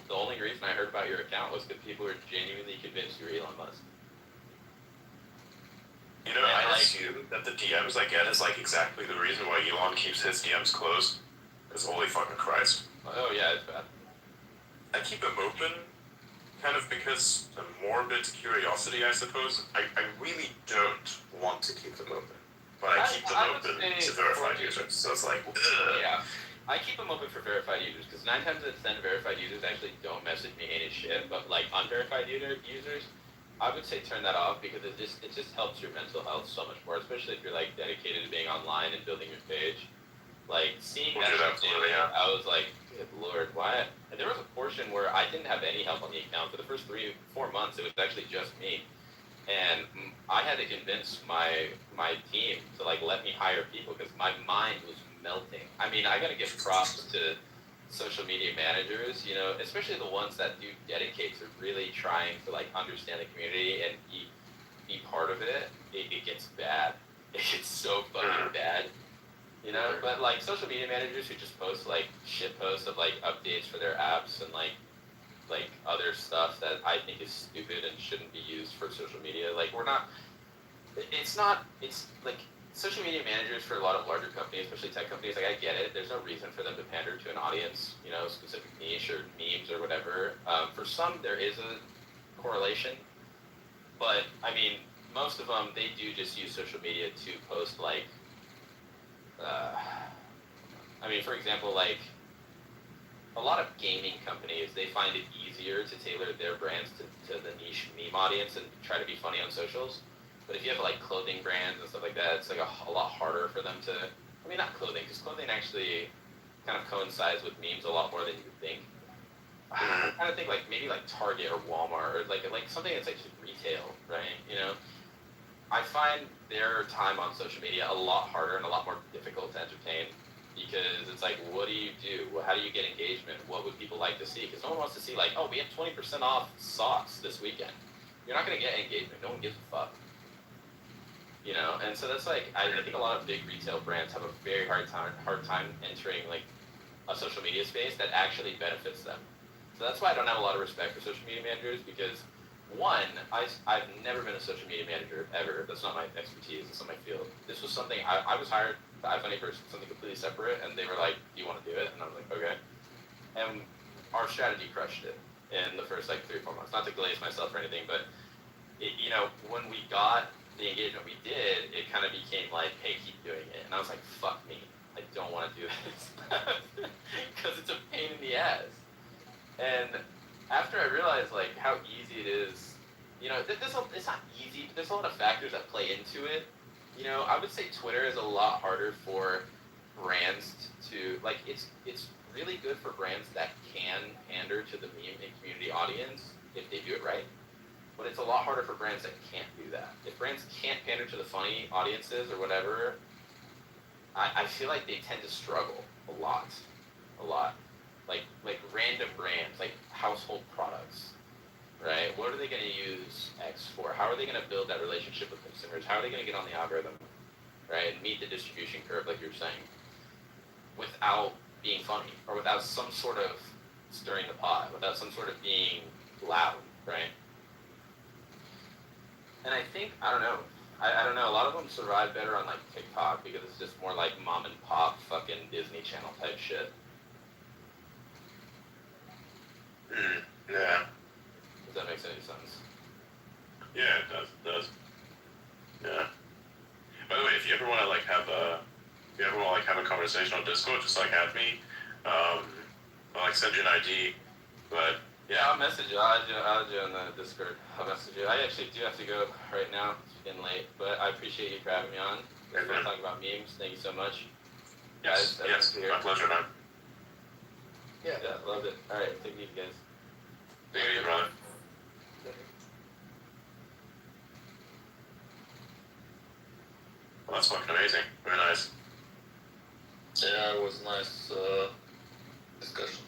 the only reason I heard about your account was because people were genuinely convinced you're Elon Musk. You know, I assume that the DMs I get is like exactly the reason why Elon keeps his DMs closed. Because holy fucking Christ. Oh yeah, it's bad. I keep them open, kind of because a morbid curiosity, I suppose. I really don't want to keep them open. But I keep them open to verified users, so it's like, ugh. Yeah. I keep them open for verified users, because 9 times out of 10 verified users actually don't message me any shit, but like unverified users, I would say turn that off, because it just helps your mental health so much more, especially if you're like dedicated to being online and building your page. Like seeing that daily, I was like, good lord, why? And there was a portion where I didn't have any help on the account for the first 3-4 months. It was actually just me, and I had to convince my team to like let me hire people because my mind was melting. I mean, I gotta give props to social media managers, you know, especially the ones that do dedicate to really trying to like understand the community and be part of it. It gets bad. It gets so fucking bad. You know, but like social media managers who just post like shit posts of like updates for their apps and like other stuff that I think is stupid and shouldn't be used for social media. Like it's like social media managers for a lot of larger companies, especially tech companies, like I get it. There's no reason for them to pander to an audience, you know, specific niche or memes or whatever. For some, there is a correlation, but I mean, most of them, they do just use social media to post like, I mean, for example, like a lot of gaming companies, they find it easier to tailor their brands to the niche meme audience and try to be funny on socials. But if you have like clothing brands and stuff like that, it's like a lot harder for them to, I mean, not clothing, because clothing actually kind of coincides with memes a lot more than you would think. I kind of think like maybe like Target or Walmart or like something that's like just retail, right? You know, I find their time on social media a lot harder and a lot more difficult to entertain because it's like, what do you do? How do you get engagement? What would people like to see? Because no one wants to see like, oh, we have 20% off socks this weekend. You're not going to get engagement. No one gives a fuck. You know, and so that's like, I think a lot of big retail brands have a very hard time entering like a social media space that actually benefits them. So that's why I don't have a lot of respect for social media managers because one, I've never been a social media manager ever. That's not my expertise. It's not my field. This was something I was hired to iPhone for something completely separate, and they were like, "Do you want to do it?" And I was like, "Okay." And our strategy crushed it in the first like 3 or 4 months. Not to glaze myself or anything, but it, you know, when we got the engagement we did, it kind of became like, "Hey, keep doing it." And I was like, "Fuck me, I don't want to do this because it's a pain in the ass." And after I realized like how easy it is, you know, it's not easy, but there's a lot of factors that play into it. You know, I would say Twitter is a lot harder for brands to, like, it's really good for brands that can pander to the meme and community audience if they do it right. But it's a lot harder for brands that can't do that. If brands can't pander to the funny audiences or whatever, I feel like they tend to struggle a lot. Like random brands, like household products, right? What are they going to use X for? How are they going to build that relationship with consumers? How are they going to get on the algorithm, right? And meet the distribution curve, like you're saying, without being funny or without some sort of stirring the pot, without some sort of being loud, right? And I think, I don't know, a lot of them survive better on like TikTok because it's just more like mom and pop fucking Disney Channel type shit. Yeah. If that makes any sense. Yeah, it does. It does. Yeah. By the way, if you ever want to like have a, if you ever want to like have a conversation on Discord, just like add me. I'll like send you an ID. But Yeah, I'll message you. I'll add you on the Discord. I'll message you. I actually do have to go right now. It's getting late, but I appreciate you for having me on. We're man. talking about memes. Thank you so much. Yes, Guys, yes, my pleasure, man. Yeah. Yeah, loved it. All right, take it easy, guys. Thank you, brother. Well, that's fucking amazing. Very nice. Yeah, it was nice discussion.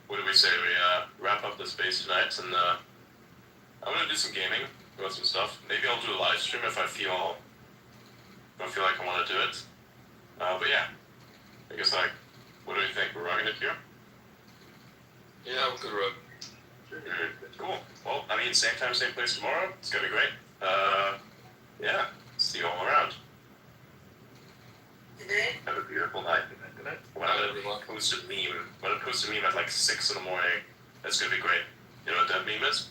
What do we say? We wrap up the space tonight, and I'm gonna do some gaming, about some stuff. Maybe I'll do a live stream if I feel like I want to do it. But yeah, I guess like, what do we think? We're rocking it here. Yeah, we could rub. Cool. Well, I mean, same time, same place tomorrow. It's gonna be great. Yeah. See you all around. Good night. Have a beautiful night. Good night. When I post a meme at like 6 in the morning, that's gonna be great. You know what that meme is?